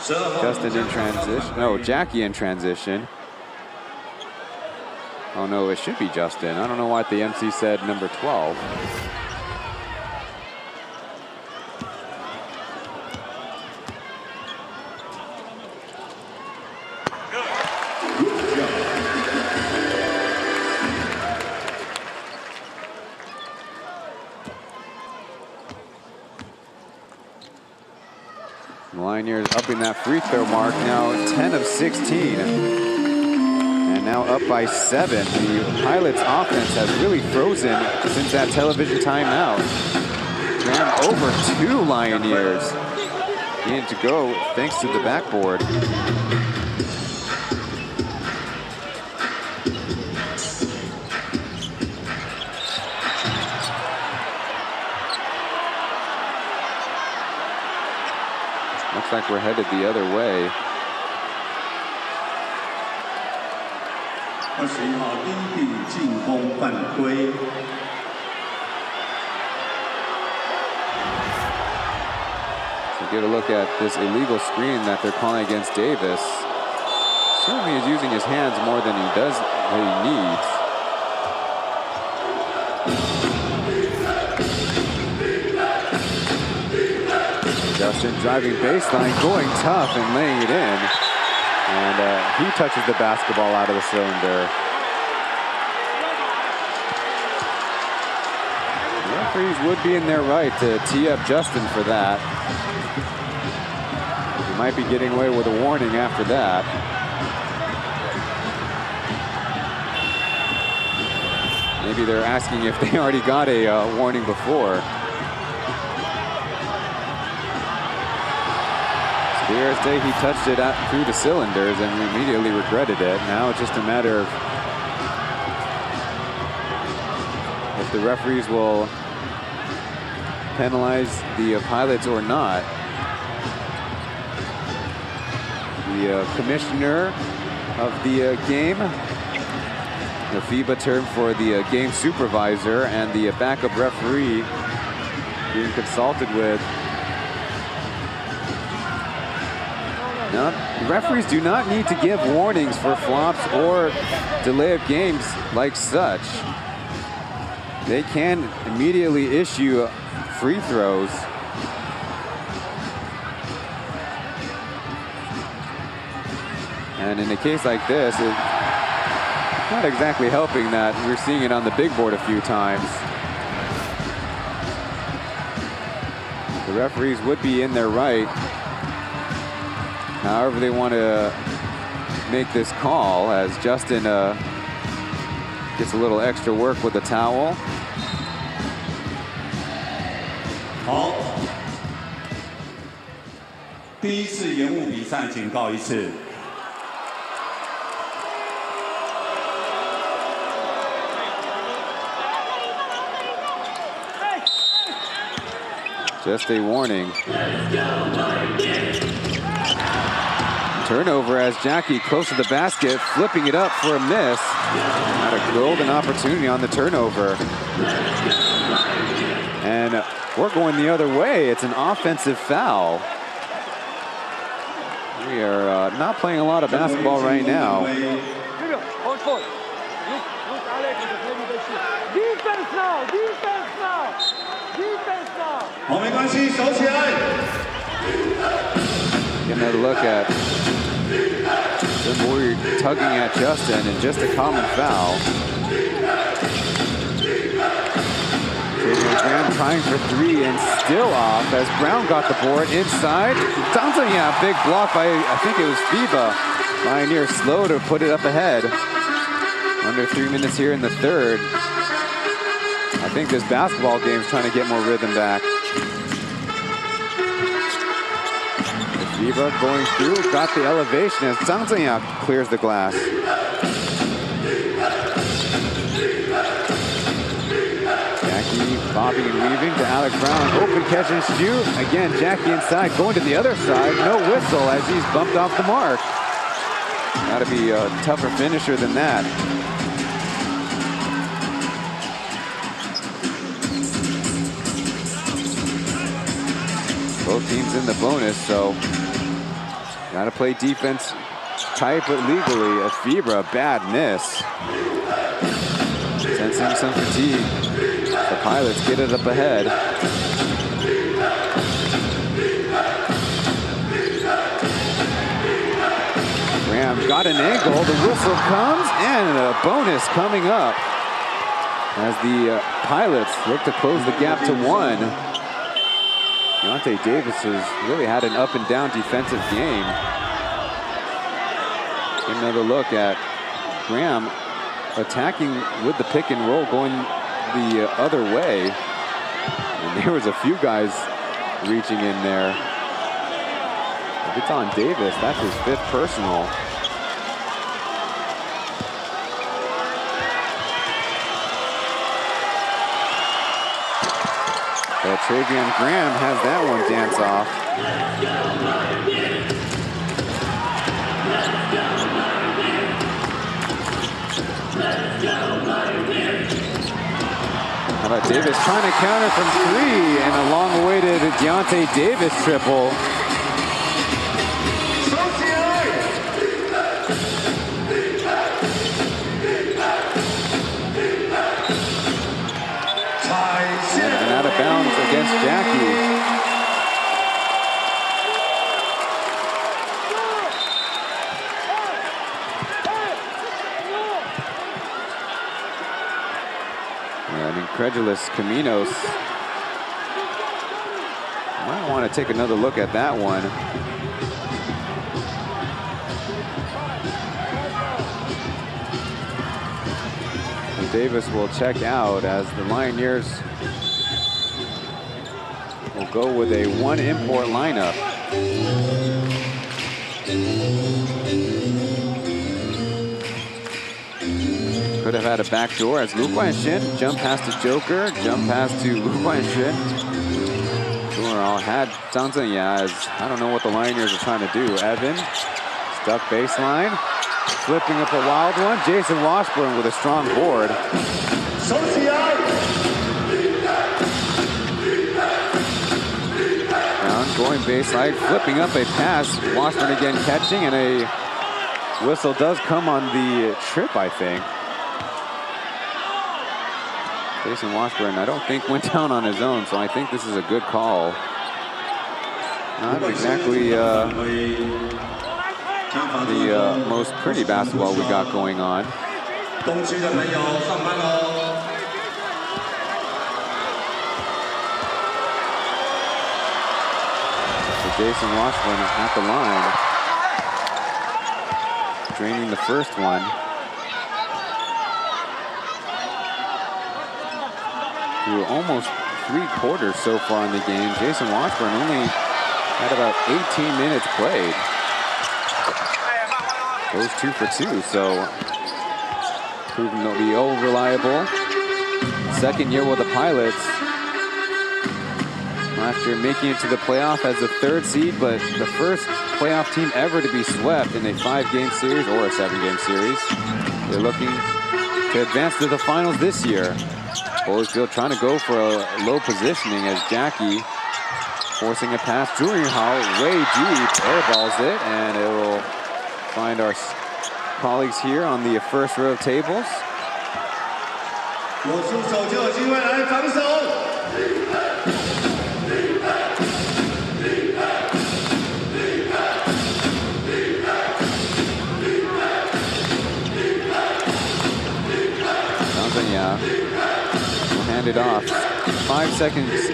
Justin in transition. No, Jackie in transition. Oh no, it should be Justin. I don't know why the MC said number 12. Lioneers upping that free throw mark, now 10 of 16. And now up by 7. The Pilots offense has really frozen since that television timeout. Ran over 2 Lioneers. Getting to go thanks to the backboard. Looks like we're headed the other way. 21号因地进攻犯规。So get a look at this illegal screen that they're calling against Davis. Certainly is using his hands more than he needs. Justin driving baseline, going tough and laying it in. And he touches the basketball out of the cylinder. The referees would be in their right to tee up Justin for that. He might be getting away with a warning after that. Maybe they're asking if they already got a warning before. Spears, he touched it out through the cylinders and immediately regretted it. Now it's just a matter of if the referees will penalize the pilots or not. The commissioner of the game, the FIBA term for the game supervisor, and the backup referee being consulted with. Now, the referees do not need to give warnings for flops or delay of games like such. They can immediately issue free throws. And in a case like this, it's not exactly helping that we're seeing it on the big board a few times. The referees would be in their right. However they want to make this call, as Justin gets a little extra work with the towel. 好，第一次延误比赛警告一次。 Just a warning. Turnover as Jackie close to the basket, flipping it up for a miss. Had a golden opportunity on the turnover. And we're going the other way. It's an offensive foul. We are not playing a lot of basketball right now. Defense now! Defense now! Defense now! 好，没关系，守起来。 Get another look at Warrior tugging at Justin, and just a common foul. Graham trying for three and still off as Brown got the board inside. Tanzania, big block by, I think it was FIBA. Lioneers slow to put it up ahead. Under 3 minutes here in the third. I think this basketball game is trying to get more rhythm back. FIBA going through, got the elevation as Tanzania clears the glass. Jackie bobbing and weaving to Alex Brown. Open catch and shoot. Again, Jackie inside, going to the other side. No whistle as he's bumped off the mark. Gotta be a tougher finisher than that. Both teams in the bonus, so gotta play defense tight but legally. A FIBA, bad miss. Sensing some fatigue. The Pilots get it up ahead. Graham got an angle, the whistle comes, and a bonus coming up as the Pilots look to close the gap to 1. Deontay Davis has really had an up and down defensive game. Another look at Graham attacking with the pick and roll, going the other way. And there was a few guys reaching in there. If it's on Davis, that's his 5th personal. But Travion Graham has that one dance off. How about Davis trying to counter from 3, and a long-awaited Deontay Davis triple. And out of bounds against Jackie. An incredulous Caminos. Might want to take another look at that one. Davis will check out as the Lioneers will go with a one import lineup. Could have had a backdoor as Lu Guanxin jump past the Joker, jump past to Lu Guanxin. All had Zhang Zhenya as I don't know what the Lioneers are trying to do. Evan, stuck baseline, flipping up a wild one. Jason Washburn with a strong board. Down, going baseline, flipping up a pass. Washburn again catching, and a whistle does come on the trip, I think. Jason Washburn, I don't think went down on his own, so I think this is a good call. Not exactly the most pretty basketball we got going on. So Jason Washburn at the line, draining the first one. Through almost 3/4 so far in the game. Jason Washburn only had about 18 minutes played. Goes 2 for 2, so proving to be reliable. Second year with the Pilots. Last year making it to the playoff as the 3rd seed, but the first playoff team ever to be swept in a 5-game series or a 7-game series. They're looking to advance to the finals this year. Holyfield trying to go for a low positioning as Jackie forcing a pass. Julian Hall way deep, airballs it, and it will find our colleagues here on the first row of tables. Hand it off. 5 seconds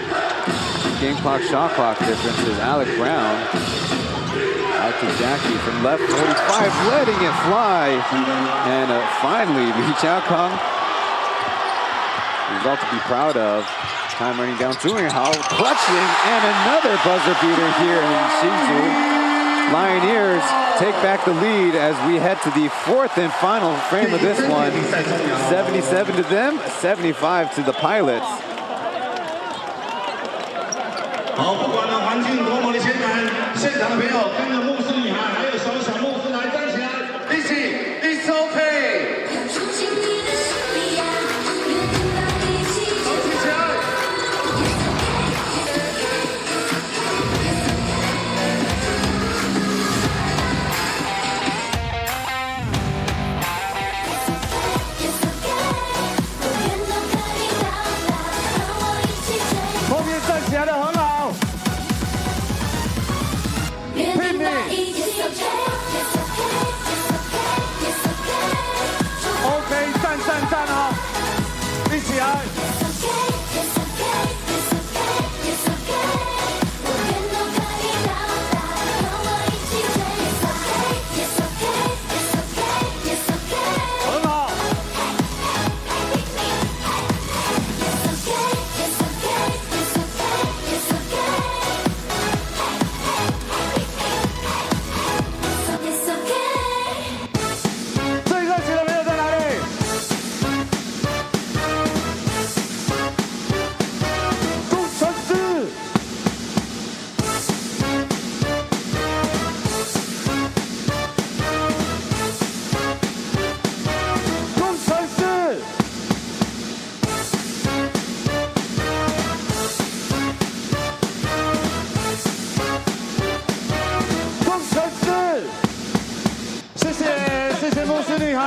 game clock, shot clock difference is Alec Brown. Out to Jackie from left 45, letting it fly. And finally, Lee Chao-Kong. Result to be proud of. Time running down. Julian Hao clutching, and another buzzer beater here in Hsinchu. Lioneers take back the lead as we head to the 4th and final frame of this one. 77 to them, 75 to the Pilots. 好，不管呢环境多么的艰难，现场的朋友跟着牧师女孩还有小小牧师来站起来，一起 It's okay。后面站起来的很好，拼命 ，OK， 站好，一起来。很好。最热情的朋友在哪里？工程师。工程师。工程师。谢谢牧师女孩。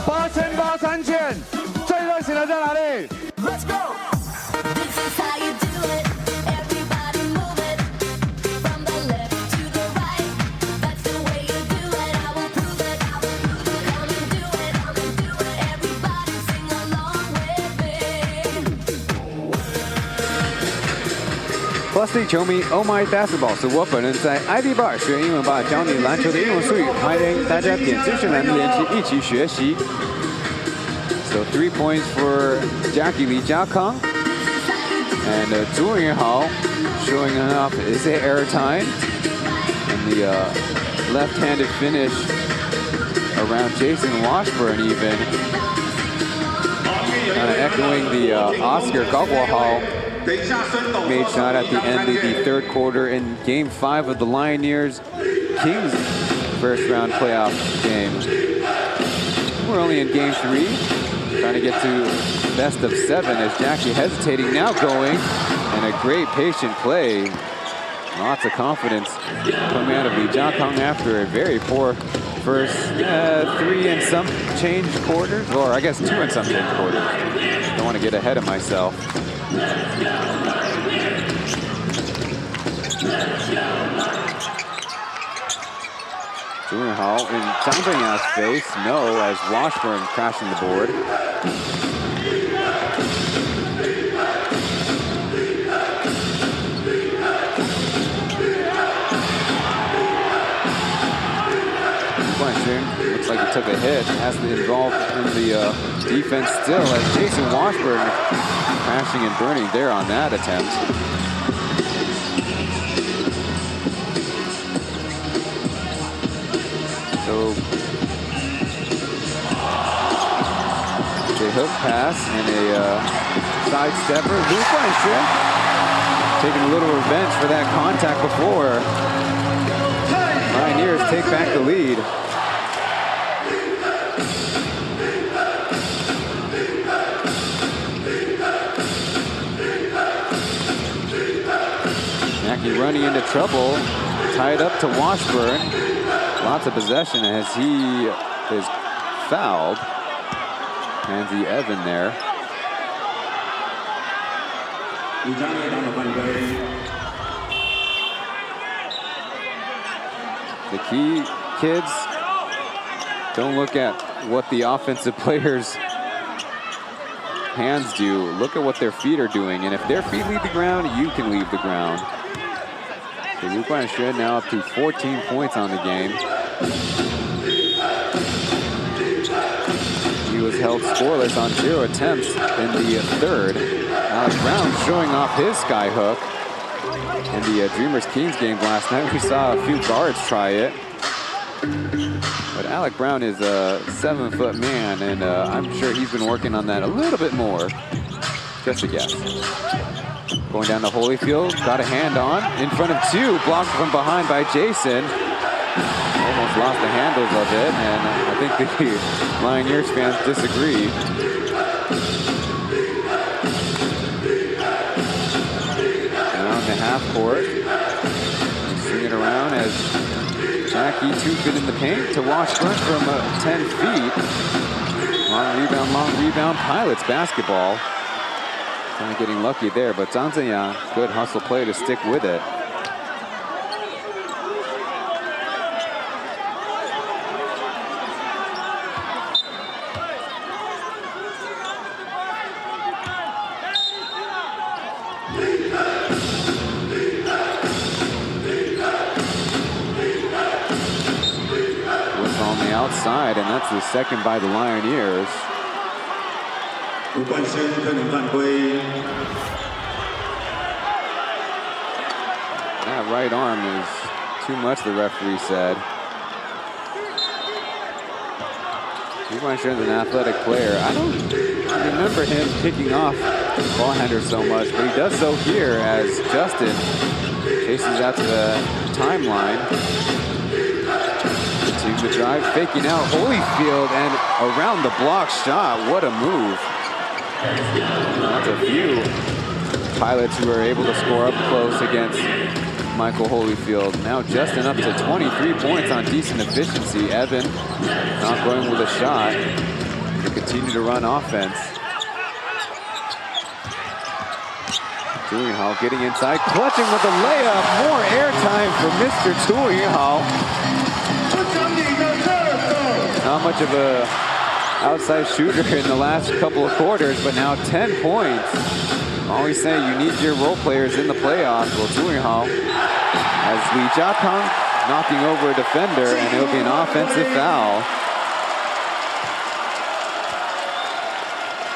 8800、3000，最热情的在哪里？ Let's go! This is how you do it. Everybody move it. From the left to the right. That's the way you do it. I will prove it. Come and do it. Everybody sing along with me. Varsity 球迷 Oh My Basketball 是我本人在 ID Bar 学英文吧，教你篮球的英文术语，欢迎大家点资讯栏连接一起学习。So 3 points for Jackie Lee Jiakang. And Zhu Yinhao showing off his airtime. And the left-handed finish around Jason Washburn even. Kind of echoing the Oscar Gogwahal made shot at the end of the third quarter in Game 5 of the Lioneers Kings first round playoff game. We're only in Game 3, trying to get to best of 7 as Jackie hesitating, now going, and a great patient play. Lots of confidence coming out of Lee Jiakang after a very poor first 3 and some change quarters, or I guess 2 and some change quarters. Don't want to get ahead of myself. Zhu Yinhao in Zhang Zhenya's face, no, as Washburn crashing the board. Looks like he took a hit, has to involve in the defense still as Jason Washburn crashing and burning there on that attempt. So the hook pass and a side stepper. Lu Guanxue taking a little revenge for that contact before. Lioneers take back the lead. Jackie running into trouble, tied up to Washburn. Lots of possession as he is fouled. Pansy Evan there. The key, kids, don't look at what the offensive players' hands do. Look at what their feet are doing. And if their feet leave the ground, you can leave the ground. So Lu Guanxue now up to 14 points on the game. He was held scoreless on 0 attempts in the third. Alex Brown showing off his sky hook. In the Dreamers Kings game last night, we saw a few guards try it. But Alec Brown is a 7-foot man, and I'm sure he's been working on that a little bit more. Just a guess. Going down to Holyfield, got a hand on, in front of 2, blocked from behind by Jason. Almost lost the handles of it, and I think the Lioneers fans disagree. Down the half court, swing it around as Jackie 2 feet in the paint to Washburn from 10 feet. Long rebound, Pilots basketball. Kind of getting lucky there, but Zhang Zhenyang, good hustle play to stick with it. What's on the outside, and that's the second by the Lioneers. That right arm is too much, the referee said. Lu Guanxue is an athletic player. I don't remember him kicking off ball handler so much, but he does so here as Justin chases out to the timeline. Continues the drive, faking out Holyfield, and around the block shot. What a move. That's a few Pilots who are able to score up close against Michael Holyfield. Now Justin up to 23 points on decent efficiency. Evan not going with a shot to continue to run offense. Zhu Yinhao getting inside, clutching with a layup. More airtime for Mr. Zhu Yinhao. Not much of a outside shooter in the last couple of quarters, but now 10 points. Always say you need your role players in the playoffs. Well, Taoyuan as Lee Jiakang knocking over a defender, and it'll be an offensive foul.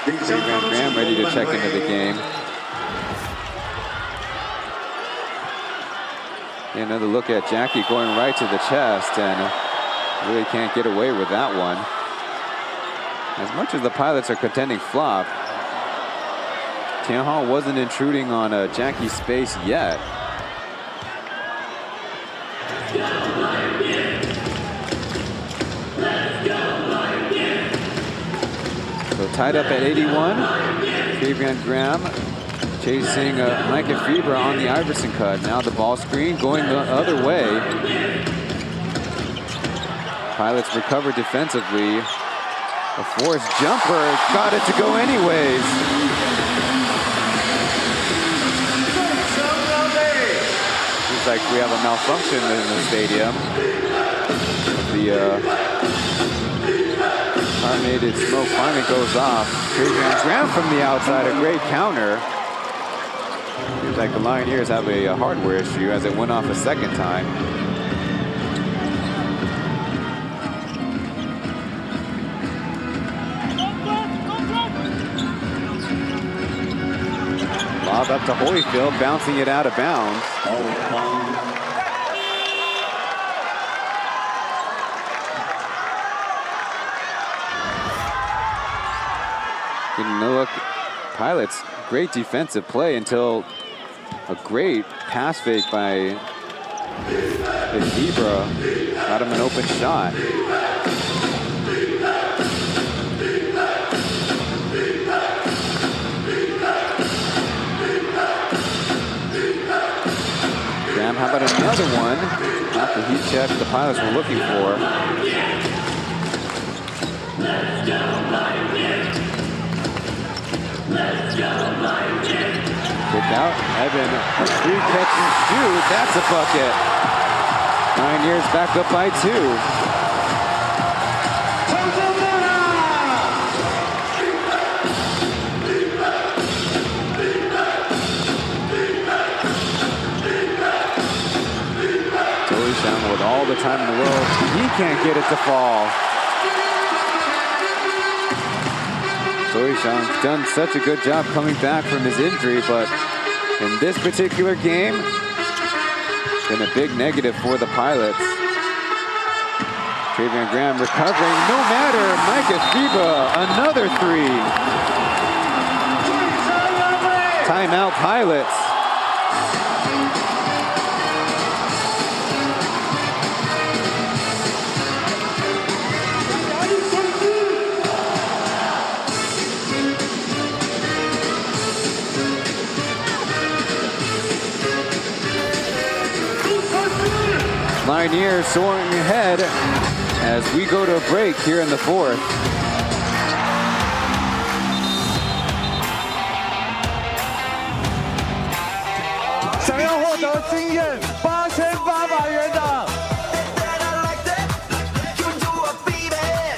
Graham ready to check into the game. Another look at Jackie going right to the chest, and really can't get away with that one. As much as the Pilots are contending flop, Tianhao wasn't intruding on Jackie's space yet. So tied up at 81. Graham chasing Micah Fieber on the Iverson cut. Now the ball screen going the other way. Pilots recover defensively. A forced jumper, got it to go anyways. Seems like we have a malfunction in the stadium. The carbonated smoke finally goes off. Graham from the outside, a great counter. Seems like the Lioneers have a hardware issue as it went off a second time. Lob up to Holyfield, bouncing it out of bounds. Didn't look. Pilots, great defensive play until a great pass fake by Fibra got him an open shot. Graham, how about another one? Not the heat check the Pilots were looking for. Kick out, Evan, free catch and shoot, that's a bucket. Lioneers back up by 2. Taoyuan with all the time in the world, he can't get it to fall. Taoyuan's done such a good job coming back from his injury, but in this particular game, been a big negative for the Pilots. Graham recovering, no matter. Micah Fibra, another 3. Timeout, Pilots. Lioneers soaring ahead as we go to a break here in the 4th.想要获得经验8800元的，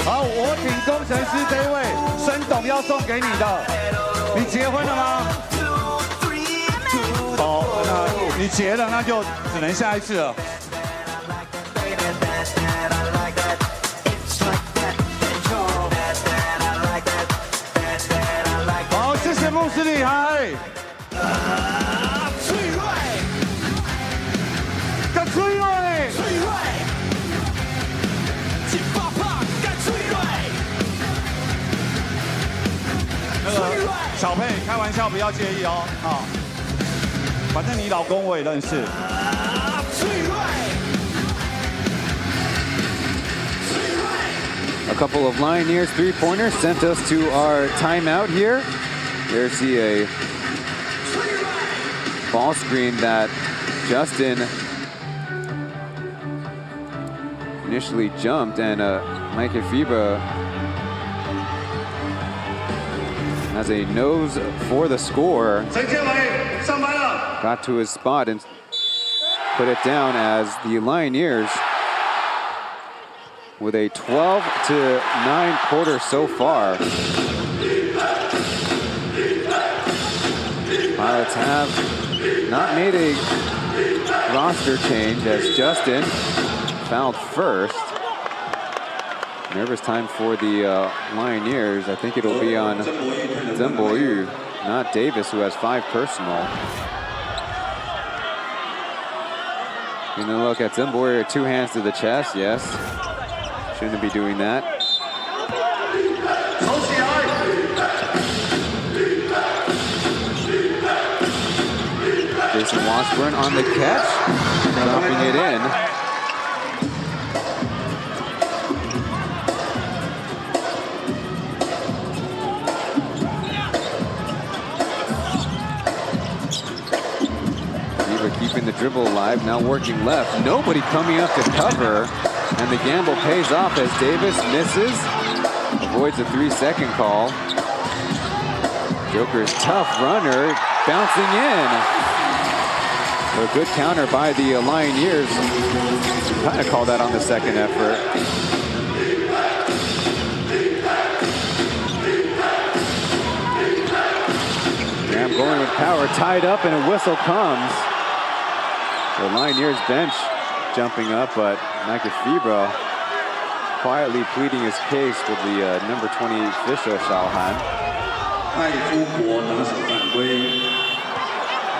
好，我请工程师这一位孙董要送给你的，你结婚了吗？哦，那你结了，那就只能下一次了。好，谢谢穆斯利嗨。小佩，开玩笑不要介意哦，啊，反正你老公我也认识。A couple of Lioneers three-pointers sent us to our timeout here. There's a ball screen that Justin initially jumped, and Micah Fibra has a nose for the score. Got to his spot and put it down as the Lioneers with a 12-9 quarter so far. Pilots have not made a roster change as Justin fouled first. Nervous time for the Lioneers. I think it'll be on Zhenbo, not Davis, who has 5 personal. Gonna look at Zhenbo, 2 hands to the chest, yes. Shouldn't be doing that. Jason Washburn on the catch, dropping it in. Keeping the dribble alive, now working left. Nobody coming up to cover, and the gamble pays off as Davis misses, avoids a 3-second call. Joker's tough runner, bouncing in. A good counter by the Lioneers. Kind of call that on the second effort. Graham going with power, tied up, and a whistle comes. The Lioneers bench jumping up, but Micah Fibra quietly pleading his case with the number 20 official, Shaohan.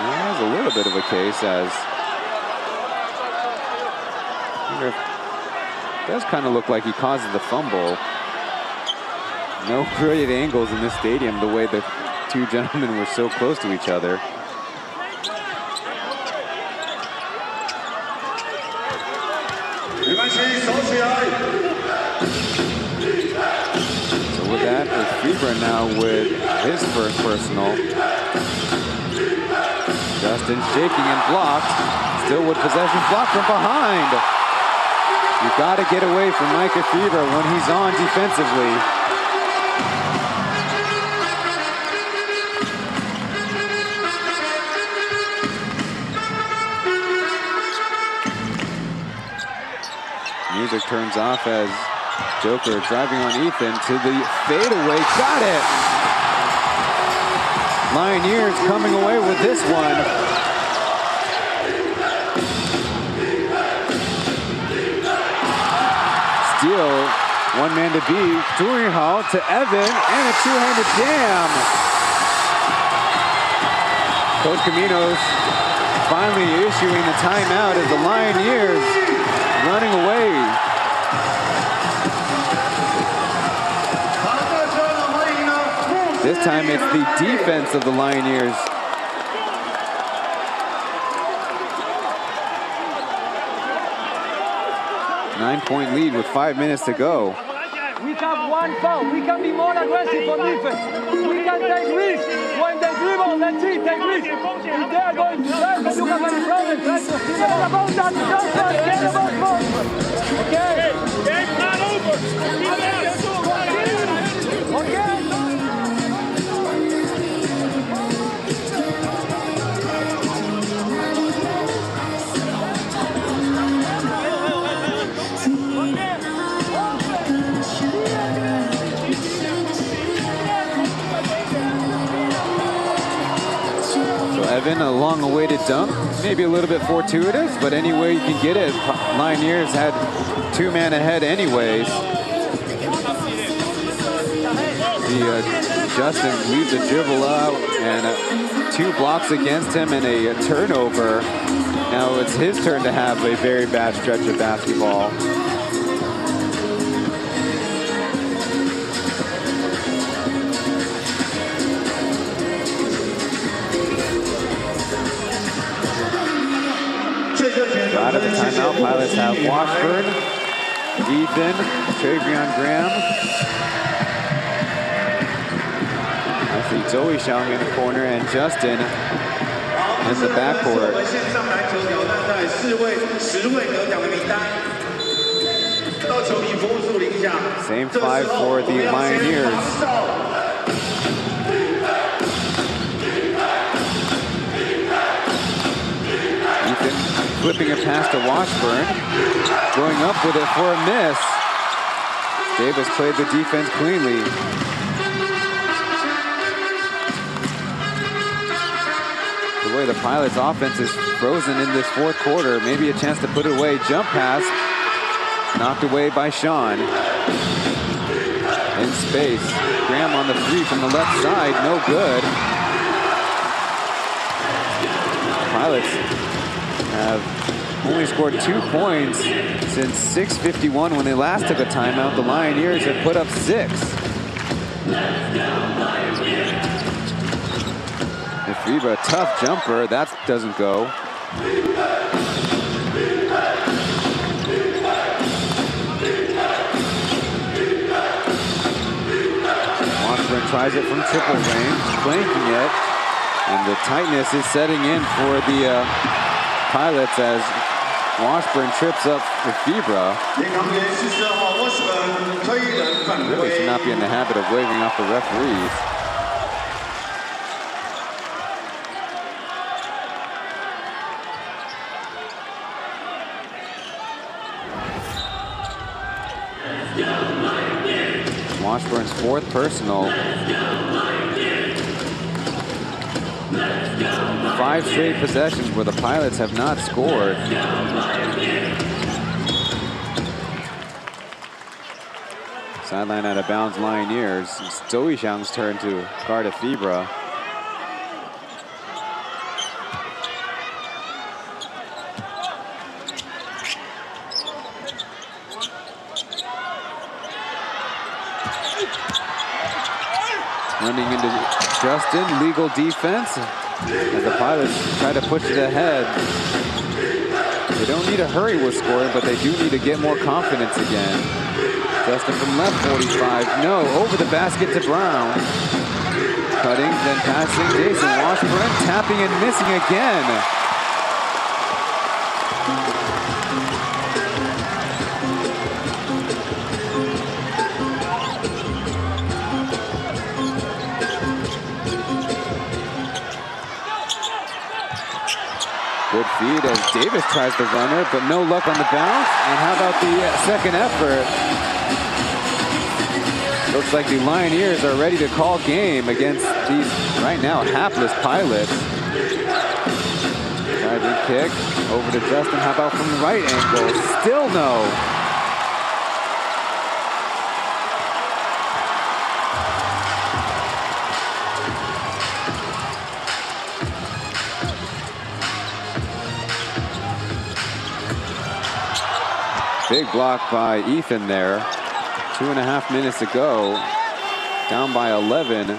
There's a little bit of a case as it does kind of look like he causes the fumble. No great angles in this stadium the way the 2 gentlemen were so close to each other. So with that, is Fibra now with his first personal. Justin shaking and blocked. Still with possession, blocked from behind. You got to get away from Micah Fibra when he's on defensively. Music turns off as Joker driving on Ethan to the fadeaway. Got it! Lioneers coming away with this one. Steal, 1 man to beat. Hall to Evan, and a 2-handed jam. Coach Caminos finally issuing the timeout as the Lioneers running away. This time it's the defense of the Lioneers. Nine-point lead with 5 minutes to go. We have 1 foul. We can be more aggressive on defense. We can take risks. When they dribble, let's see, take risks. If they are going to drive and you have any problem, try to forget about that. Don't forget about both. Okay? Game's not over. Okay? Evan, a long-awaited dunk, maybe a little bit fortuitous, but any way you can get it. Lioneers had 2 man ahead anyways. Justin leaves the dribble out and 2 blocks against him and a turnover. Now it's his turn to have a very bad stretch of basketball. Out of the timeout, Pilots have Washburn, Ethan, Travion Graham. I see Zoe showing in the corner and Justin in the backcourt. Same 5 for the Lioneers. Flipping a pass to Washburn, going up with it for a miss. Davis played the defense cleanly. The way the Pilots offense is frozen in this fourth quarter, maybe a chance to put it away. Jump pass, knocked away by Sean. In space, Graham on the three from the left side, no good. Pilots have only scored 2 points since 6:51 when they last took a timeout. The Lioneers have put up 6. Ifriba, tough jumper, that doesn't go. Washburn tries it from triple range, flanking it, and the tightness is setting in for the Pilots as Washburn trips up Ifriba. Really should not be in the habit of waving off the referees. Washburn's 4th personal. 5 straight possessions where the Pilots have not scored. Sideline out of bounds, Lioneers. It's Toyuan's turn to guard Ifriba. Running into Justin, legal defense. As the Pilots try to push it ahead. They don't need to hurry with scoring, but they do need to get more confidence again. Justin from left, 45. No, over the basket to Brown. Cutting, then passing. Jason Washburn tapping and missing again. Good feed as Davis tries the runner, but no luck on the bounce. And how about the second effort? Looks like the Lioneers are ready to call game against these, right now, hapless Pilots. Driving kick over to Justin. How about from the right angle? Still no. Big block by Ethan there. 2.5 minutes to go. Down by 11.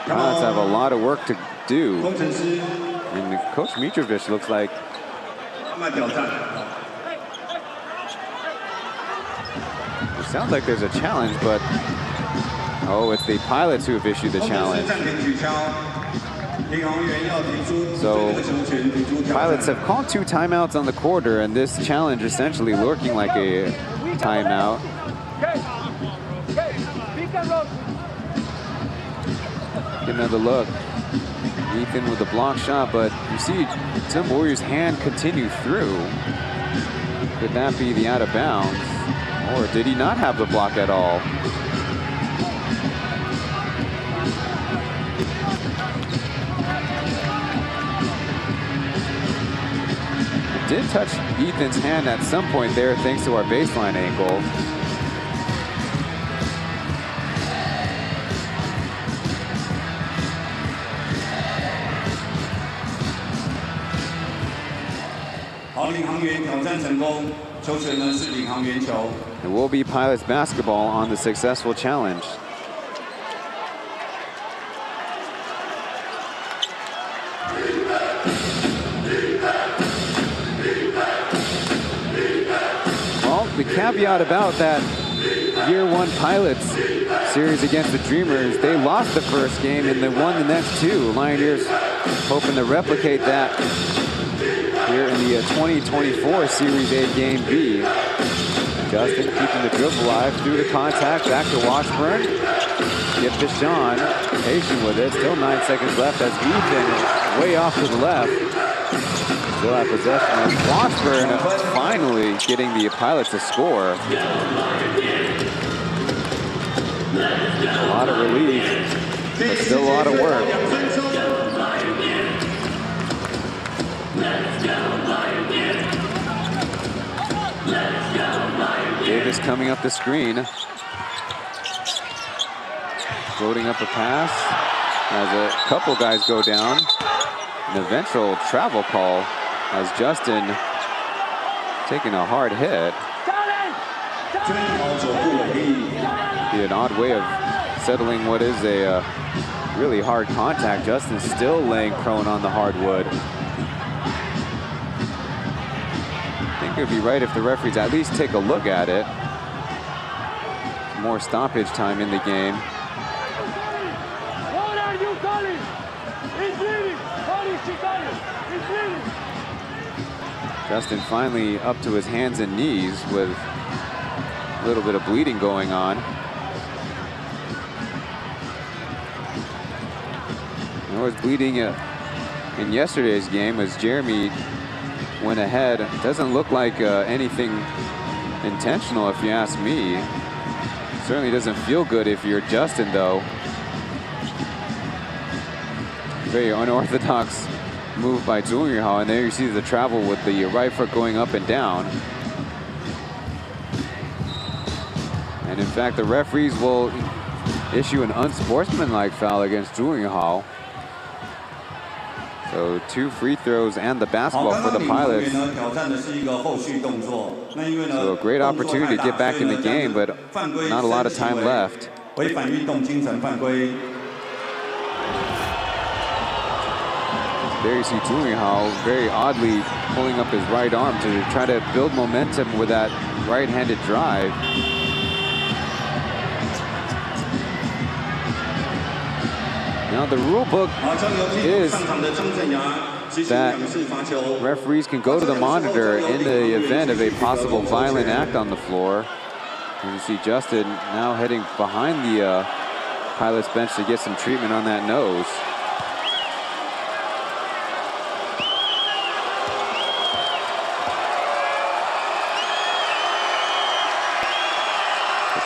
Pilots have a lot of work to do. And Coach Mitrovic looks like it sounds like there's a challenge, but oh, it's the Pilots who have issued the challenge. So Pilots have called 2 timeouts on the quarter, and this challenge essentially lurking like a timeout. Get another look. Ethan with the block shot, but you see Tim Warrior's hand continue through. Could that be the out of bounds? Or did he not have the block at all? Did touch Ethan's hand at some point there thanks to our baseline angle. It will be Pilots basketball on the successful challenge. The caveat about that Year 1 Pilots series against the Dreamers, they lost the first game and they won the next 2. Lioneers hoping to replicate that here in the 2024 Series A Game B. Justin keeping the dribble alive through the contact, back to Washburn. Get to Sean, patient with it, still 9 seconds left as Ethan way off to the left. Still have possession. Washburn finally getting the Pilots to score. A lot of relief, but still a lot of work. Davis coming up the screen. Floating up a pass as a couple guys go down. An eventual travel call as Justin taking a hard hit. Be an odd way of settling what is a really hard contact. Justin still laying prone on the hardwood. I think it would be right if the referees at least take a look at it. More stoppage time in the game. What are you calling? He's bleeding. What is he calling? He's bleeding. Justin finally up to his hands and knees with a little bit of bleeding going on. There was bleeding in yesterday's game as Jeremy went ahead. It doesn't look like anything intentional if you ask me. Certainly doesn't feel good if you're Justin though. Very unorthodox move by Zhong Yuhao, and there you see the travel with the right foot going up and down. And in fact, the referees will issue an unsportsmanlike foul against Zhong Yuhao. So 2 free throws and the basketball for the Pilots. So a great opportunity to get back in the game, but not a lot of time left. There you see Zhong Yuhao very oddly pulling up his right arm to try to build momentum with that right-handed drive. Now the rule book is that referees can go to the monitor in the event of a possible violent act on the floor. And you see Justin now heading behind the Pilots bench to get some treatment on that nose.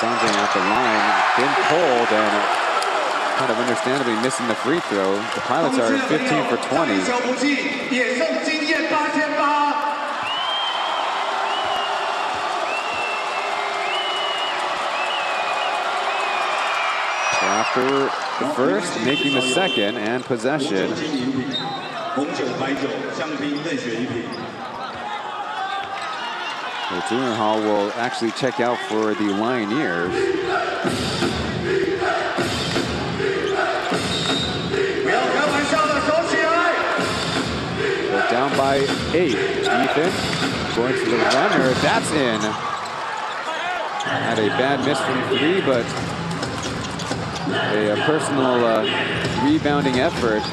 Something at the line, been pulled and kind of understandably missing the free throw. The Pilots are 15 for 20. So after the first, making the second and possession. So Zhong Yuhao will actually check out for the Lioneers. So down by 8. Ethan going to the runner. That's in. Had a bad miss from 3, but a personal rebounding effort.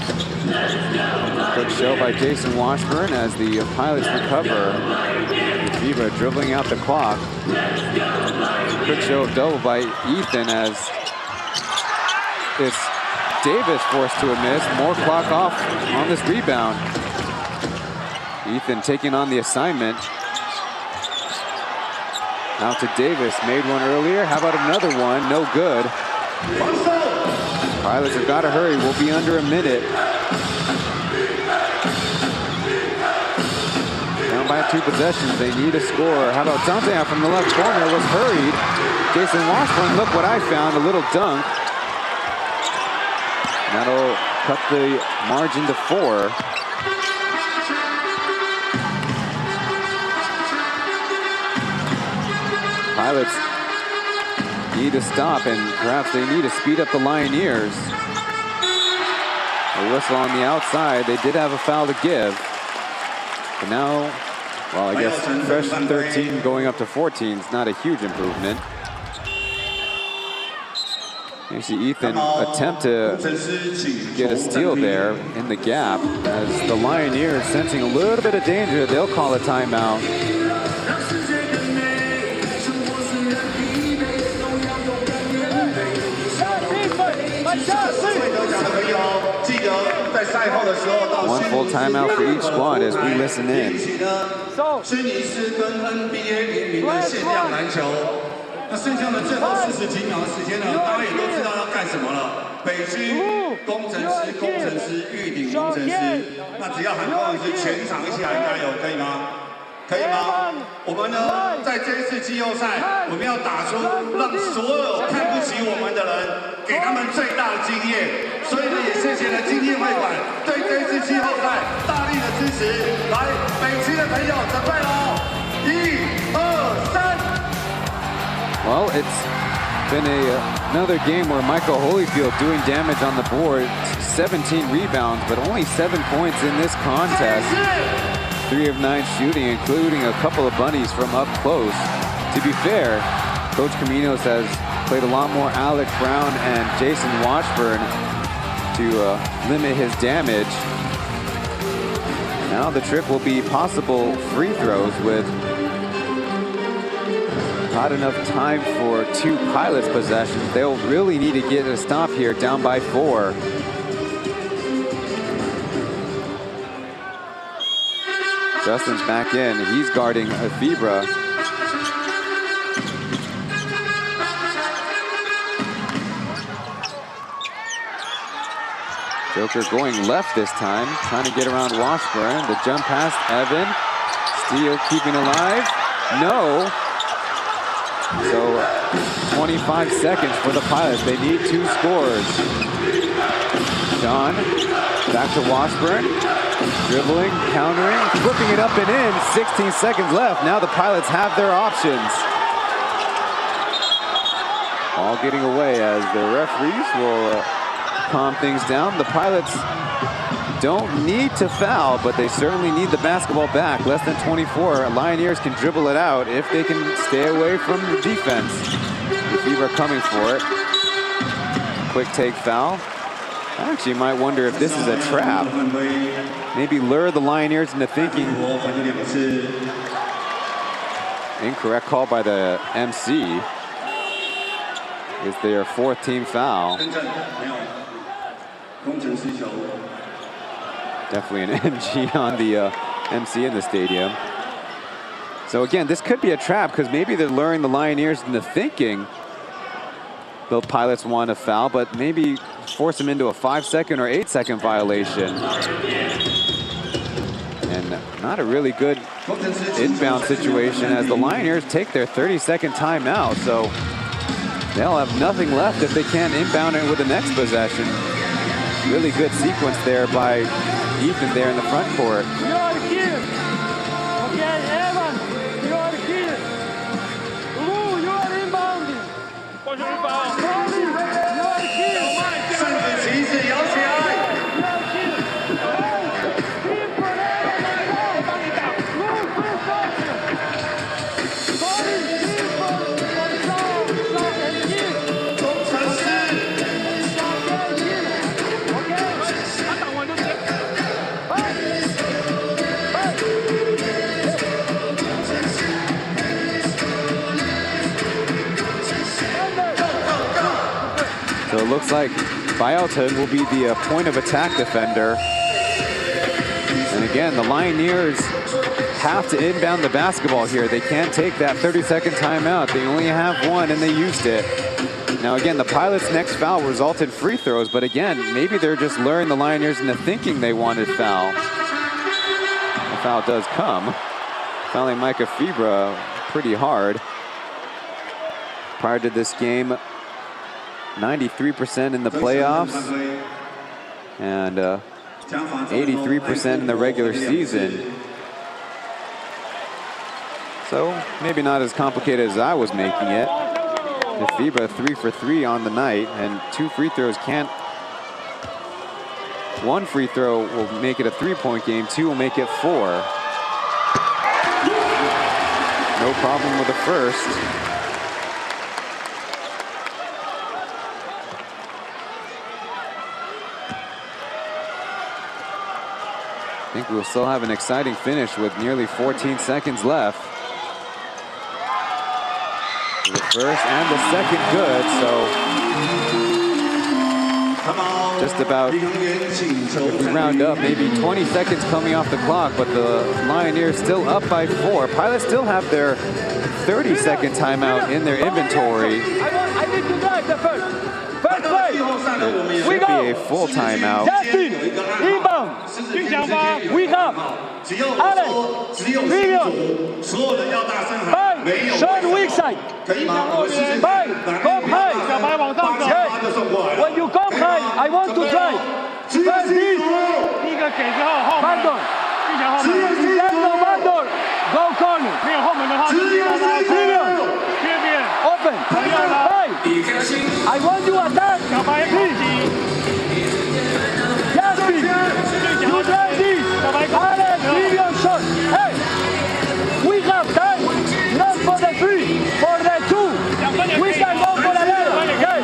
Quick show by Jason Washburn as the Pilots recover. Viva dribbling out the clock. Quick show of double by Ethan as it's Davis forced to a miss. More clock off on this rebound. Ethan taking on the assignment. Out to Davis, made one earlier. How about another one? No good. Pilots have got to hurry. We'll be under a minute. Down by 2 possessions, they need a score. How about Dante from the left corner was hurried. Jason Washburn, look what I found, a little dunk. That'll cut the margin to 4. Pilots need to stop, and perhaps they need to speed up the Lioneers. A whistle on the outside. They did have a foul to give. But now, well, I guess fresh 13 going up to 14 is not a huge improvement. You see Ethan attempt to get a steal there in the gap. As the Lioneers sensing a little bit of danger, they'll call a timeout. One full timeout for each squad as we listen in. 那剩下的最后40几秒的时间呢，大家也都知道要干什么了。北区工程师、玉鼎工程师，那只要喊工程师，全场一起喊加油，可以吗？可以吗？我们呢，在这一次季后赛，我们要打出让所有看不起我们的人，给他们最大的经验。所以呢，也谢谢了今天会馆对这一次季后赛大力的支持。来，北区的朋友，准备喽！1、2、3。Well, it's been another game where Michael Holyfield doing damage on the board, 17 rebounds, but only 7 points in this contest. 3 of 9 shooting, including a couple of bunnies from up close. To be fair, Coach Caminos has played a lot more Alec Brown and Jason Washburn to limit his damage. Now the trick will be possible free throws with not enough time for 2 Pilots possessions. They'll really need to get a stop here, down by 4. Justin's back in. He's guarding Fibra. Joker going left this time, trying to get around Washburn. The jump past Evan. Steele keeping alive. No. So 25 seconds for the Pilots. They need 2 scores. John back to Washburn. Dribbling, countering, flipping it up and in. 16 seconds left. Now the Pilots have their options. All getting away as the referees will calm things down. The Pilots don't need to foul, but they certainly need the basketball back. Less than 24. Lioneers can dribble it out if they can stay away from the defense. Fibra coming for it. Quick take foul. I actually might wonder if this is a trap. Maybe lure the Lioneers into thinking. Incorrect call by the MC. It's their 4th team foul. Definitely an MG on the MC in the stadium. So again, this could be a trap because maybe they're luring the Lioneers into thinking the Pilots want to foul, but maybe force them into a 5-second or 8-second violation. And not a really good inbound situation as the Lioneers take their 30-second timeout. So they'll have nothing left if they can't inbound it with the next possession. Really good sequence there by Ethan there in the front court. You are the kid. Okay, Evan, you are the kid. Lou, you are inbounding. Tony, you are the kid. 扇子旗子摇起来。So it looks like Bialton will be the point of attack defender. And again, the Lioneers have to inbound the basketball here. They can't take that 30-second timeout. They only have 1 and they used it. Now again, the Pilots' next foul resulted in free throws, but again, maybe they're just luring the Lioneers into thinking they wanted foul. The foul does come. Fouling Micah Fibra pretty hard. Prior to this game, 93% in the playoffs and 83% in the regular season. So maybe not as complicated as I was making it. If Fibra 3 for 3 on the night and 2 free throws can't. 1 free throw will make it a 3-point game. 2 will make it 4. No problem with the first. I think we'll still have an exciting finish with nearly 14 seconds left. The first and the second good, so. Come on. just about, if we round up, maybe 20 seconds coming off the clock, but the Lioneers still up by 4. Pilots still have their 30-second timeout in their inventory. I need to drive the first play. It should be a full timeout. Justin, inbound. We have Alex, Vivian. Bye, Sean weak side. Bye, come high. Okay. When you come high, I want to drive. First is backdoor. Backdoor. Go corner. Vivian. Open. Bye. I want you attack. Please. Justin, you drive this. Alex, Vivian, shot. Hey, we have time. Not for the 3, for the 2. We can go for the layup. Okay.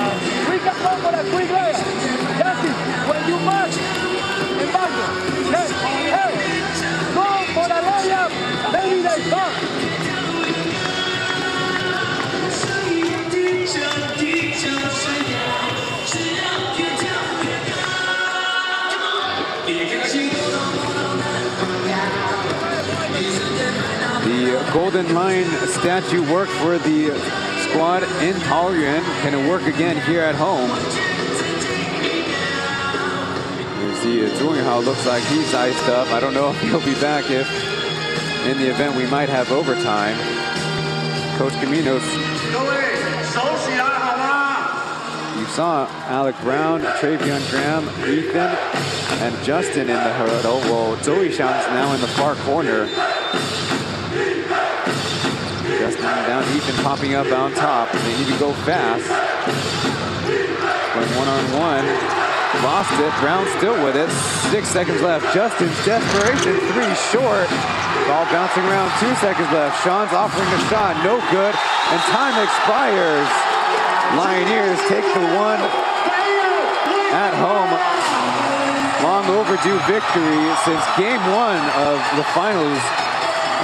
We can go for the quick layup. Justin, when you march, embargo. Hey, go for the layup. Maybe they stop. The Golden Lion statue worked for the squad in Taoyuan. Can it work again here at home? You see Zhong Yihao looks like he's iced up. I don't know if he'll be back if in the event we might have overtime. Coach Caminos. You saw Alec Brown, Travion Graham, Ethan, and Justin in the hurdle. Well, Zhou Yishan's now in the far corner. Justin down, Ethan popping up on top. They need to go fast. Going one-on-one. Lost it. Brown still with it. 6 seconds left. Justin's desperation. 3 short. Ball bouncing around. 2 seconds left. Sean's offering a shot. No good. And time expires. Lioneers take the one at home. Long overdue victory since game 1 of the finals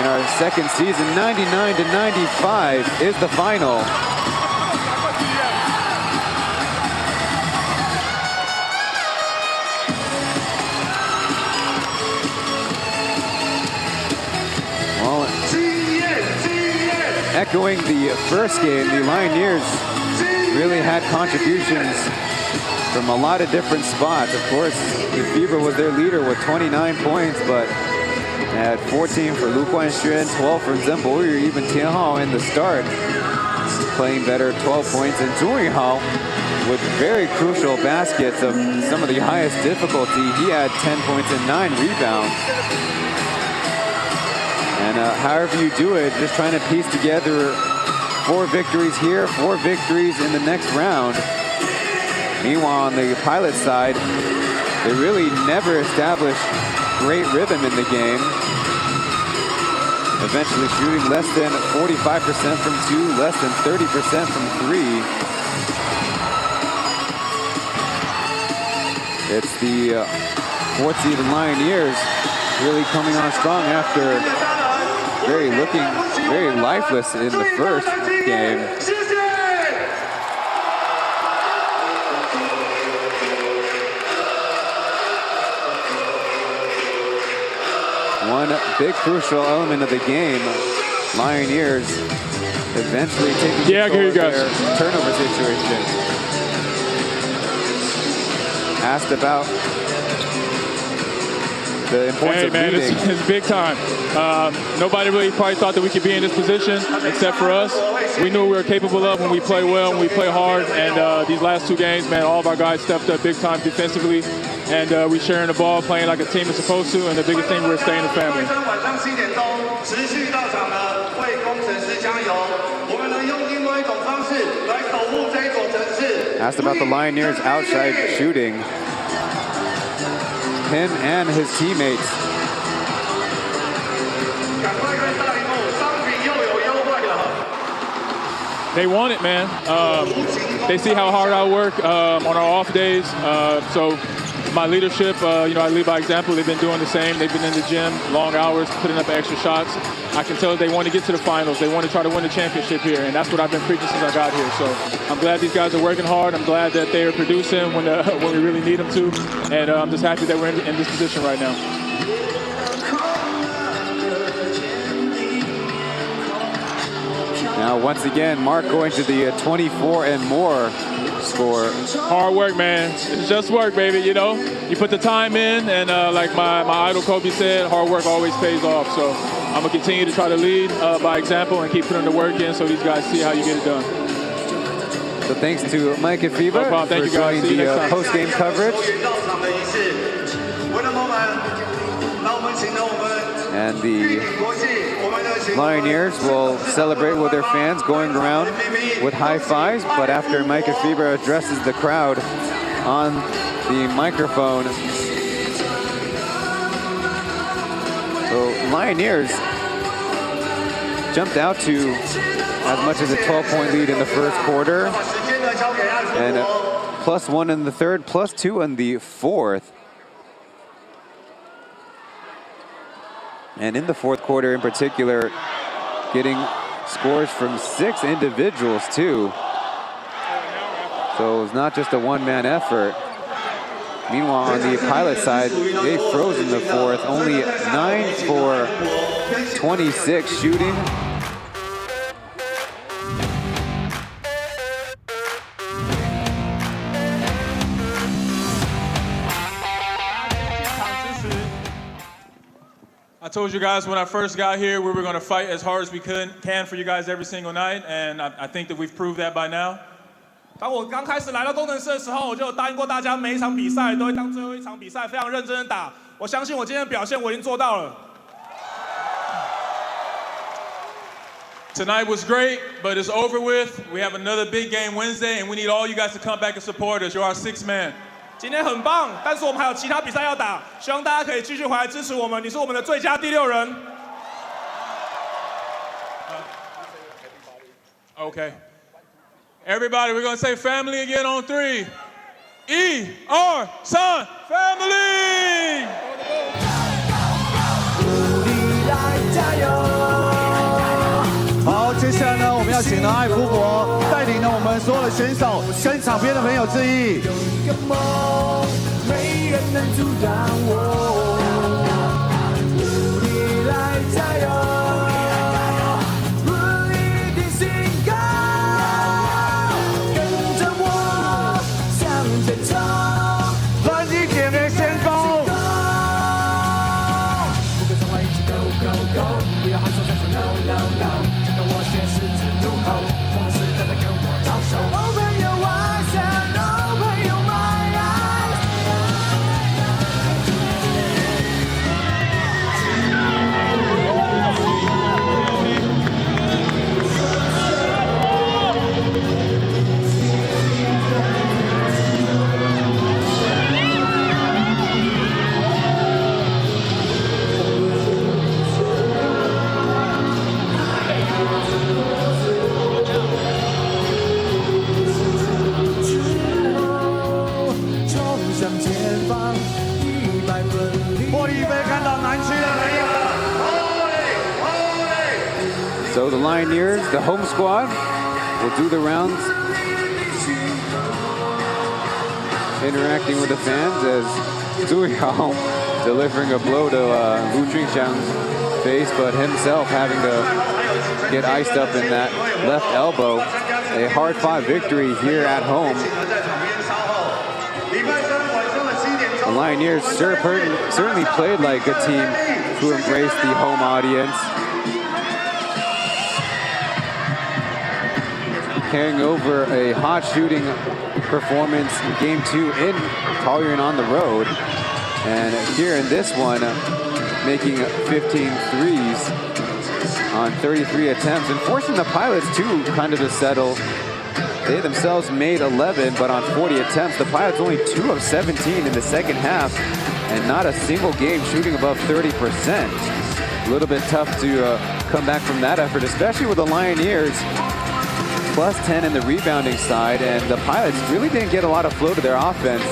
in our second season. 99-95 is the final. Well, echoing the first game, the Lioneers really had contributions from a lot of different spots. Of course, the Fever was their leader with 29 points, but had 14 for Lu Guanxuan, 12 for Zhen Boyu, even Tian Hao in the start, playing better, 12 points. And Zhong Yihao with very crucial baskets of some of the highest difficulty. He had 10 points and 9 rebounds. And however you do it, just trying to piece together 4 victories here, 4 victories in the next round. Meanwhile, on the Pilot side, they really never established great rhythm in the game. Eventually shooting less than 45% from 2, less than 30% from 3. It's the 4th seed Lioneers really coming on strong after looking very lifeless in the first game. One big crucial element of the game, Lioneers eventually taking control of their turnover situation. Asked about the importance of leading. It's big time. Nobody really probably thought that we could be in this position except for us. We knew we were capable of when we play well, when we play hard. And these last 2 games, man, all of our guys stepped up big time defensively. And we sharing the ball, playing like a team is supposed to. And the biggest thing, we're staying a family. Asked about the Lioneers' outside shooting. Him and his teammates. They want it, man. They see how hard I work on our off days. So my leadership, you know, I lead by example. They've been doing the same. They've been in the gym, long hours, putting up extra shots. I can tell they want to get to the finals. They want to try to win the championship here, and that's what I've been preaching since I got here. So I'm glad these guys are working hard. I'm glad that they are producing when we really need them to, and I'm just happy that we're in this position right now. Now, once again, Mark going to the 24 and more score. Hard work, man. It's just work, baby, you know? You put the time in, and like my idol Kobe said, hard work always pays off. So I'm going to continue to try to lead by example and keep putting the work in so these guys see how you get it done. So thanks to Mike and FIBA for joining the post-game coverage. And the Lioneers will celebrate with their fans, going around with high fives. But after Mike and FIBA addresses the crowd on the microphone, so Lioneers jumped out to as much as a 12-point lead in the first quarter, and +1 in the third, +2 in the fourth. And in the fourth quarter in particular, getting scores from 6 individuals too. So it's not just a one-man effort. Meanwhile, on the Pilot side, they froze in the fourth, only 9 for 26 shooting. I told you guys when I first got here, we were going to fight as hard as we can for you guys every single night, and I think that we've proved that by now. 当我刚开始来到工程师的时候，我就答应过大家，每一场比赛都会当最后一场比赛，非常认真的打。我相信我今天的表现，我已经做到了。Tonight was great, but it's over with. We have another big game Wednesday, and we need all you guys to come back and support us. You're our 6th man. 今天很棒，但是我们还有其他比赛要打，希望大家可以继续回来支持我们。你是我们的最佳第6人。Okay. Everybody, we're going to say family again on 3. E-R, son, family! 好，接下来呢，我们要请呢艾夫伯带领呢我们所有的选手跟场边的朋友致意。有一个梦，没人能阻挡我。努力来加油，努力的心高，跟着我向前冲，蓝旗点的先锋。不管从外一起 go go go， 不要喊说再说 no no no， 这个我先是指怒吼，梦的时代在跟我招手。Open your eyes and open your mind。So the Lioneers, the home squad, will do the rounds, interacting with the fans as Zhu Yao delivering a blow to Wu Jingxiang's face, but himself having to get iced up in that left elbow. A hard-fought victory here at home. The Lioneers certainly played like a team who embraced the home audience. Carrying over a hot shooting performance in Game 2 in Taoyuan on the road. And here in this one, making 15 threes on 33 attempts and forcing the Pilots to kind of settle. They themselves made 11, but on 40 attempts, the Pilots only 2 of 17 in the second half and not a single game shooting above 30%. A little bit tough to come back from that effort, especially with the Lioneers. Plus 10 in the rebounding side, and the Pilots really didn't get a lot of flow to their offense.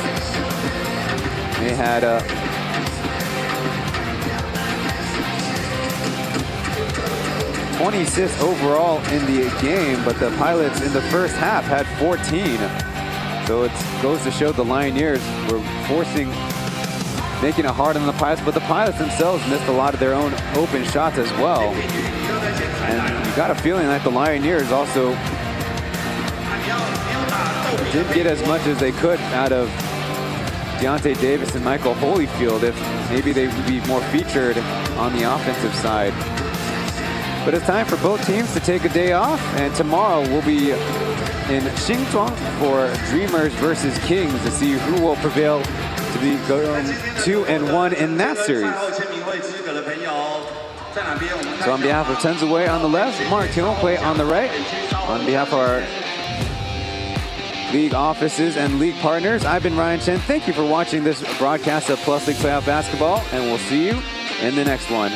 They had 20 assists overall in the game, but the Pilots in the first half had 14. So it goes to show the Lioneers were making it hard on the Pilots, but the Pilots themselves missed a lot of their own open shots as well. And you got a feeling that the Lioneers also didn't get as much as they could out of Deontay Davis and Michael Holyfield if maybe they would be more featured on the offensive side. But it's time for both teams to take a day off, and tomorrow we'll be in Hsinchu for Dreamers versus Kings to see who will prevail to be 2-1 in that series. So on behalf of Tenzaway on the left, Mark Tionplay on the right, on behalf of our league offices and league partners, I've been Ryan Chen. Thank you for watching this broadcast of Plus League Playoff Basketball, and we'll see you in the next one.